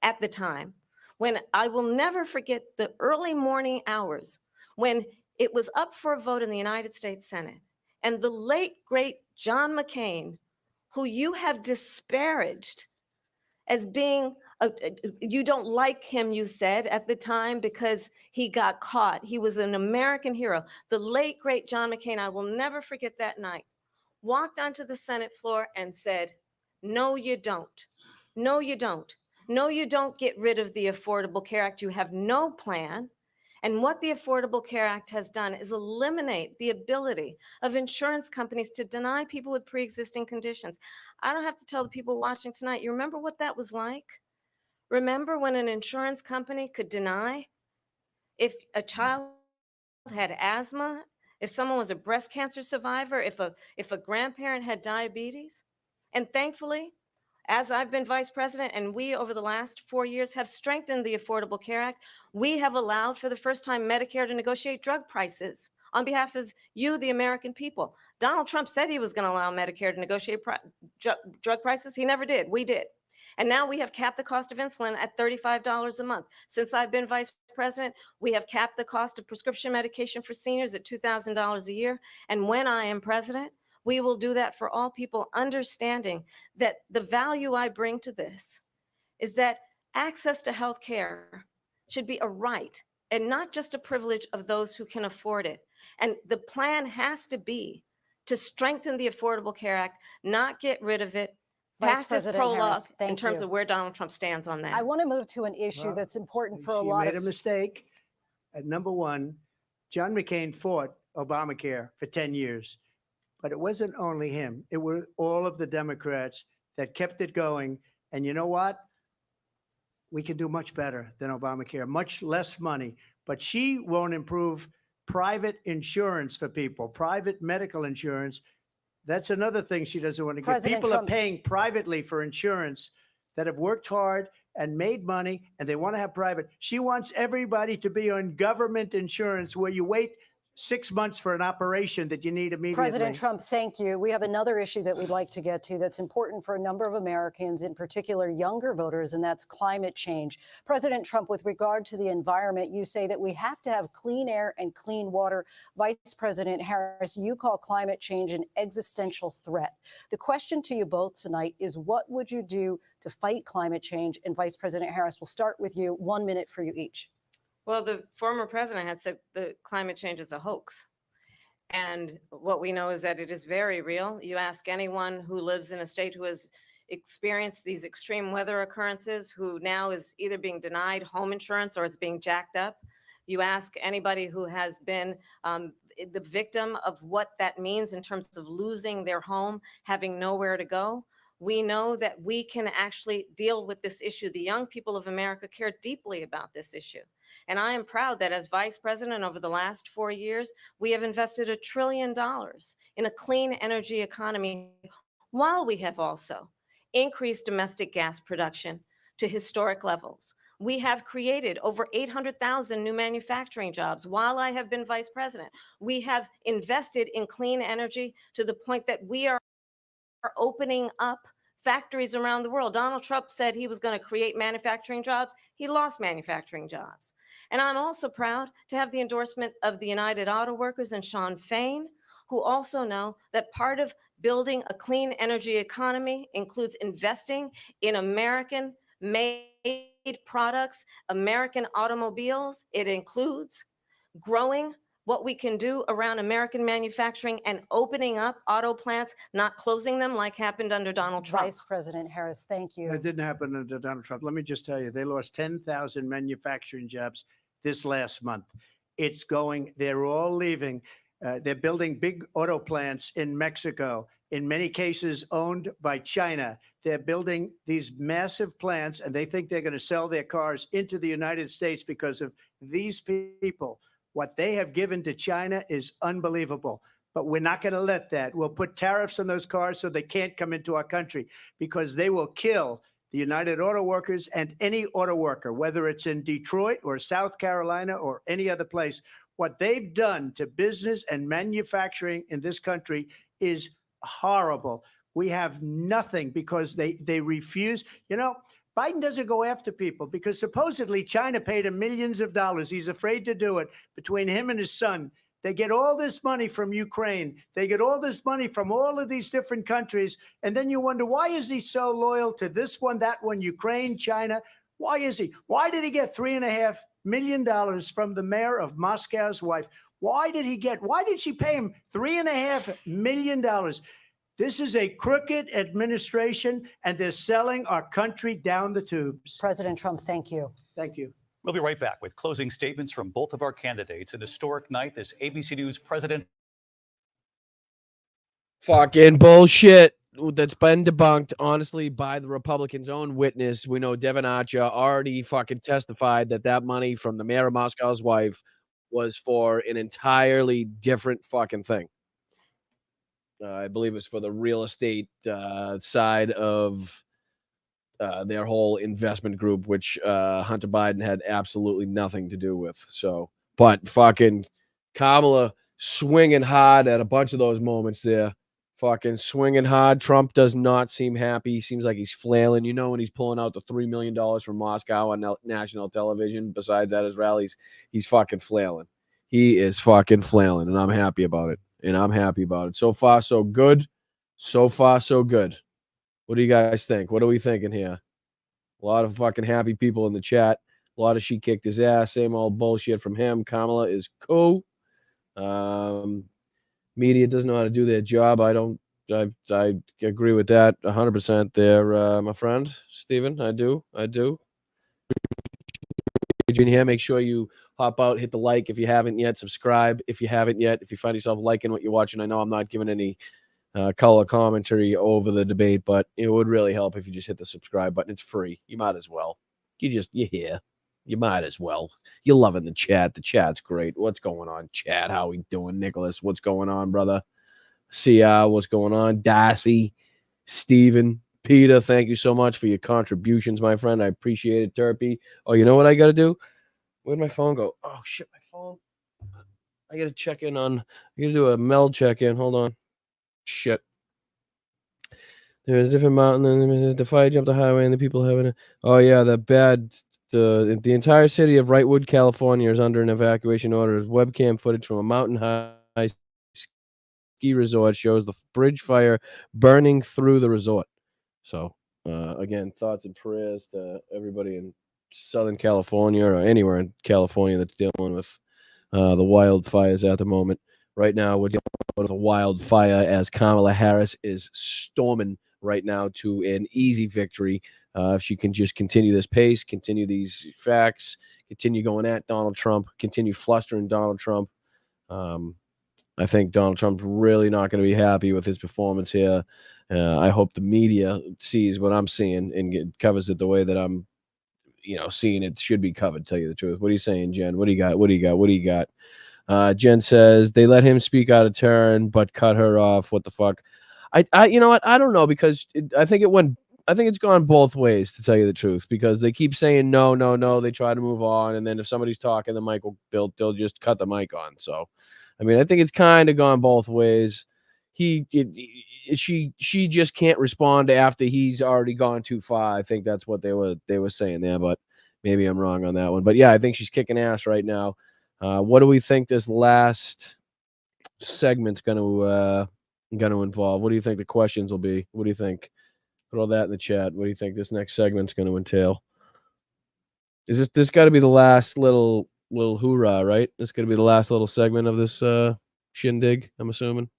at the time when I will never forget the early morning hours when it was up for a vote in the United States Senate. And the late, great John McCain, who you have disparaged as being, you don't like him, you said at the time, because he got caught. He was an American hero. The late, great John McCain, I will never forget that night, walked onto the Senate floor and said, no, you don't. No, you don't. No, you don't get rid of the Affordable Care Act. You have no plan. And what the Affordable Care Act has done is eliminate the ability of insurance companies to deny people with pre-existing conditions. I don't have to tell the people watching tonight, you remember what that was like? Remember when an insurance company could deny if a child had asthma, if someone was a breast cancer survivor, if a grandparent had diabetes? And thankfully, as I've been vice president and we over the last 4 years have strengthened the Affordable Care Act, we have allowed for the first time Medicare to negotiate drug prices on behalf of you, the American people. Donald Trump said he was going to allow Medicare to negotiate drug prices. He never did. We did. And now we have capped the cost of insulin at $35 a month. Since I've been vice president, we have capped the cost of prescription medication for seniors at $2,000 a year. And when I am president, we will do that for all people, understanding that the value I bring to this is that access to health care should be a right and not just a privilege of those who can afford it. And the plan has to be to strengthen the Affordable Care Act, not get rid of it. Vice Pass this President prologue Harris, in thank terms you. of where Donald Trump stands on that. I want to move to an issue that's important for a lot She made of a mistake. Number one, John McCain fought Obamacare for 10 years. But it wasn't only him. It were all of the Democrats that kept it going. And you know what? We can do much better than Obamacare, much less money. But she won't improve private insurance for people, private medical insurance. That's another thing she doesn't want to get. People Trump are paying privately for insurance that have worked hard and made money, and they want to have private. She wants everybody to be on government insurance where you wait 6 months for an operation that you need immediately. President Trump, thank you. We have another issue that we'd like to get to that's important for a number of Americans, in particular younger voters, and that's climate change. President Trump, with regard to the environment, you say that we have to have clean air and clean water. Vice President Harris, you call climate change an existential threat. The question to you both tonight is, what would you do to fight climate change? And Vice President Harris, we'll start with you. 1 minute for you each. Well, the former president had said the climate change is a hoax. And what we know is that it is very real. You ask anyone who lives in a state who has experienced these extreme weather occurrences, who now is either being denied home insurance or it's being jacked up. You ask anybody who has been the victim of what that means in terms of losing their home, having nowhere to go. We know that we can actually deal with this issue. The young people of America care deeply about this issue. And I am proud that as vice president over the last 4 years, we have invested $1 trillion in a clean energy economy, while we have also increased domestic gas production to historic levels. We have created over 800,000 new manufacturing jobs while I have been vice president. We have invested in clean energy to the point that we are opening up factories around the world. Donald Trump said he was going to create manufacturing jobs. He lost manufacturing jobs. And I'm also proud to have the endorsement of the United Auto Workers and Sean Fain, who also know that part of building a clean energy economy includes investing in American-made products, American automobiles. It includes growing what we can do around American manufacturing and opening up auto plants, not closing them like happened under Donald Trump. Vice President Harris, thank you. That didn't happen under Donald Trump. Let me just tell you, they lost 10,000 manufacturing jobs this last month. It's going, they're all leaving. They're building big auto plants in Mexico, in many cases owned by China. They're building these massive plants, and they think they're going to sell their cars into the United States because of these people. What they have given to China is unbelievable. But we're not going to let that. We'll put tariffs on those cars so they can't come into our country, because they will kill the United Auto Workers and any auto worker, whether it's in Detroit or South Carolina or any other place. What they've done to business and manufacturing in this country is horrible. We have nothing because they refuse. You know, Biden doesn't go after people because supposedly China paid him millions of dollars. He's afraid to do it. Between him and his son, they get all this money from Ukraine. They get all this money from all of these different countries. And then you wonder, why is he so loyal to this one, that one, Ukraine, China? Why is he? Why did he get $3.5 million from the mayor of Moscow's wife? Why did she pay him $3.5 million? This is a crooked administration, and they're selling our country down the tubes. President Trump, thank you. Thank you. We'll be right back with closing statements from both of our candidates. An historic night, this ABC News president. Fucking bullshit that's been debunked, honestly, by the Republicans' own witness. We know Devin Archer already fucking testified that money from the mayor of Moscow's wife was for an entirely different fucking thing. I believe it's for the real estate side of their whole investment group, which Hunter Biden had absolutely nothing to do with. So, but fucking Kamala swinging hard at a bunch of those moments there. Fucking swinging hard. Trump does not seem happy. Seems like he's flailing. You know, when he's pulling out the $3 million from Moscow on national television, besides at his rallies, he's fucking flailing. He is fucking flailing, and I'm happy about it. So far, so good. So far, so good. What do you guys think? What are we thinking here? A lot of fucking happy people in the chat. A lot of she kicked his ass. Same old bullshit from him. Kamala is cool. Media doesn't know how to do their job. I agree with that 100% there, my friend Stephen. I do. In here, make sure you hop out, hit the like if you haven't yet, subscribe if you haven't yet. If you find yourself liking what you're watching, I know I'm not giving any color commentary over the debate, but it would really help if you just hit the subscribe button. It's free. You might as well. You're here. You might as well. You're loving the chat. The chat's great. What's going on, chat? How we doing, Nicholas? What's going on, brother? CR, what's going on? Darcy, Steven, Peter, thank you so much for your contributions, my friend. I appreciate it, Turpy. Oh, you know what I got to do? Where'd my phone go? Oh, shit, my phone. I got to check in on, I got to do a meld check-in. Hold on. Shit. There's a different mountain. The fire jumped the highway and the people having it. Oh, yeah, the entire city of Wrightwood, California is under an evacuation order. Webcam footage from a mountain high ski resort shows the bridge fire burning through the resort. So, again, thoughts and prayers to everybody in Southern California or anywhere in California that's dealing with the wildfires at the moment. Right now, we're dealing with a wildfire as Kamala Harris is storming right now to an easy victory. If she can just continue this pace, continue these facts, continue going at Donald Trump, continue flustering Donald Trump, I think Donald Trump's really not going to be happy with his performance here. I hope the media sees what I'm seeing and covers it the way that I'm, seeing it should be covered, tell you the truth. What are you saying, Jen? What do you got? Jen says they let him speak out of turn, but cut her off. What the fuck? You know what? I don't know, because I think it's gone both ways, to tell you the truth, because they keep saying no. They try to move on, and then if somebody's talking, the mic they'll just cut the mic on. So, I mean, I think it's kind of gone both ways. She just can't respond after he's already gone too far. I think that's what they were saying there, but maybe I'm wrong on that one. But yeah, I think she's kicking ass right now. What do we think this last segment's going to involve? What do you think the questions will be? What do you think? Put all that in the chat. What do you think this next segment's going to entail? Is this got to be the last little hoorah, right? This got to be the last little segment of this shindig, I'm assuming.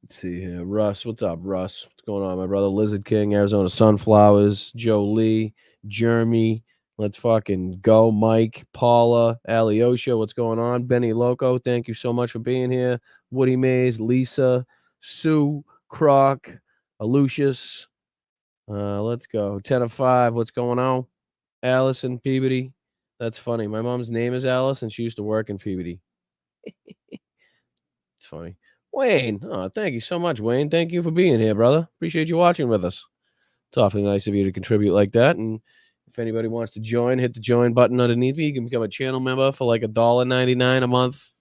Let's see here. Russ, what's up, Russ? What's going on, my brother? Lizard King, Arizona Sunflowers, Joe Lee, Jeremy. Let's fucking go. Mike, Paula, Alyosha, what's going on? Benny Loco, thank you so much for being here. Woody Mays, Lisa, Sue, Croc, Alucius. Let's go. 10 of 5, what's going on? Allison Peabody. That's funny. My mom's name is Alice, and she used to work in Peabody. It's funny. Wayne, oh, thank you so much, Wayne. Thank you for being here, brother. Appreciate you watching with us. It's awfully nice of you to contribute like that. And if anybody wants to join, hit the join button underneath me. You can become a channel member for like $1.99 a month.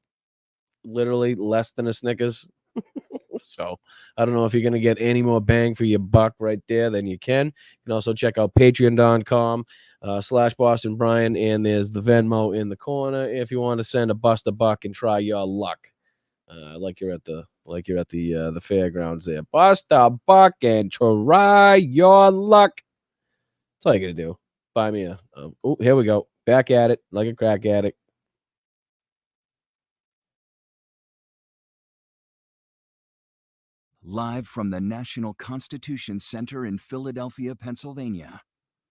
Literally less than a Snickers. So I don't know if you're going to get any more bang for your buck right there than you can. You can also check out patreon.com / Boston Brian. And there's the Venmo in the corner if you want to send a bust a buck and try your luck. Like you're at the fairgrounds there. Bust a buck and try your luck. That's all you gotta do. Buy me a. Oh, here we go. Back at it like a crack addict. Live from the National Constitution Center in Philadelphia, Pennsylvania.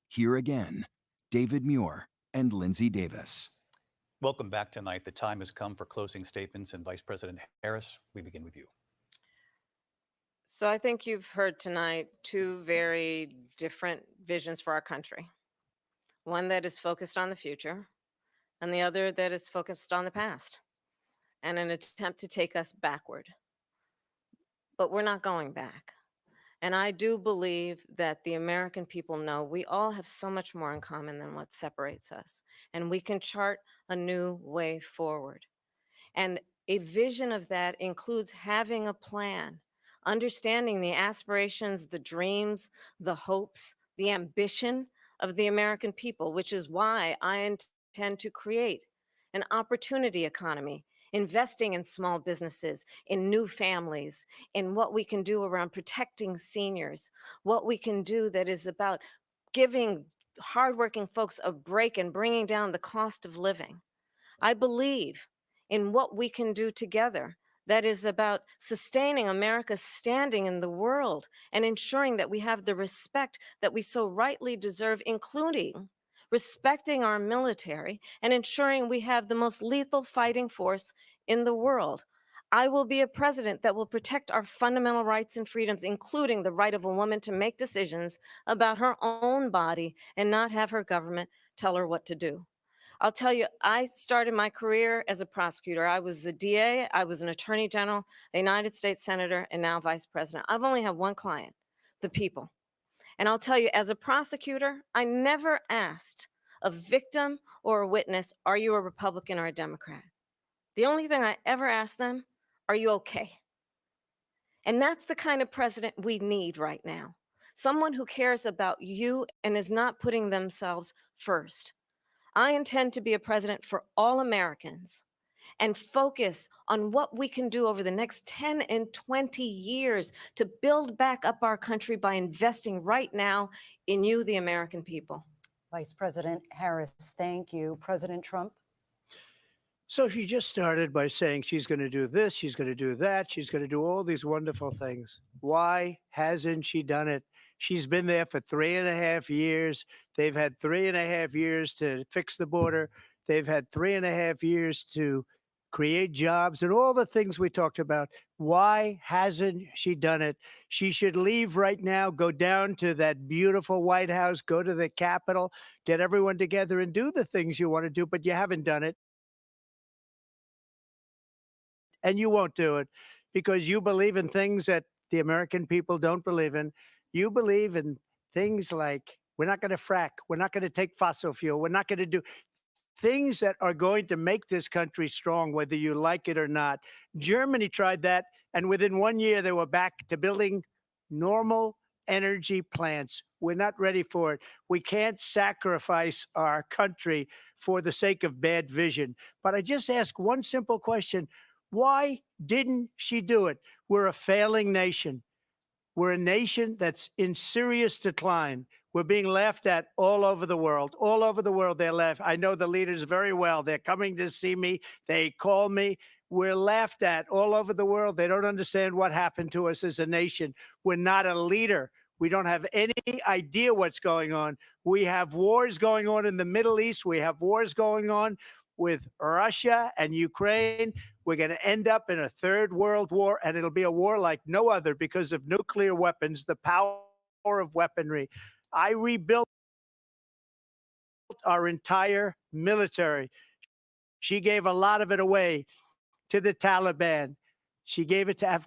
Here again, David Muir and Lindsay Davis. Welcome back tonight. The time has come for closing statements, and Vice President Harris, we begin with you. So I think you've heard tonight two very different visions for our country. One that is focused on the future, and the other that is focused on the past, and an attempt to take us backward. But we're not going back. And I do believe that the American people know we all have so much more in common than what separates us. And we can chart a new way forward. And a vision of that includes having a plan, understanding the aspirations, the dreams, the hopes, the ambition of the American people, which is why I intend to create an opportunity economy, investing in small businesses, in new families, in what we can do around protecting seniors, what we can do that is about giving hardworking folks a break and bringing down the cost of living. I believe in what we can do together that is about sustaining America's standing in the world and ensuring that we have the respect that we so rightly deserve, including respecting our military and ensuring we have the most lethal fighting force in the world. I will be a president that will protect our fundamental rights and freedoms, including the right of a woman to make decisions about her own body and not have her government tell her what to do. I'll tell you, I started my career as a prosecutor. I was a DA, I was an attorney general, a United States senator, and now vice president. I've only had one client, the people. And I'll tell you, as a prosecutor, I never asked a victim or a witness, are you a Republican or a Democrat? The only thing I ever asked them, are you okay? And that's the kind of president we need right now. Someone who cares about you and is not putting themselves first. I intend to be a president for all Americans and focus on what we can do over the next 10 and 20 years to build back up our country by investing right now in you, the American people. Vice President Harris, thank you. President Trump? So she just started by saying she's going to do this, she's going to do that, she's going to do all these wonderful things. Why hasn't she done it? She's been there for 3.5 years. They've had 3.5 years to fix the border. They've had 3.5 years to create jobs and all the things we talked about. Why hasn't she done it? She should leave right now, go down to that beautiful White House, go to the Capitol, get everyone together and do the things you want to do, but you haven't done it. And you won't do it because you believe in things that the American people don't believe in. You believe in things like we're not going to frack, we're not going to take fossil fuel, we're not going to do things that are going to make this country strong, whether you like it or not. Germany tried that, and within 1 year, they were back to building normal energy plants. We're not ready for it. We can't sacrifice our country for the sake of bad vision. But I just ask one simple question. Why didn't she do it? We're a failing nation. We're a nation that's in serious decline. We're being laughed at all over the world. All over the world, they're laughed. I know the leaders very well. They're coming to see me. They call me. We're laughed at all over the world. They don't understand what happened to us as a nation. We're not a leader. We don't have any idea what's going on. We have wars going on in the Middle East. We have wars going on with Russia and Ukraine. We're going to end up in a third world war, and it'll be a war like no other because of nuclear weapons, the power of weaponry. I rebuilt our entire military. She gave a lot of it away to the Taliban. She gave it to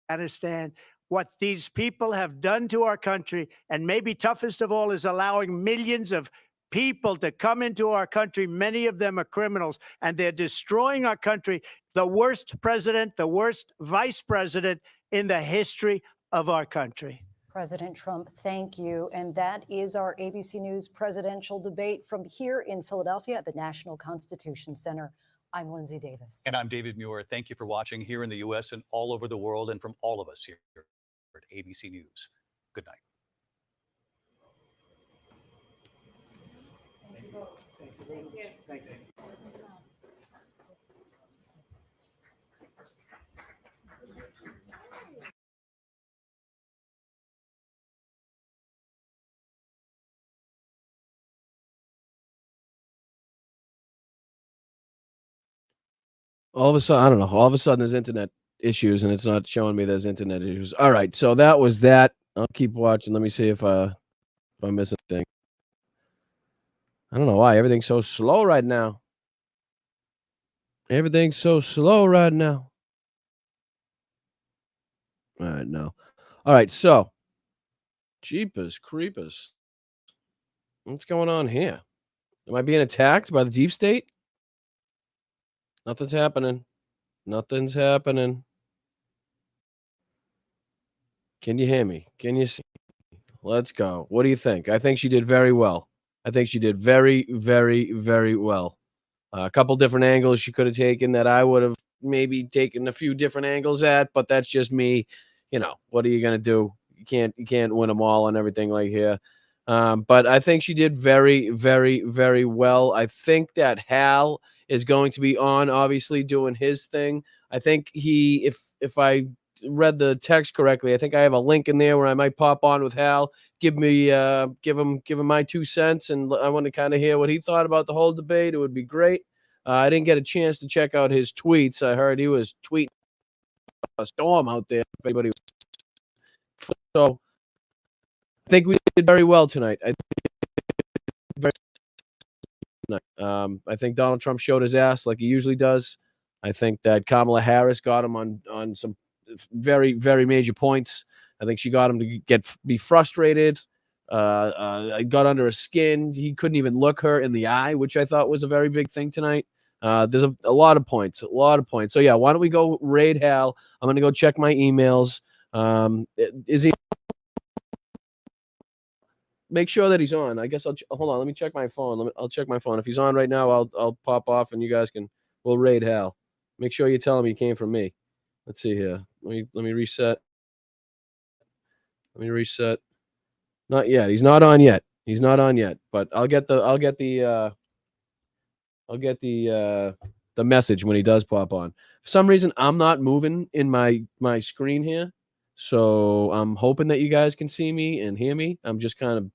Afghanistan. What these people have done to our country, and maybe toughest of all, is allowing millions of people to come into our country. Many of them are criminals, and they're destroying our country. The worst president, the worst vice president in the history of our country. President Trump, thank you. And that is our ABC News presidential debate from here in Philadelphia at the National Constitution Center. I'm Lindsay Davis. And I'm David Muir. Thank you for watching here in the U.S. and all over the world, and from all of us here at ABC News. Good night. Thank you. Thank you. All of a sudden, I don't know. All of a sudden, there's internet issues, and it's not showing me there's internet issues. All right, so that was that. I'll keep watching. Let me see if I miss anything. I don't know why everything's so slow right now. Everything's so slow right now. All right, no. All right, so Jeepers creepers. What's going on here? Am I being attacked by the deep state? Nothing's happening. Nothing's happening. Can you hear me? Can you see? Let's go. What do you think? I think she did very well. I think she did very, very, very well. A couple different angles she could have taken that I would have maybe taken a few different angles at, but that's just me. You know, what are you going to do? You can't win them all and everything like here. But I think she did very, very, very well. I think that Hal is going to be on, obviously, doing his thing. I think if I read the text correctly, I think I have a link in there where I might pop on with Hal, give him my 2 cents, and I want to kind of hear what he thought about the whole debate. It would be great. I didn't get a chance to check out his tweets. I heard he was tweeting a storm out there. If anybody was. So I think we did very well tonight. I think Donald Trump showed his ass like he usually does. I think that Kamala Harris got him on some very, very major points. I think she got him to be frustrated. Got under his skin. He couldn't even look her in the eye, which I thought was a very big thing tonight. There's a lot of points, So yeah, why don't we go raid Hal? I'm gonna go check my emails. Is he? Make sure that he's on. I guess hold on. Let me check my phone. I'll check my phone. If he's on right now, I'll pop off and you guys we'll raid Hal. Make sure you tell him he came from me. Let's see here. Let me reset. Let me reset. Not yet. He's not on yet. But I'll get the message when he does pop on. For some reason, I'm not moving in my screen here, so I'm hoping that you guys can see me and hear me. I'm just kind of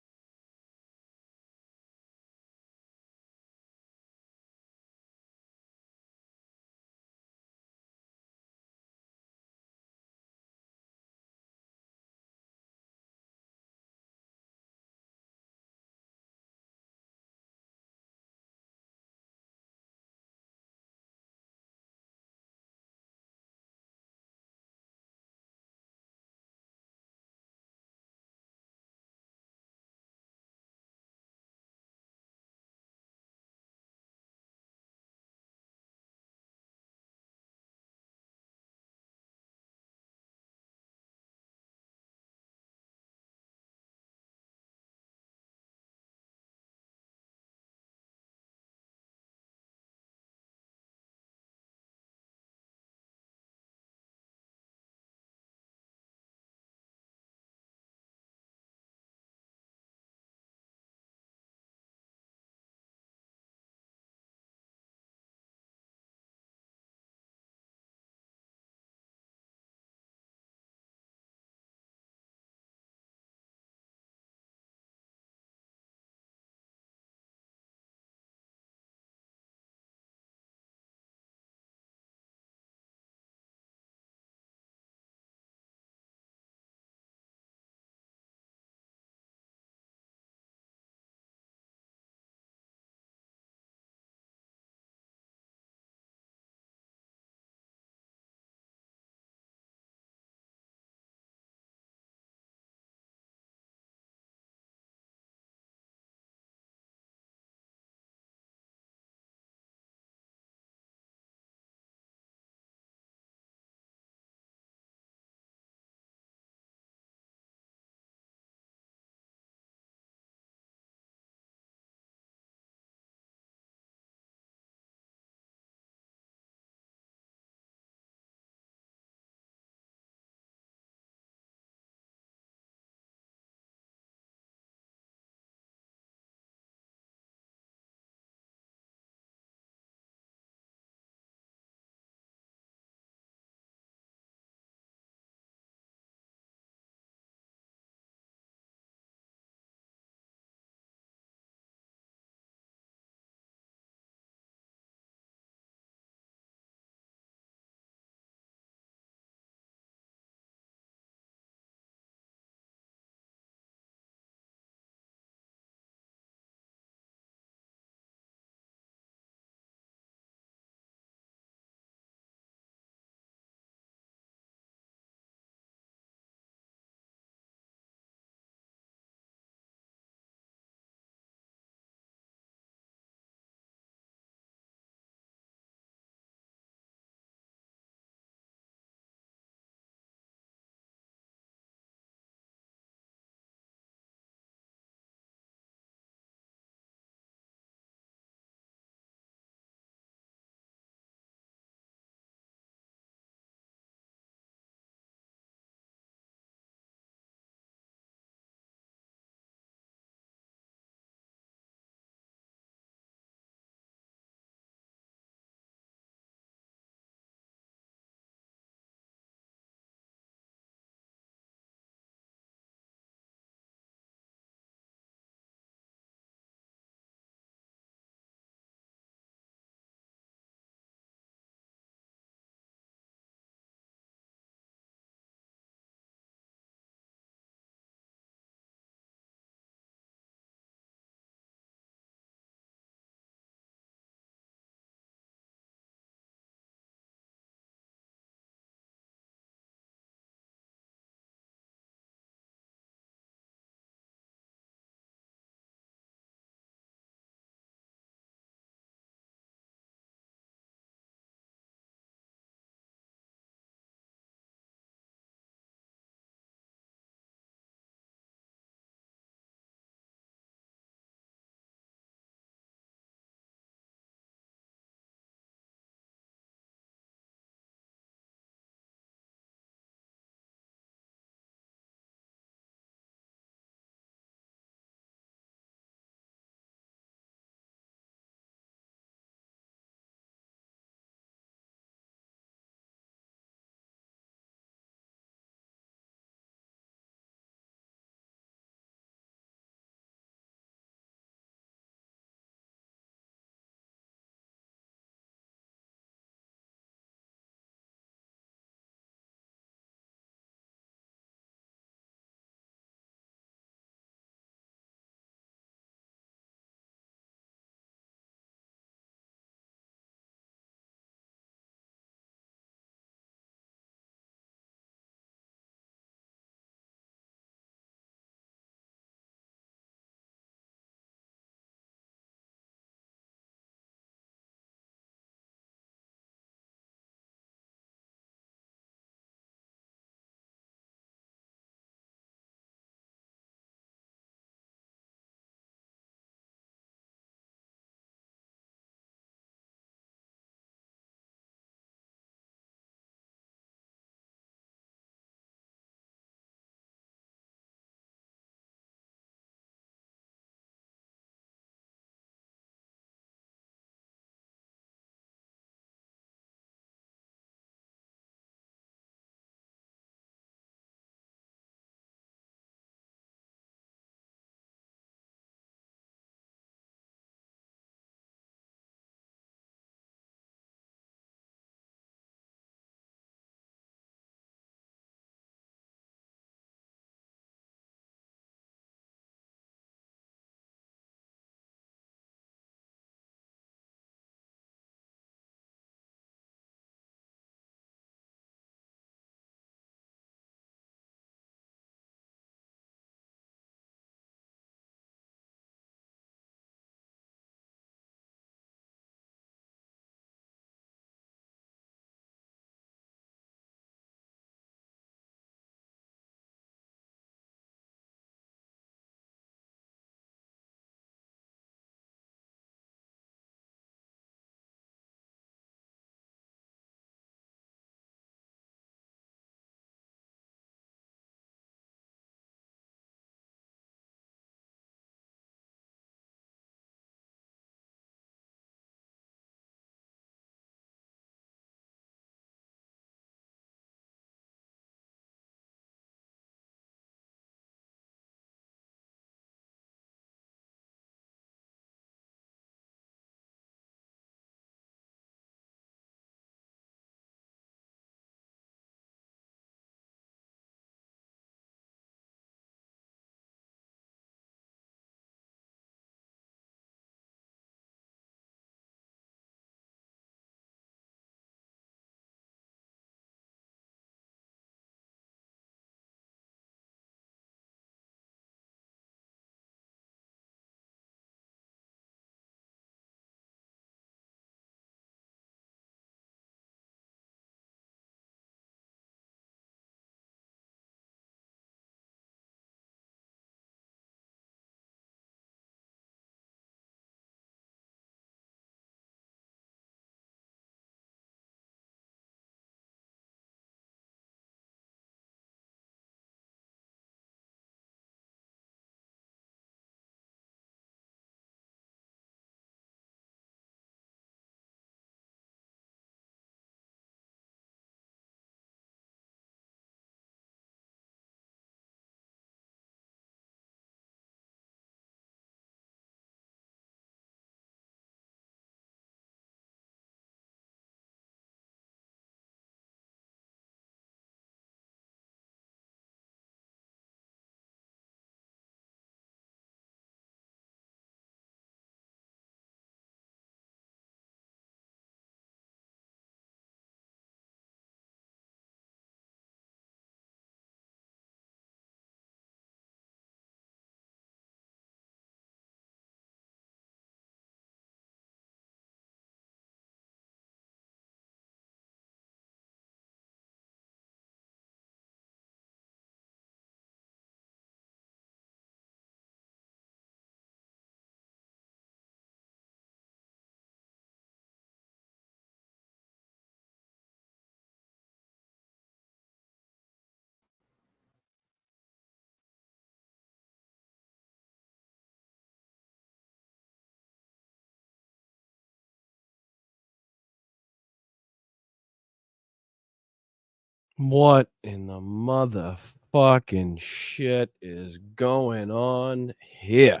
What in the motherfucking shit is going on here?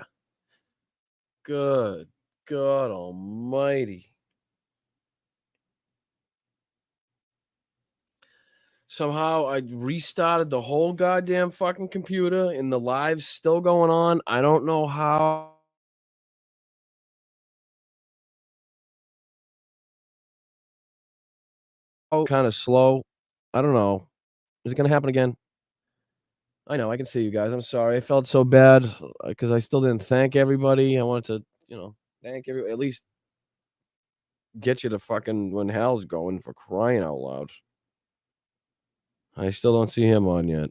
Good God Almighty. Somehow I restarted the whole goddamn fucking computer and the live's still going on. I don't know how. Kind of slow. I don't know. Is it going to happen again? I know. I can see you guys. I'm sorry. I felt so bad because I still didn't thank everybody. I wanted to, thank everybody. At least get you to fucking when hell's going, for crying out loud. I still don't see him on yet.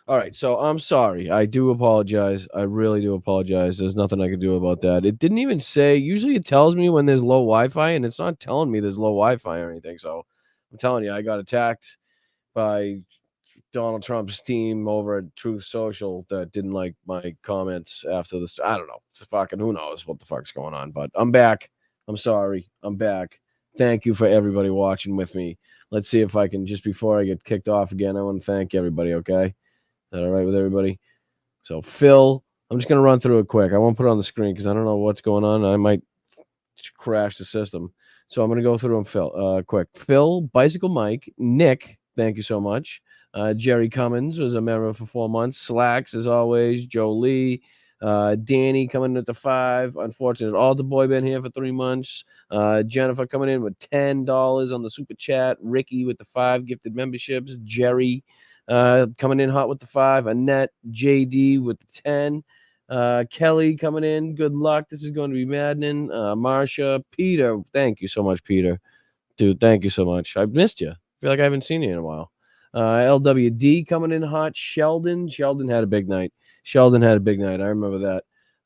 All right, so I'm sorry. I do apologize. I really do apologize. There's nothing I can do about that. It didn't even say. Usually it tells me when there's low Wi-Fi, and it's not telling me there's low Wi-Fi or anything. So I'm telling you, I got attacked by Donald Trump's team over at Truth Social that didn't like my comments after this. I don't know. It's fucking who knows what the fuck's going on. But I'm back. I'm sorry. I'm back. Thank you for everybody watching with me. Let's see if I can, just before I get kicked off again, I want to thank everybody, okay? Is that all right with everybody? So, Phil, I'm just going to run through it quick. I won't put it on the screen because I don't know what's going on. I might crash the system. So, I'm going to go through them, Phil, quick. Phil, Bicycle Mike, Nick, thank you so much. Jerry Cummins was a member for 4 months. Slacks, as always. Joe Lee. Danny coming in at the 5. Unfortunate altar boy been here for 3 months. Jennifer coming in with $10 on the super chat. Ricky with the 5 gifted memberships. Jerry coming in hot with the 5. Annette, JD with the 10. Kelly coming in. Good luck. This is going to be maddening. Marsha, Peter. Thank you so much, Peter. Dude, thank you so much. I've missed you. I feel like I haven't seen you in a while. LWD coming in hot. Sheldon had a big night. I remember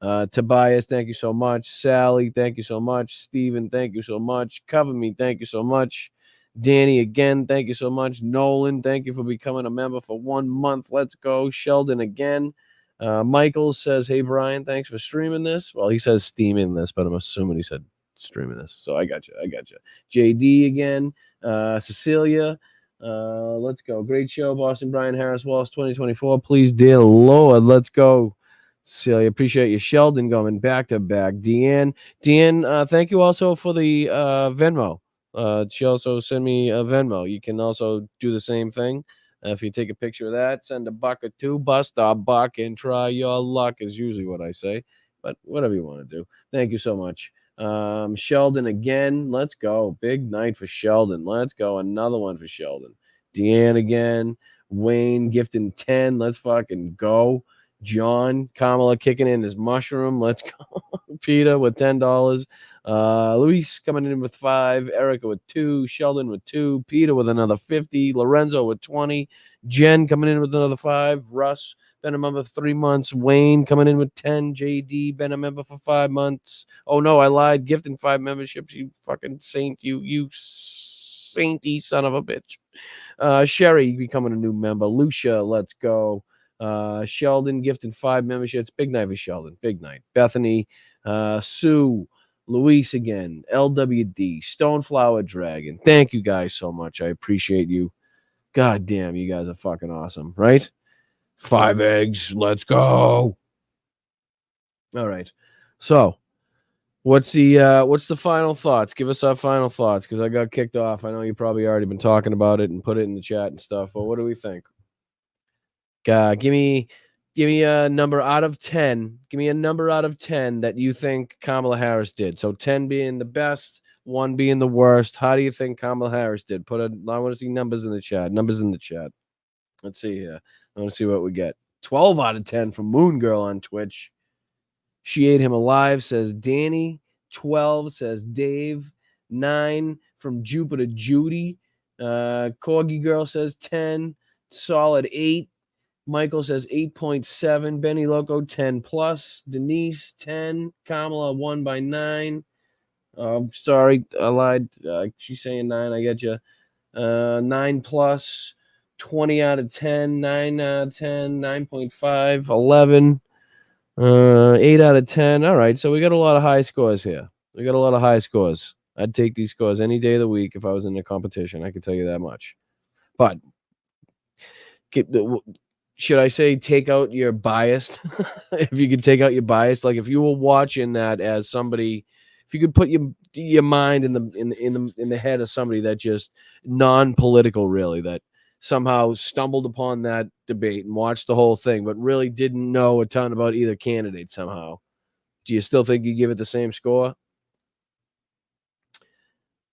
that. Tobias, thank you so much. Sally, thank you so much. Steven, thank you so much. Cover Me, thank you so much. Danny, again, thank you so much. Nolan, thank you for becoming a member for 1 month. Let's go. Sheldon, again. Michael says, hey, Brian, thanks for streaming this. Well, he says steaming this, but I'm assuming he said streaming this. So I got you. JD again. Cecilia. Let's go. Great show, Boston. Brian Harris Wallace 2024. Please, dear Lord, let's go. Celia, appreciate you. Sheldon going back to back. Deanne, thank you also for the Venmo. She also sent me a Venmo. You can also do the same thing. If you take a picture of that, send a buck or two, bust a buck, and try your luck is usually what I say. But whatever you want to do. Thank you so much. Sheldon again. Let's go. Big night for Sheldon. Let's go. Another one for Sheldon. Deanne again. Wayne gifting 10. Let's fucking go. John, Kamala kicking in his mushroom. Let's go. Peter with $10. Luis coming in with 5. Erica with 2. Sheldon with 2. Peter with another 50. Lorenzo with 20. Jen coming in with another 5. Russ been a member for 3 months. Wayne coming in with 10. JD been a member for 5 months. Oh no, I lied. Gifting 5 memberships. You fucking saint. You sainty son of a bitch. Sherry becoming a new member. Lucia, let's go. Sheldon gifting 5 memberships. Big night for Sheldon. Big night. Bethany, Sue, Luis again. LWD, Stoneflower Dragon. Thank you guys so much. I appreciate you. God damn, you guys are fucking awesome, right? 5 eggs. Let's go. All right. So, what's the final thoughts? Give us our final thoughts because I got kicked off. I know you probably already been talking about it and put it in the chat and stuff. But what do we think? Give me a number out of 10. Give me a number out of 10 that you think Kamala Harris did. So 10 being the best, 1 being the worst. How do you think Kamala Harris did? I want to see numbers in the chat. Let's see here. I want to see what we get. 12 out of 10 from Moon Girl on Twitch. She ate him alive, says Danny. 12 says Dave. 9 from Jupiter Judy. Corgi Girl says 10. Solid 8. Michael says 8.7. Benny Loco 10 plus. Denise 10. Kamala 1 by 9. Sorry, I lied. She's saying 9. I get you. 9 plus. 20 out of 10. 9 out of 10. 9.5. 11. 8 out of 10. All right, so we got a lot of high scores here. I'd take these scores any day of the week if I was in a competition. I can tell you that much. But should I say take out your bias? If you could take out your bias, like if you were watching that as somebody, if you could put your mind in the head of somebody that just non-political, really, that somehow stumbled upon that debate and watched the whole thing, but really didn't know a ton about either candidate somehow, do you still think you give it the same score?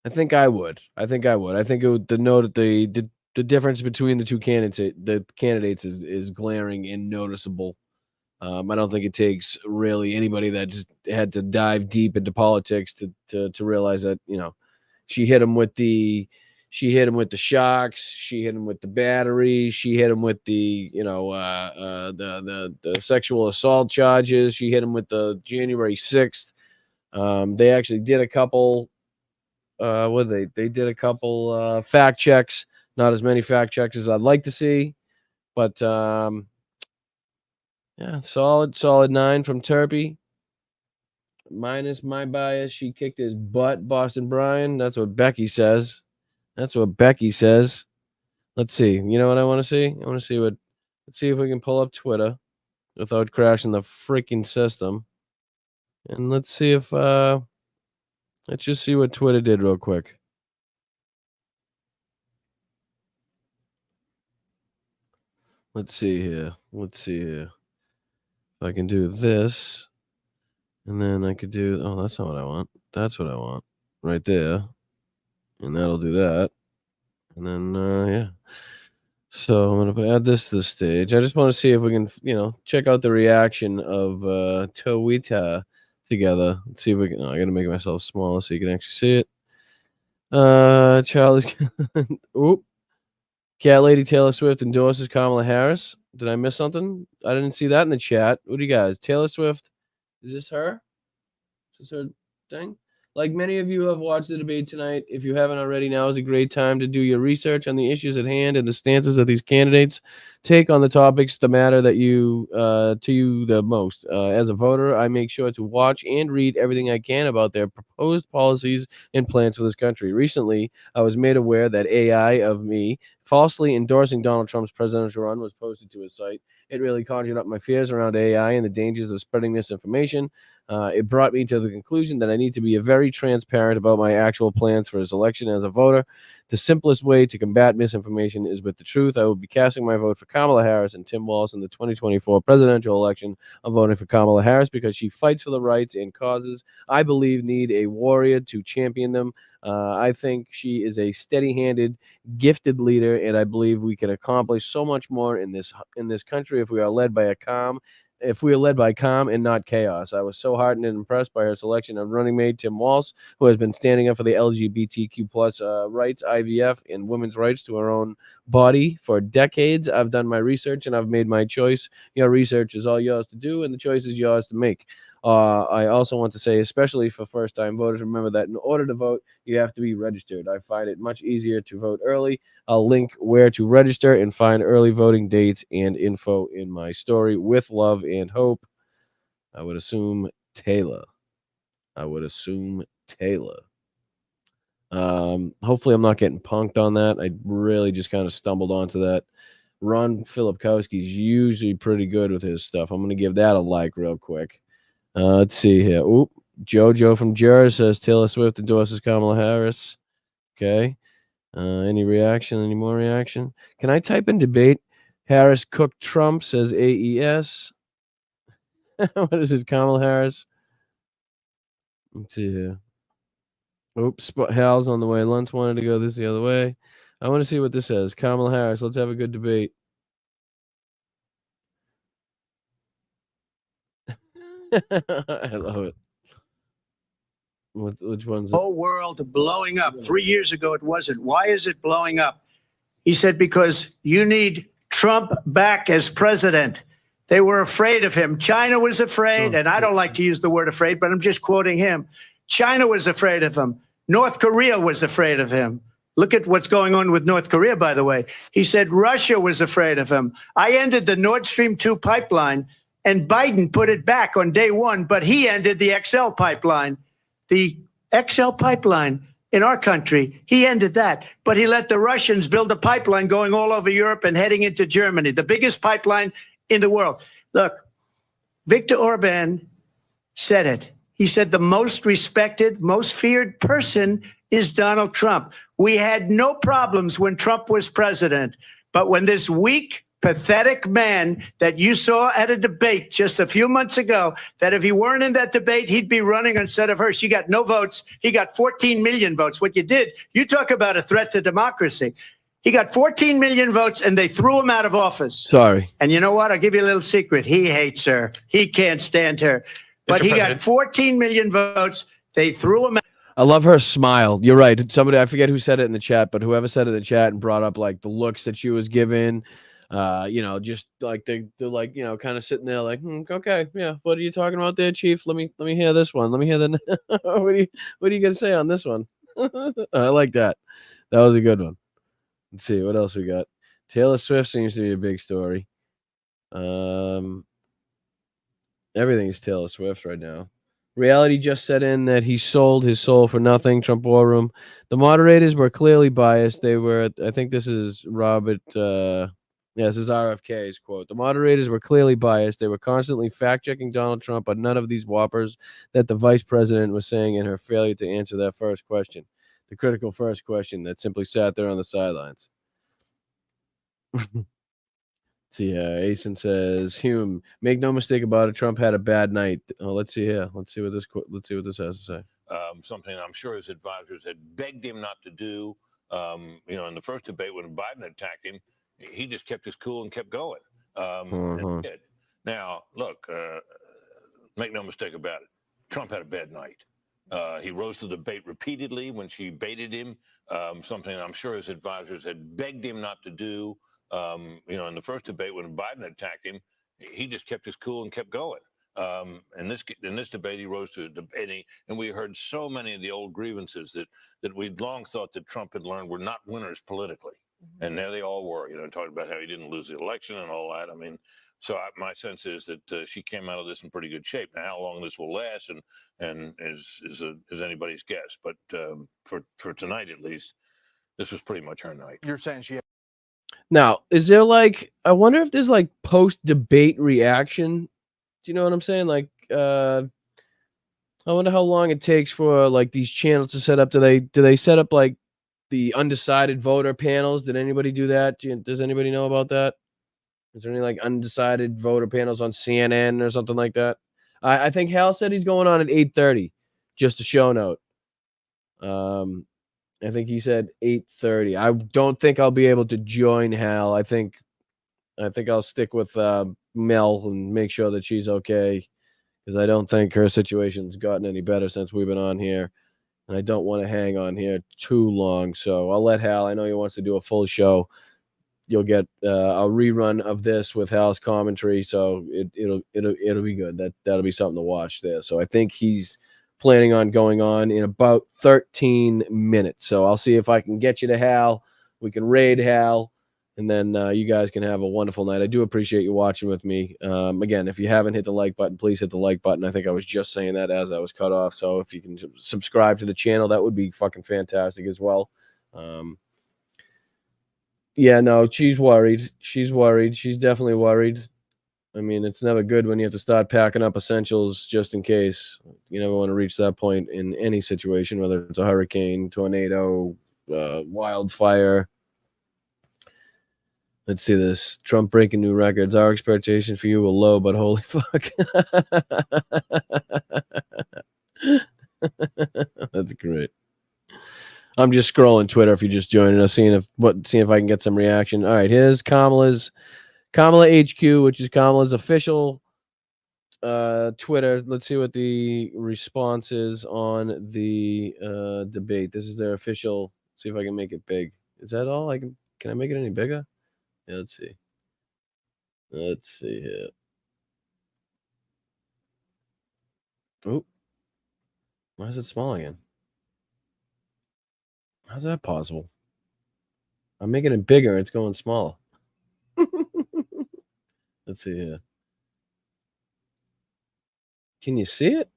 I think I would. I think it would, to know that the difference between the two candidates is glaring and noticeable. I don't think it takes really anybody that just had to dive deep into politics to realize that, she hit him with the shocks, she hit him with the battery, she hit him with the sexual assault charges, she hit him with the January 6th. They actually did a couple. They did a couple fact checks. Not as many fact checks as I'd like to see, but yeah, solid 9 from Turpy. Minus my bias, she kicked his butt, Boston Brian. That's what Becky says. Let's see. You know what I want to see? Let's see if we can pull up Twitter without crashing the freaking system. And let's see if let's just see what Twitter did real quick. Let's see here. If I can do this, and then I could do. Oh, that's not what I want. That's what I want, right there, and that'll do that. And then yeah. So I'm gonna add this to the stage. I just want to see if we can, check out the reaction of Twitter together. Let's see if we can. I gotta make myself smaller so you can actually see it. Charlie's. Oop. Cat Lady Taylor Swift endorses Kamala Harris. Did I miss something? I didn't see that in the chat. What do you guys? Taylor Swift, is this her? Is this her thing? Like many of you have watched the debate tonight. If you haven't already, now is a great time to do your research on the issues at hand and the stances of these candidates take on the topics that matter to you the most. As a voter, I make sure to watch and read everything I can about their proposed policies and plans for this country. Recently, I was made aware that AI of me falsely endorsing Donald Trump's presidential run was posted to his site. It really conjured up my fears around AI and the dangers of spreading misinformation. It brought me to the conclusion that I need to be very transparent about my actual plans for his election as a voter. The simplest way to combat misinformation is with the truth. I will be casting my vote for Kamala Harris and Tim Walz in the 2024 presidential election. I'm voting for Kamala Harris because she fights for the rights and causes I believe need a warrior to champion them. I think she is a steady-handed, gifted leader, and I believe we can accomplish so much more in this country if we are led by calm and not chaos. I was so heartened and impressed by her selection of running mate Tim Walz, who has been standing up for the LGBTQ plus rights, IVF, and women's rights to her own body for decades. I've done my research and I've made my choice. Your research is all yours to do, and the choice is yours to make. I also want to say, especially for first-time voters, remember that in order to vote, you have to be registered. I find it much easier to vote early. I'll link where to register and find early voting dates and info in my story. With love and hope, I would assume Taylor. Hopefully I'm not getting punked on that. I really just kind of stumbled onto that. Ron Filipkowski's usually pretty good with his stuff. I'm going to give that a like real quick. Let's see here. Oop, Jojo from Jura says Taylor Swift endorses Kamala Harris. Okay. Any more reaction? Can I type in debate? Harris cooked Trump, says AES. What is this, Kamala Harris? Let's see here. Oops, Hal's on the way. Luntz wanted to go this the other way. I want to see what this says. Kamala Harris, let's have a good debate. I love it. Which one's whole world blowing up? 3 years ago, it wasn't. Why is it blowing up? He said, because you need Trump back as president. They were afraid of him. China was afraid, and I don't like to use the word afraid, but I'm just quoting him. China was afraid of him. North Korea was afraid of him. Look at what's going on with North Korea, by the way. He said Russia was afraid of him. I ended the Nord Stream 2 pipeline, and Biden put it back on day one, but he ended the XL pipeline. The XL pipeline in our country, he ended that. But he let the Russians build a pipeline going all over Europe and heading into Germany, the biggest pipeline in the world. Look, Viktor Orban said it. He said the most respected, most feared person is Donald Trump. We had no problems when Trump was president. But when this weak, pathetic man that you saw at a debate just a few months ago, that if he weren't in that debate, he'd be running instead of her. She got no votes. He got 14 million votes. What you did, you talk about a threat to democracy. He got 14 million votes and they threw him out of office. Sorry. And you know what? I'll give you a little secret. He hates her. He can't stand her. But he got 14 million votes. They threw him out. I love her smile. You're right. Somebody, I forget who said it in the chat, but whoever said it in the chat and brought up like the looks that she was given, just like they're like, kind of sitting there like, okay, yeah. What are you talking about there, Chief? Let me hear this one. Let me hear the. what are you gonna say on this one? I like that. That was a good one. Let's see what else we got. Taylor Swift seems to be a big story. Everything's Taylor Swift right now. Reality just set in that he sold his soul for nothing. Trump War Room. The moderators were clearly biased. They were, I think this is Robert, this is RFK's quote. The moderators were clearly biased. They were constantly fact-checking Donald Trump, but none of these whoppers that the vice president was saying in her failure to answer that first question. The critical first question that simply sat there on the sidelines. See, Asen says, Hume, make no mistake about it. Trump had a bad night. Oh, let's see here. Let's see what this has to say. Something I'm sure his advisors had begged him not to do. In the first debate when Biden attacked him, he just kept his cool and kept going. And he did. Now, look, make no mistake about it. Trump had a bad night. He rose to the bait repeatedly when she baited him. Something I'm sure his advisors had begged him not to do. In the first debate when Biden attacked him, he just kept his cool and kept going. In this debate, he rose to a debate, and we heard so many of the old grievances that we'd long thought that Trump had learned were not winners politically, and there they all were. Talking about how he didn't lose the election and all that. I mean, my sense is that she came out of this in pretty good shape. Now, how long this will last, and is anybody's guess. But for tonight, at least, this was pretty much her night. You're saying she. Now, is there I wonder if there's post-debate reaction. Do you know what I'm saying? I wonder how long it takes for these channels to set up. Do they set up the undecided voter panels? Did anybody do that? Does anybody know about that? Is there any undecided voter panels on CNN or something like that? I think Hal said he's going on at 8:30. Just a show note. I think he said 8:30. I don't think I'll be able to join Hal. I think I'll stick with Mel and make sure that she's okay, because I don't think her situation's gotten any better since we've been on here, and I don't want to hang on here too long. So I'll let Hal. I know he wants to do a full show. You'll get a rerun of this with Hal's commentary, so it'll be good. That'll be something to watch there. So I think he's planning on going on in about 13 minutes. So I'll see if I can get you to Hal. We can raid Hal, and then you guys can have a wonderful night. I do appreciate you watching with me. Again, if you haven't hit the like button, please hit the like button. I think I was just saying that as I was cut off. So if you can subscribe to the channel, that would be fucking fantastic as well. Yeah, no, she's worried. She's worried. She's definitely worried. I mean, it's never good when you have to start packing up essentials just in case. You never want to reach that point in any situation, whether it's a hurricane, tornado, wildfire. Let's see this. Trump breaking new records. Our expectations for you were low, but holy fuck. That's great. I'm just scrolling Twitter if you're just joining us, seeing if I can get some reaction. All right, here's Kamala HQ, which is Kamala's official Twitter. Let's see what the response is on the debate. This is their official. See if I can make it big. Is that all? Can I make it any bigger? Yeah, let's see. Let's see here. Oh, why is it small again? How's that possible? I'm making it bigger. It's going small. Let's see here. Can you see it?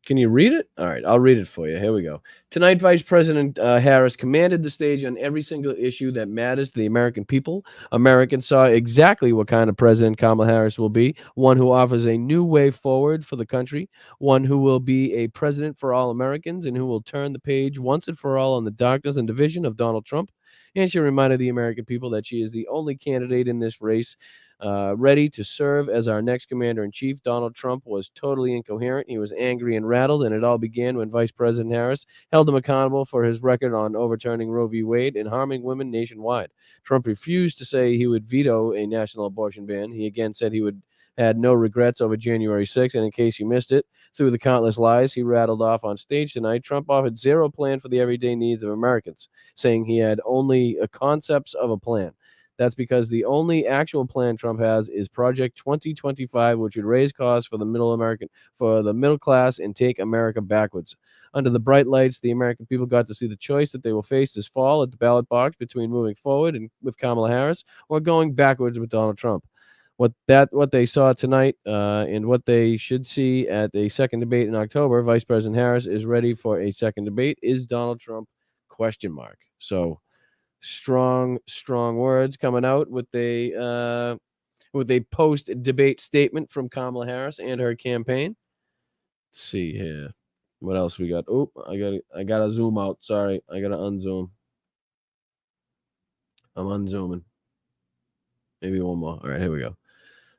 Can you read it? All right, I'll read it for you. Here we go. Tonight, Vice President Harris commanded the stage on every single issue that matters to the American people. Americans saw exactly what kind of president Kamala Harris will be, one who offers a new way forward for the country, one who will be a president for all Americans, and who will turn the page once and for all on the darkness and division of Donald Trump. And she reminded the American people that she is the only candidate in this race ready to serve as our next commander-in-chief. Donald Trump was totally incoherent. He was angry and rattled, and it all began when Vice President Harris held him accountable for his record on overturning Roe v. Wade and harming women nationwide. Trump refused to say he would veto a national abortion ban. He again said he had no regrets over January 6th, and in case you missed it, through the countless lies he rattled off on stage tonight, Trump offered zero plan for the everyday needs of Americans, saying he had only concepts of a plan. That's because the only actual plan Trump has is Project 2025, which would raise costs for the middle class and take America backwards. Under the bright lights, the American people got to see the choice that they will face this fall at the ballot box between moving forward and with Kamala Harris or going backwards with Donald Trump. What they saw tonight and what they should see at a second debate in October, Vice President Harris is ready for a second debate. Is Donald Trump ? So strong words coming out with a post-debate statement from Kamala Harris and her campaign. Let's see here. What else we got? Oh, I gotta zoom out. Sorry, I gotta unzoom. I'm unzooming. Maybe one more. All right, here we go.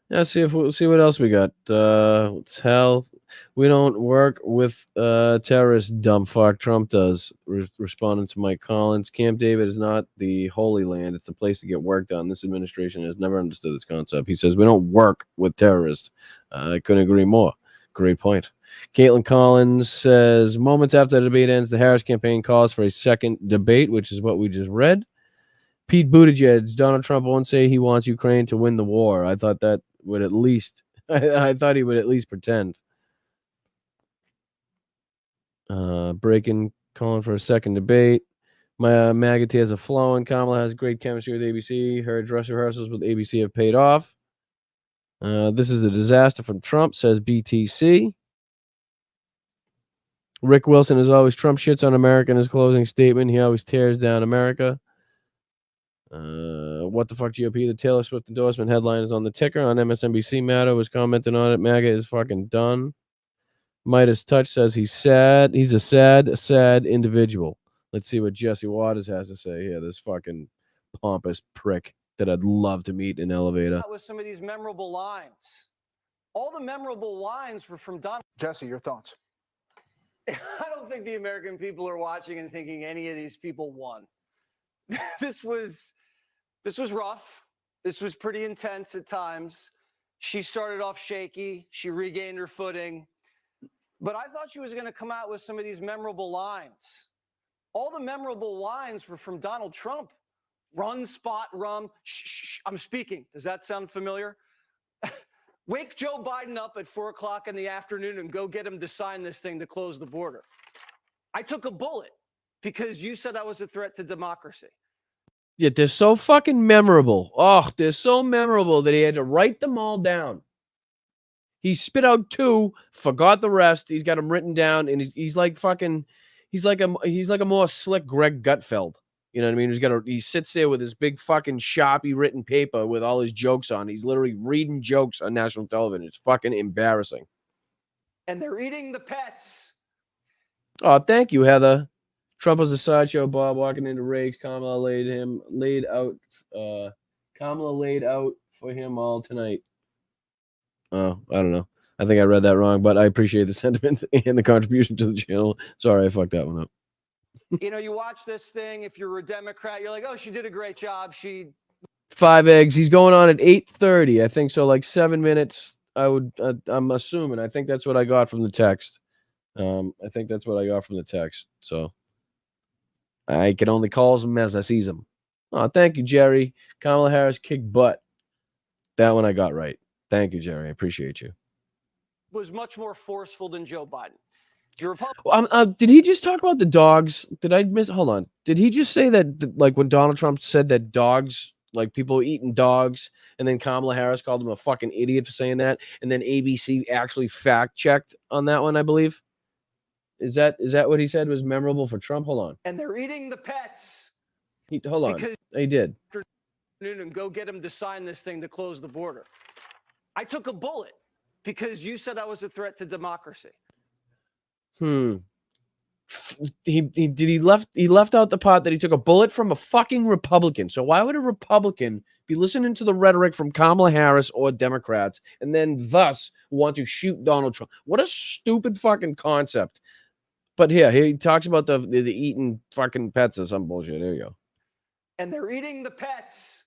Let's see what else we got. It's health. We don't work with terrorists, dumb fuck. Trump does. Responding to Mike Collins. Camp David is not the Holy Land. It's a place to get work done. This administration has never understood this concept. He says we don't work with terrorists. I couldn't agree more. Great point. Caitlin Collins says, moments after the debate ends, the Harris campaign calls for a second debate, which is what we just read. Pete Buttigieg, Donald Trump won't say he wants Ukraine to win the war. I thought that would at least, I thought he would at least pretend. Breaking, calling for a second debate. My MAGA tears are flowing. Kamala has great chemistry with ABC. Her dress rehearsals with ABC have paid off. This is a disaster from Trump, says BTC. Rick Wilson is always Trump shits on America in his closing statement. He always tears down America. What the fuck GOP? The Taylor Swift endorsement headline is on the ticker on MSNBC. Maddow was commenting on it. MAGA is fucking done. Midas Touch says he's sad. He's a sad individual. Let's see what Jesse Waters has to say here. This fucking pompous prick that I'd love to meet in an elevator. With some of these memorable lines. All the memorable lines were from Donald. Jesse, your thoughts? I don't think the American people are watching and thinking any of these people won. This was rough. This was pretty intense at times. She started off shaky. She regained her footing. But I thought she was going to come out with some of these memorable lines. All the memorable lines were from Donald Trump. Run, spot, rum. Shh, I'm speaking. Does that sound familiar? Wake Joe Biden up at 4 o'clock in the afternoon and go get him to sign this thing to close the border. I took a bullet because you said I was a threat to democracy. Yeah, they're so fucking memorable. Oh, they're so memorable that he had to write them all down. He spit out 2, forgot the rest. He's got them written down, and he's like fucking, he's like a more slick Greg Gutfeld. You know what I mean? He sits there with his big fucking Sharpie written paper with all his jokes on. He's literally reading jokes on national television. It's fucking embarrassing. And they're eating the pets. Oh, thank you, Heather. Trump was a sideshow, Bob, walking into Riggs. Kamala laid out for him all tonight. Oh, I don't know. I think I read that wrong, but I appreciate the sentiment and the contribution to the channel. Sorry, I fucked that one up. You know, you watch this thing, if you're a Democrat, you're like, oh, she did a great job. 5 eggs. He's going on at 8:30. I think so, like 7 minutes. I'm assuming. I think that's what I got from the text. So I can only call him as I sees him. Oh, thank you, Jerry. Kamala Harris kicked butt. That one I got right. Thank you, Jerry. I appreciate you. Was much more forceful than Joe Biden. Did he just talk about the dogs? Did I miss? Hold on. Did he just say that, like, when Donald Trump said that dogs, like people eating dogs, and then Kamala Harris called him a fucking idiot for saying that, and then ABC actually fact checked on that one, I believe. Is that what he said was memorable for Trump? Hold on. And they're eating the pets. Hold on. He did. And go get him to sign this thing to close the border. I took a bullet because you said I was a threat to democracy. He left out the part that he took a bullet from a fucking Republican. So why would a Republican be listening to the rhetoric from Kamala Harris or Democrats and then thus want to shoot Donald Trump? What a stupid fucking concept. But here he talks about the eating fucking pets or some bullshit. There you go. And they're eating the pets.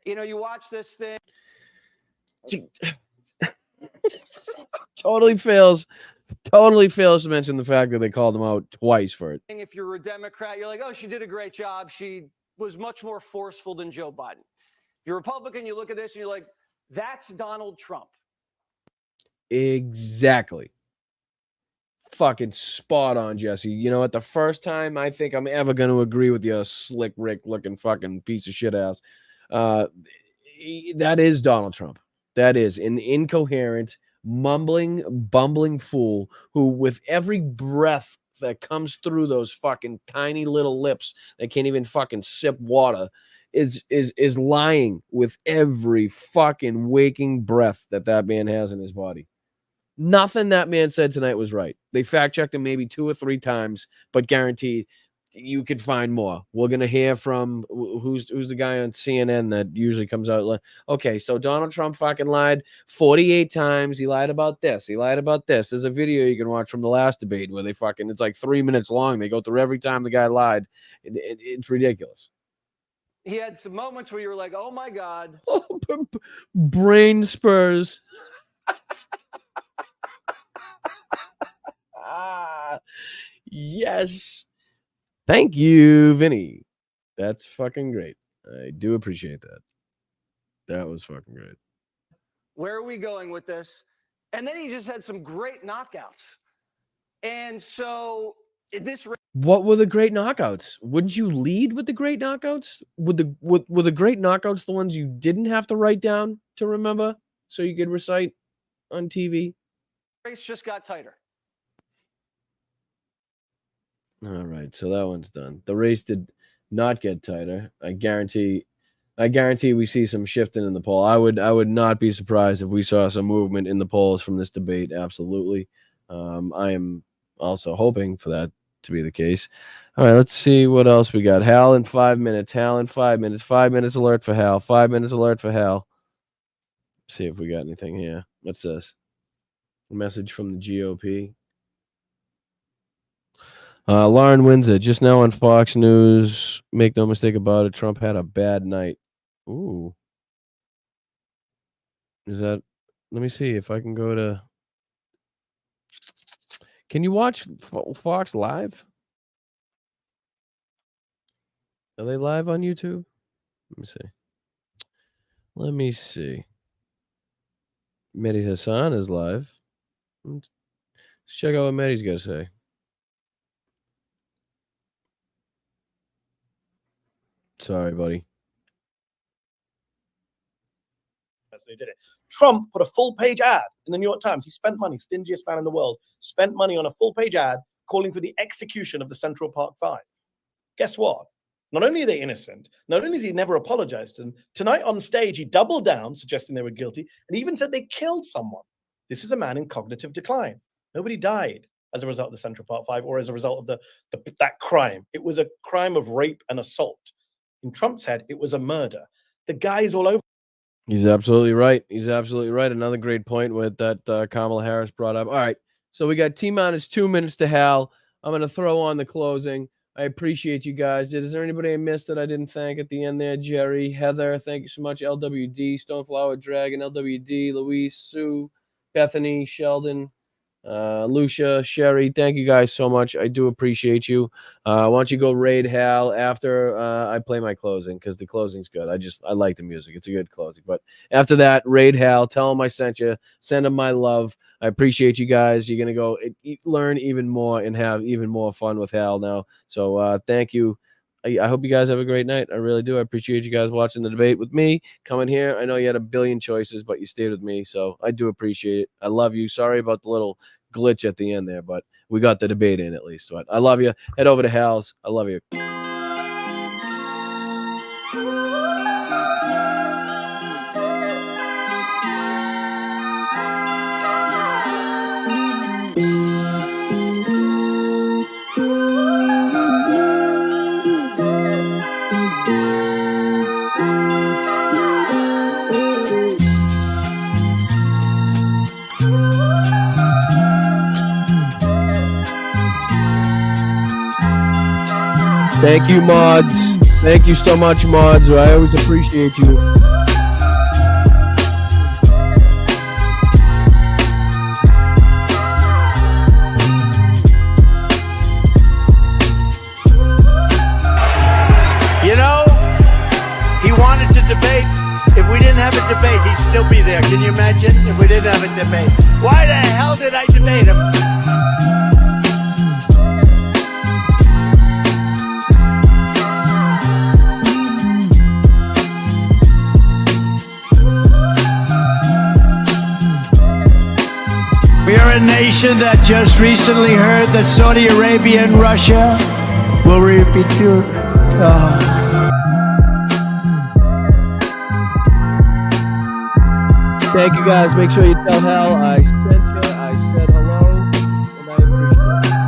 You know, you watch this thing. Totally fails to mention the fact that they called him out twice for it. If you're a Democrat, you're like, oh, she did a great job. She was much more forceful than Joe Biden. If you're a Republican, you look at this and you're like, that's Donald Trump. Exactly. Fucking spot on, Jesse. You know what? The first time I think I'm ever going to agree with you, slick Rick looking fucking piece of shit ass. That is Donald Trump. That is an incoherent, mumbling, bumbling fool who, with every breath that comes through those fucking tiny little lips that can't even fucking sip water, is lying with every fucking waking breath that man has in his body. Nothing that man said tonight was right. They fact checked him maybe 2 or 3 times, but guaranteed you could find more. We're gonna hear from who's the guy on CNN that usually comes out. Okay, so Donald Trump fucking lied 48 times. He lied about this. He lied about this. There's a video you can watch from the last debate where they fucking, it's like 3 minutes long. They go through every time the guy lied. It's ridiculous. He had some moments where you were like, oh my God. Brain spurs. Yes. Thank you, Vinny. That's fucking great. I do appreciate that. That was fucking great. Where are we going with this? And then he just had some great knockouts. And so this. What were the great knockouts? Wouldn't you lead with the great knockouts? Were the great knockouts the ones you didn't have to write down to remember so you could recite on TV? Race just got tighter. All right, so that one's done. The race did not get tighter. I guarantee we see some shifting in the poll. I would not be surprised if we saw some movement in the polls from this debate. Absolutely. I am also hoping for that to be the case. All right, let's see what else we got. Hal in 5 minutes. Hal in 5 minutes. 5 minutes alert for Hal. 5 minutes alert for Hal. See if we got anything here. What's this? A message from the GOP. Lauren Windsor, just now on Fox News. Make no mistake about it. Trump had a bad night. Ooh. Is that? Let me see if I can go to. Can you watch Fox live? Are they live on YouTube? Let me see. Mehdi Hassan is live. Let's check out what Mehdi's got to say. Sorry, buddy. That's what he did it. Trump put a full-page ad in the New York Times. He spent money, stingiest man in the world, spent money on a full-page ad calling for the execution of the Central Park Five. Guess what? Not only are they innocent, not only has he never apologized to them, tonight on stage he doubled down, suggesting they were guilty, and even said they killed someone. This is a man in cognitive decline. Nobody died as a result of the Central Park Five or as a result of that crime. It was a crime of rape and assault. In Trump's head, it was a murder. The guy's all over. He's absolutely right. He's absolutely right. Another great point with that Kamala Harris brought up. All right, so we got T-minus 2 minutes to Hal. I'm going to throw on the closing. I appreciate you guys. Is there anybody I missed that I didn't thank at the end there? Jerry, Heather, thank you so much. LWD, Stoneflower Dragon, LWD, Louise, Sue, Bethany, Sheldon, Lucia, Sherry, thank you guys so much. I do appreciate you. Why don't you go raid Hal after I play my closing, because the closing's good. I like the music. It's a good closing. But after that, raid Hal. Tell him I sent you. Send him my love. I appreciate you guys. You're going to go learn even more and have even more fun with Hal now. So thank you. I hope you guys have a great night. I really do. I appreciate you guys watching the debate with me, coming here. I know you had a billion choices, but you stayed with me, so I do appreciate it. I love you. Sorry about the little glitch at the end there, but we got the debate in at least. So I love you. Head over to Hal's. I love you. Thank you, mods. Thank you so much, mods. I always appreciate you. You know, he wanted to debate. If we didn't have a debate, he'd still be there. Can you imagine if we didn't have a debate? Why the hell did I debate him? We are a nation that just recently heard that Saudi Arabia and Russia will repeat your. Thank you, guys. Make sure you tell Hal I sent you. I said hello, and I appreciate it.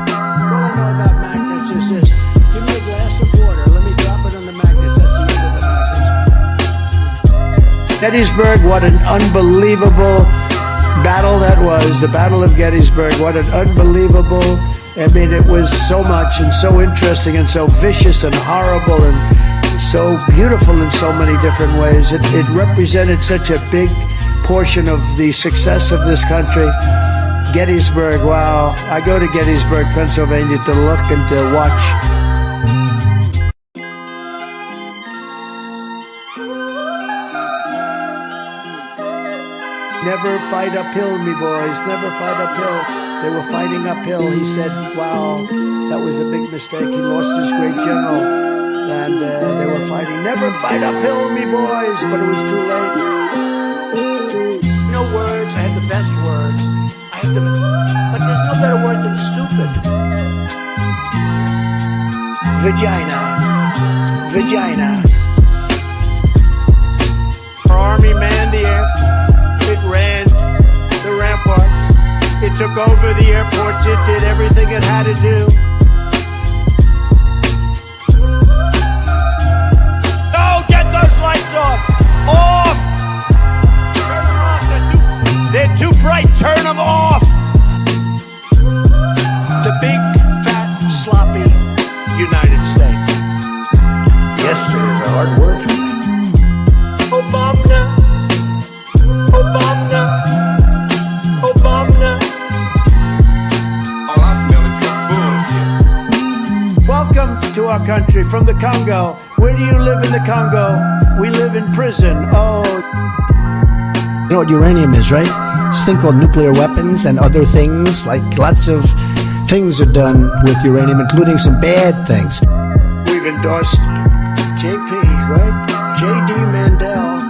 All I know about magnets is this. Give me a glass of water. Let me drop it on the magnets. That's the end of the magnets. Gettysburg, what an unbelievable battle that was. The Battle of Gettysburg, what an unbelievable. I mean, it was so much and so interesting and so vicious and horrible and so beautiful in so many different ways. It represented such a big portion of the success of this country. Gettysburg, wow. I go to Gettysburg, Pennsylvania to look and to watch. Never fight uphill, me boys. Never fight uphill. They were fighting uphill. He said, wow, that was a big mistake. He lost his great general. And they were fighting. Never fight uphill, me boys. But it was too late. No words. I have the best words. I have the, but there's no better word than stupid. Vagina. Vagina. Our army manned the air. It ran the ramparts. It took over the airports. It did everything it had to do. Oh, get those lights off! Off! Turn them off. They're too bright. Turn them off! The big, fat, sloppy United States. Yesterday was a hard word for me. Obama. Obama. Obama. All I smell is bullshit. Welcome to our country from the Congo. Where do you live in the Congo? We live in prison. Oh. You know what uranium is, right? It's a thing called nuclear weapons and other things. Like lots of things are done with uranium, including some bad things. We've endorsed JP, right? J.D. Mandel.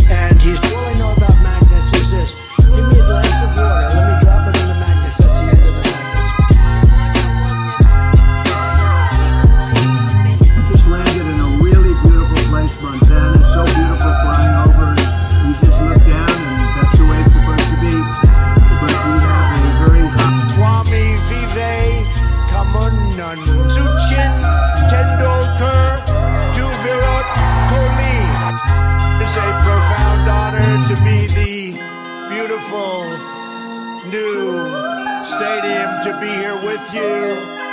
And he's all I know about magnets is this. Give me a glass of water. Let me drop it in the magnets. That's the end of the magnets. Just landed in a really beautiful place, Montana. It's so beautiful flying over. You just look down, and that's the way it's supposed to be. But we have a very hot. Swami Vive Kamunan Suchin Tendolkar to Virat Kohli. It's a profound honor to be the beautiful new stadium, to be here with you.